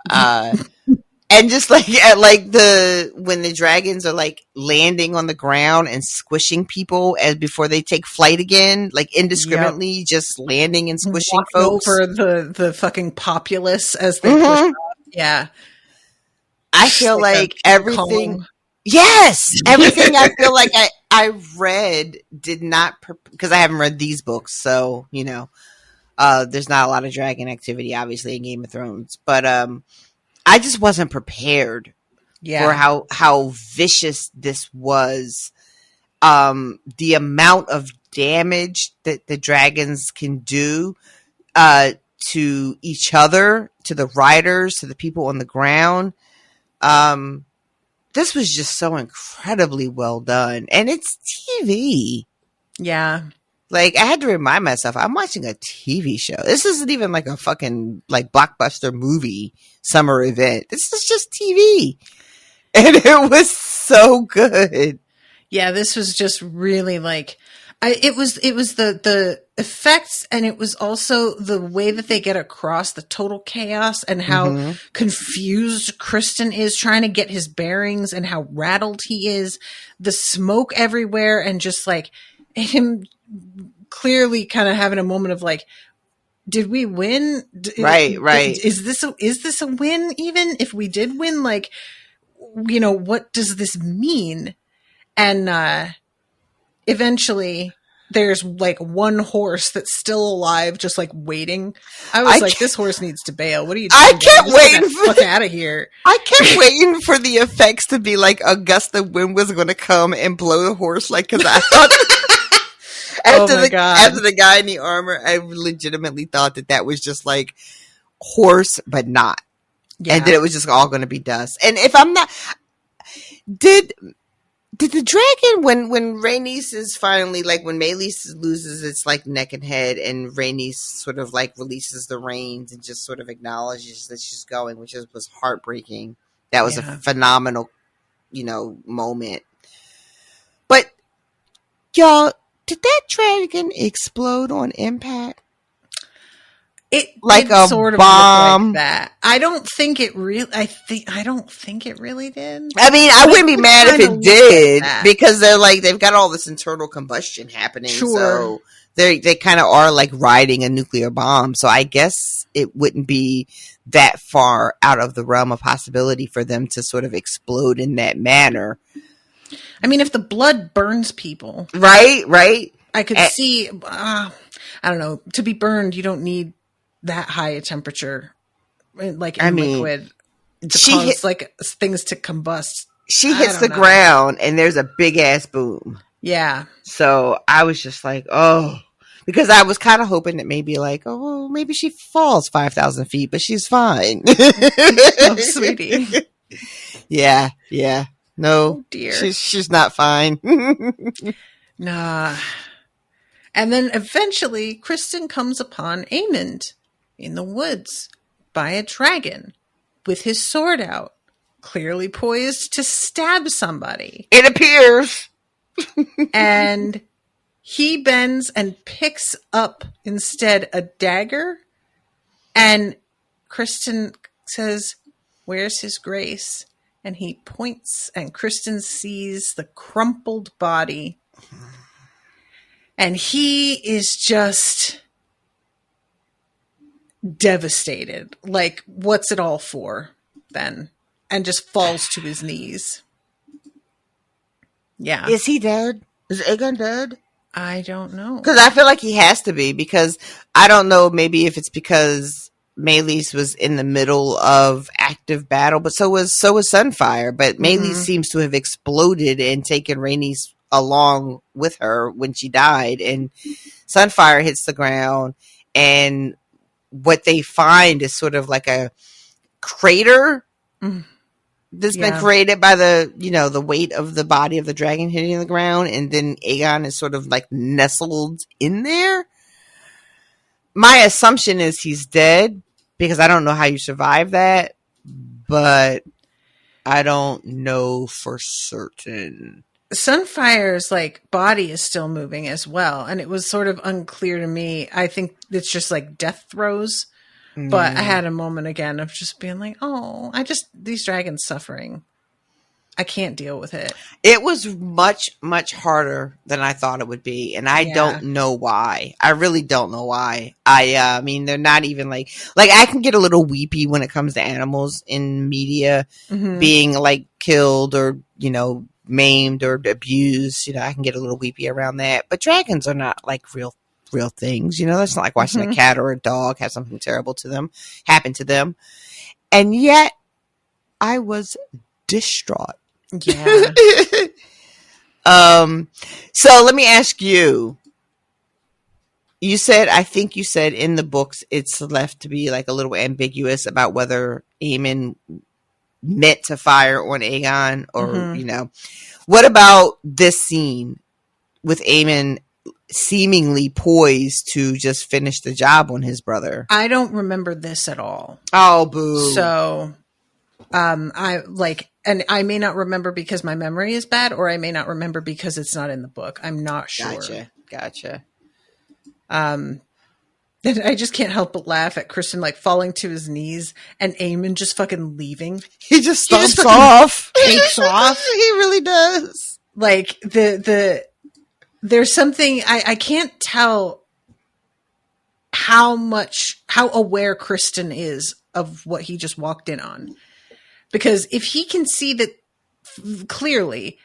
and just like when the dragons are like landing on the ground and squishing people as before they take flight again, like indiscriminately, just landing and squishing folks over the fucking populace as they push off. Yeah, I feel like everything. Calm. Yes, everything I feel like I read did not, because I haven't read these books, so you know, there's not a lot of dragon activity obviously in Game of Thrones, but I just wasn't prepared for how vicious this was. The amount of damage that the dragons can do to each other, to the riders, to the people on the ground. This was just so incredibly well done. And it's TV. Yeah. Like, I had to remind myself, I'm watching a TV show. This isn't even like a fucking like blockbuster movie summer event. This is just TV. And it was so good. Yeah, this was just really like, it was the effects, and it was also the way that they get across the total chaos and how confused Kristen is trying to get his bearings and how rattled he is. The smoke everywhere, and just like him clearly kind of having a moment of like, did we win? Right. Is this a win? Even if we did win, like, you know, what does this mean? And eventually there's like one horse that's still alive, just like waiting. I was like, this horse needs to bail. What are you doing? I kept waiting fuck out of here. I kept waiting for the effects to be like a gust of wind was going to come and blow the horse, like, because I thought after the guy in the armor, I legitimately thought that was just like horse, but not. Yeah. And that it was just all going to be dust. And if I'm not, did the dragon, when Rhaenys is finally, like, when Meleys loses its like neck and head, and Rhaenys sort of like releases the reins and just sort of acknowledges that she's going, which was heartbreaking. That was a phenomenal, you know, moment. But y'all, did that dragon explode on impact? It like a sort of bomb. Like that. I don't think it really. I don't think it really did. I mean, I wouldn't be mad if it did, because they've got all this internal combustion happening. Sure. So they kind of are like riding a nuclear bomb. So I guess it wouldn't be that far out of the realm of possibility for them to sort of explode in that manner. I mean, if the blood burns people, right. I could see. I don't know. To be burned, you don't need that high a temperature, like in liquid, to cause like things to combust. She hits the ground and there's a big ass boom. Yeah. So I was just like, oh, because I was kind of hoping that maybe like, oh, maybe she falls 5,000 feet, but she's fine. Oh, sweetie. Yeah. No, oh, dear. She's not fine. Nah. And then eventually Kristen comes upon Aemond in the woods by a dragon with his sword out, clearly poised to stab somebody. It appears. And he bends and picks up instead a dagger, and Kristen says, "Where's his grace?" And he points, and Kristen sees the crumpled body. And he is just devastated. Like, what's it all for then? And just falls to his knees. Yeah. Is he dead? Is Aegon dead? I don't know. Because I feel like he has to be, because I don't know, maybe if it's because Meleys was in the middle of active battle, but so was Sunfire. But Meleys seems to have exploded and taken Rhaenys along with her when she died, and Sunfire hits the ground, and what they find is sort of like a crater that's been created by the weight of the body of the dragon hitting the ground, and then Aegon is sort of like nestled in there. My assumption is he's dead, because I don't know how you survive that, but I don't know for certain. Sunfire's like body is still moving as well, and it was sort of unclear to me. I think it's just like death throes, but I had a moment again of just being like, "Oh, these dragons suffering. I can't deal with it." It was much, much harder than I thought it would be, and I don't know why. I really don't know why. I mean, they're not even like I can get a little weepy when it comes to animals in media being like killed or maimed or abused. I can get a little weepy around that. But dragons are not like real things. That's not like watching a cat or a dog have something terrible to them happen to them. And yet, I was distraught. Yeah. So let me ask you. I think you said in the books it's left to be like a little ambiguous about whether Aemon meant to fire on Aegon or, what about this scene with Aemon seemingly poised to just finish the job on his brother? I don't remember this at all. Oh, boo. So, and I may not remember because my memory is bad, or I may not remember because it's not in the book. I'm not sure. Gotcha. And I just can't help but laugh at Kristen falling to his knees and Aemon just fucking leaving. He just stomps off. Takes off. He really does. Like there's something I can't tell how aware Kristen is of what he just walked in on. Because if he can see that clearly,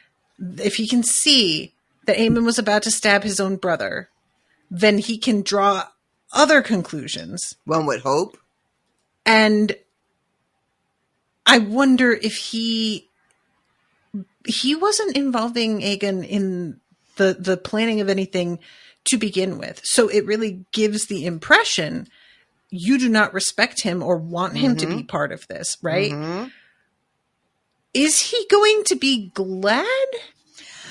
if he can see that Aemon was about to stab his own brother, then he can draw other conclusions. One would hope. And I wonder if he wasn't involving Aegon in the planning of anything to begin with. So it really gives the impression you do not respect him or want him to be part of this, right? Is he going to be glad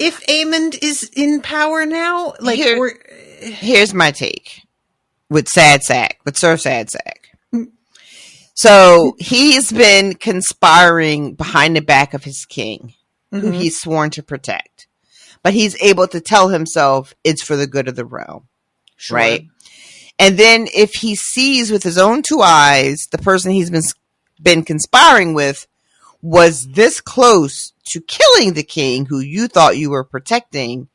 if Aemon is in power now? Here's my take. With Sir Sad Sack. So he's been conspiring behind the back of his king, who he's sworn to protect. But he's able to tell himself it's for the good of the realm. Sure. Right? And then if he sees with his own two eyes the person he's been conspiring with was this close to killing the king who you thought you were protecting,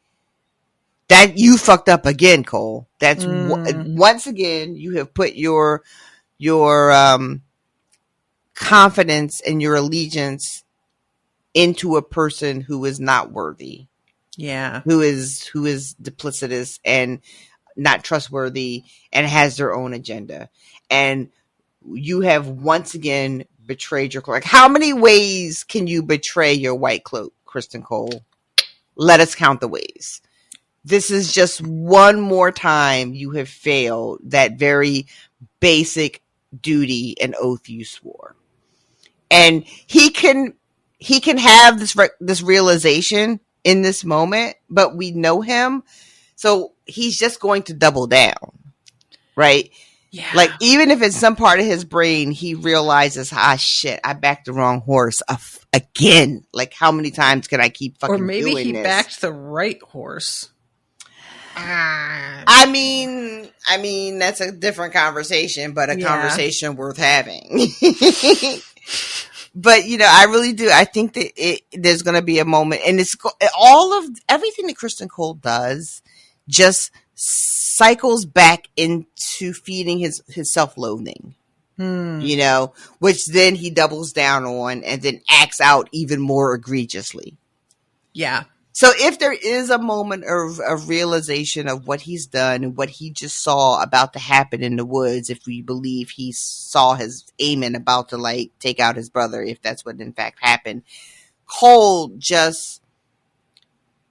that you fucked up again, Cole. That's once again you have put your confidence and your allegiance into a person who is not worthy. Yeah. Who is duplicitous and not trustworthy and has their own agenda. And you have once again betrayed your cloak. Like, how many ways can you betray your white cloak, Kristen Cole? Let us count the ways. This is just one more time you have failed that very basic duty and oath you swore. And he can have this realization in this moment, but we know him, so he's just going to double down, right? Yeah. Like, even if in some part of his brain he realizes, shit, I backed the wrong horse again. Like, how many times can I keep fucking doing this? Or maybe he backed the right horse. I mean, that's a different conversation, but a conversation worth having. But, I really do. I think that there's going to be a moment, and it's all of everything that Kristen Cole does just cycles back into feeding his self-loathing, which then he doubles down on and then acts out even more egregiously. Yeah. So if there is a moment of realization of what he's done and what he just saw about to happen in the woods, if we believe he saw his Aemon about to take out his brother, if that's what in fact happened, Cole just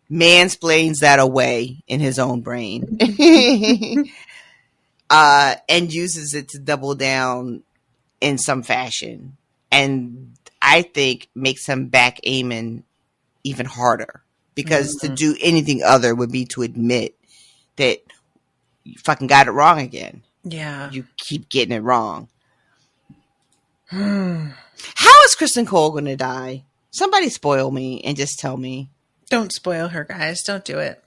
mansplains that away in his own brain and uses it to double down in some fashion. And I think makes him back Aemon even harder. Because to do anything other would be to admit that you fucking got it wrong again. Yeah. You keep getting it wrong. How is Kristen Cole going to die? Somebody spoil me and just tell me. Don't spoil her, guys. Don't do it.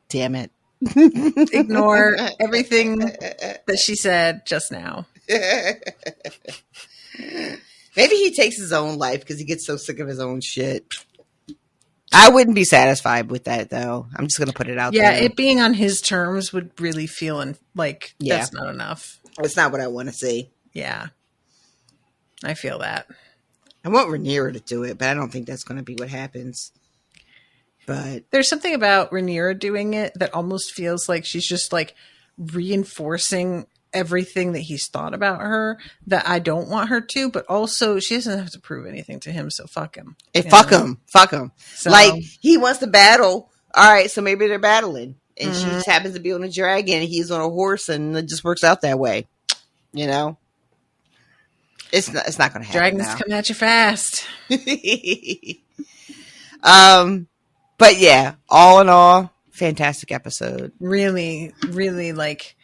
Damn it. Ignore everything that she said just now. Maybe he takes his own life because he gets so sick of his own shit. I wouldn't be satisfied with that, though. I'm just going to put it out there. Yeah, it being on his terms would really feel like that's not enough. It's not what I want to see. Yeah. I feel that. I want Rhaenyra to do it, but I don't think that's going to be what happens. But there's something about Rhaenyra doing it that almost feels like she's just like reinforcing everything that he's thought about her that I don't want her to, but also she doesn't have to prove anything to him, so fuck him. Hey, fuck him. So, like, he wants to battle. All right, so maybe they're battling. And she just happens to be on a dragon, and he's on a horse, and it just works out that way. You know? It's not going to happen. Dragons come at you fast. But yeah, all in all, fantastic episode. Really, really, like,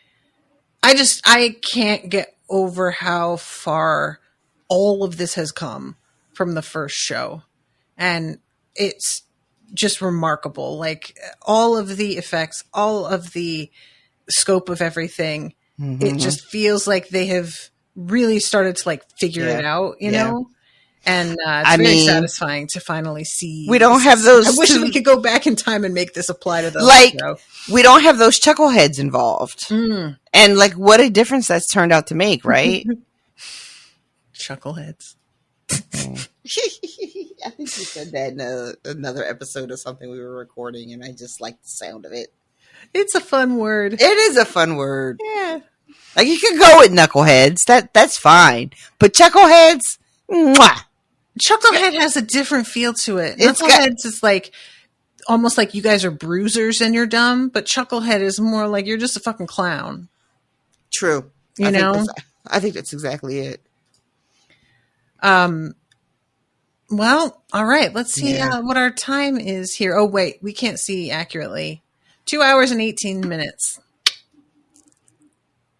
I can't get over how far all of this has come from the first show. And it's just remarkable. Like, all of the effects, all of the scope of everything, it just feels like they have really started to, like, figure it out, you know? And it's very satisfying to finally see. We don't have those. I wish we could go back in time and make this apply to the show. We don't have those chuckleheads involved. And like, what a difference that's turned out to make, right? Chuckleheads. I think you said that in another episode of something we were recording, and I just like the sound of it. It's a fun word. It is a fun word. Yeah. Like, you could go with knuckleheads. That's fine. But chuckleheads, mwah. Chucklehead has a different feel to it. Knuckleheads is like almost like you guys are bruisers and you're dumb, but Chucklehead is more like you're just a fucking clown. True. You know? I think that's exactly it. Well, all right. Let's see what our time is here. Oh, wait. We can't see accurately. 2 hours and 18 minutes.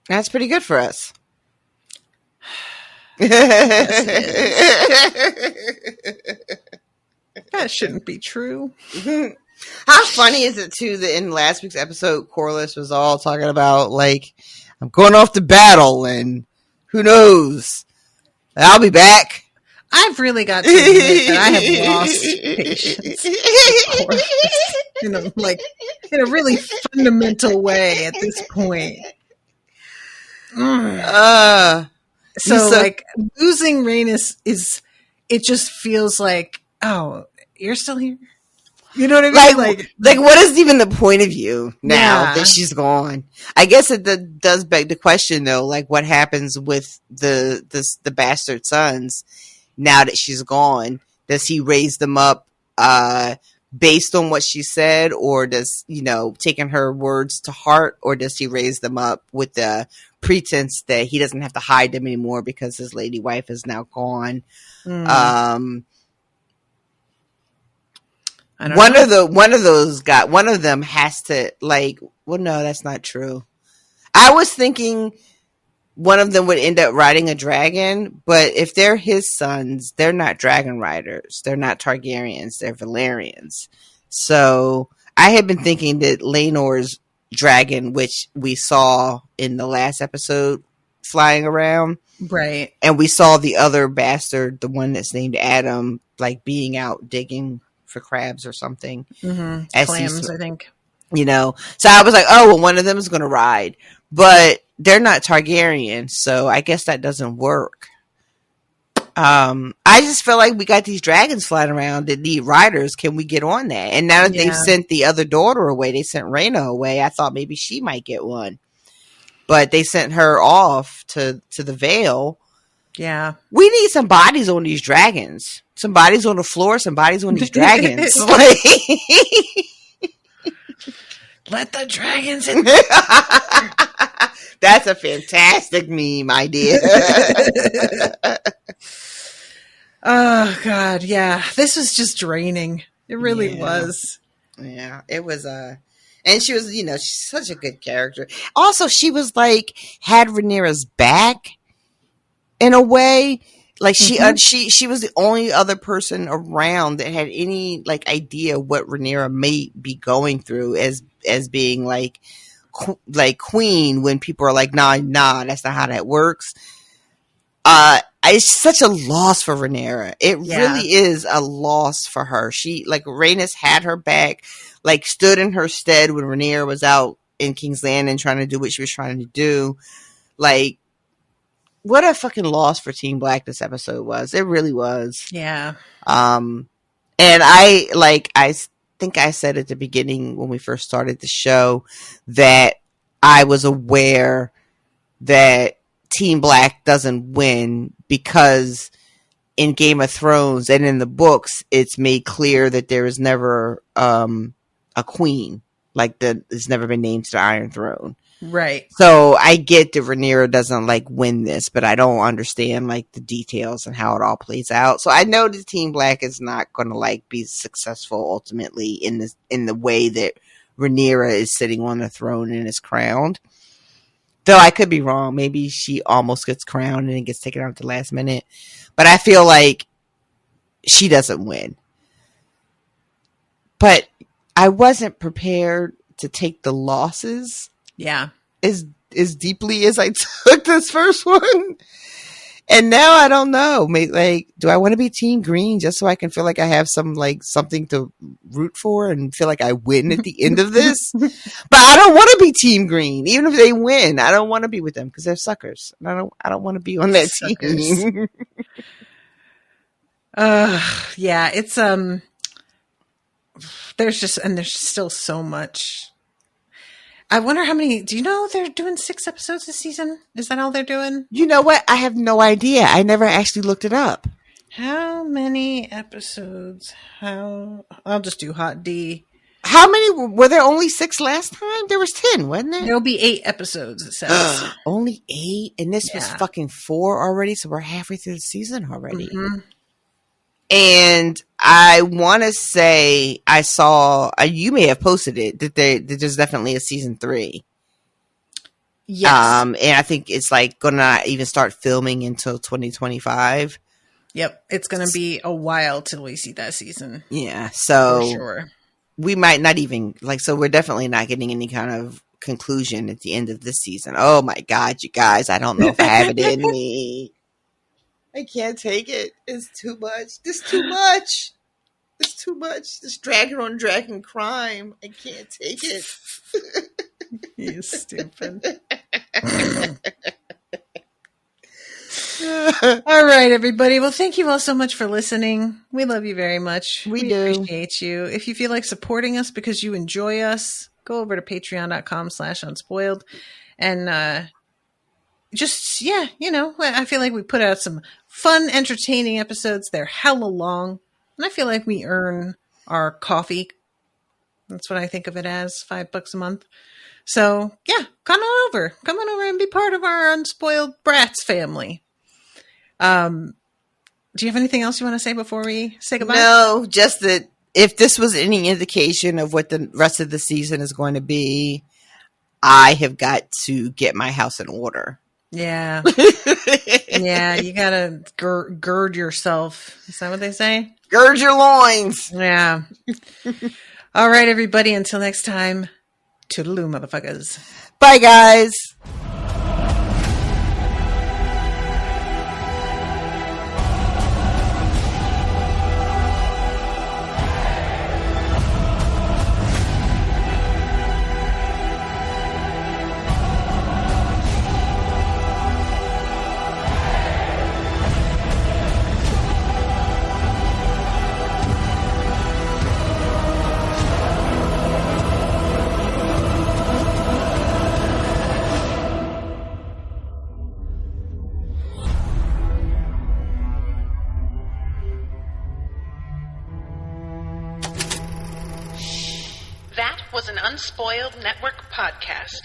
That's pretty good for us. That shouldn't be true. How funny is it too that in last week's episode Corliss was all talking about, like, I'm going off to battle and who knows, I'll be back. I've really got to admit that I have lost patience in a really fundamental way at this point. So like, losing Rhaenys it just feels like, oh, you're still here? You know what I mean? Like what is even the point of you now that she's gone? I guess it does beg the question, though, like, what happens with the bastard sons now that she's gone? Does he raise them up based on what she said, or does, taking her words to heart, or does he raise them up with the pretense that he doesn't have to hide them anymore because his lady wife is now gone? One of them has to, like, well, no, that's not true. I was thinking one of them would end up riding a dragon, but if they're his sons, they're not dragon riders. They're not Targaryens. They're Valerians. So I had been thinking that Laenor's dragon, which we saw in the last episode flying around, right? And we saw the other bastard, the one that's named Adam, like being out digging for crabs or something. Clams, I think. So I was like, oh, well, one of them is going to ride, but they're not Targaryen, so I guess that doesn't work. I just feel like we got these dragons flying around that need riders. Can we get on that? And now that they've sent the other daughter away, they sent Rhaena away, I thought maybe she might get one. But they sent her off to the Vale. Yeah. We need some bodies on these dragons. Some bodies on the floor, some bodies on these dragons. Let the dragons in. That's a fantastic meme idea. Oh, God, yeah. This was just draining. It really was. Yeah, it was. And she was, she's such a good character. Also, she was like, had Rhaenyra's back in a way. Like she was the only other person around that had any like idea what Rhaenyra may be going through as being like queen, when people are like, nah, that's not how that works. It's such a loss for Rhaenyra. It really is a loss for her. She, like, Rhaenys had her back, like, stood in her stead when Rhaenyra was out in King's Landing trying to do what she was trying to do. Like, what a fucking loss for Team Black this episode was. It really was. Yeah. And I think I said at the beginning when we first started the show that I was aware that Team Black doesn't win because in Game of Thrones and in the books, it's made clear that there is never a queen, like that has never been named to the Iron Throne. Right. So I get that Rhaenyra doesn't like win this, but I don't understand like the details and how it all plays out. So I know that Team Black is not going to like be successful ultimately in the way that Rhaenyra is sitting on the throne and is crowned. Though I could be wrong. Maybe she almost gets crowned and it gets taken out at the last minute. But I feel like she doesn't win. But I wasn't prepared to take the losses. Yeah. As deeply as I took this first one. And now I don't know. Like, do I want to be Team Green just so I can feel like I have something to root for and feel like I win at the end of this? But I don't want to be Team Green, even if they win. I don't want to be with them because they're suckers. And I don't want to be on that team. Yeah, it's there's still so much. I wonder how many. Do you know they're doing 6 episodes this season? Is that all they're doing? You know what? I have no idea. I never actually looked it up. How many episodes? I'll just do Hot D. How many? Were there only 6 last time? There was 10, wasn't there? There'll be 8 episodes, it says. Only 8? And this was fucking 4 already, so we're halfway through the season already. Mm-hmm. And I want to say I saw, you may have posted it, that there's definitely a season 3. Yes. And I think it's like going to not even start filming until 2025. Yep. It's going to be a while till we see that season. Yeah. So for sure. We might not even, so we're definitely not getting any kind of conclusion at the end of this season. Oh my God, you guys, I don't know if I have it in me. I can't take it. It's too much. This too much. It's too much. This dragon on dragon crime. I can't take it. You stupid. All right, everybody. Well, thank you all so much for listening. We love you very much. We do. Appreciate you. If you feel like supporting us because you enjoy us, go over to patreon.com/unspoiled and, I feel like we put out some fun, entertaining episodes. They're hella long. And I feel like we earn our coffee. That's what I think of it as, $5 a month. So, yeah, come on over and be part of our Unspoiled Brats family. Do you have anything else you want to say before we say goodbye? No, just that if this was any indication of what the rest of the season is going to be, I have got to get my house in order. Yeah. Yeah, you gotta gird yourself. Is that what they say? Gird your loins. Yeah. All right, everybody. Until next time, toodaloo, motherfuckers. Bye, guys. That was an Unspoiled Network podcast.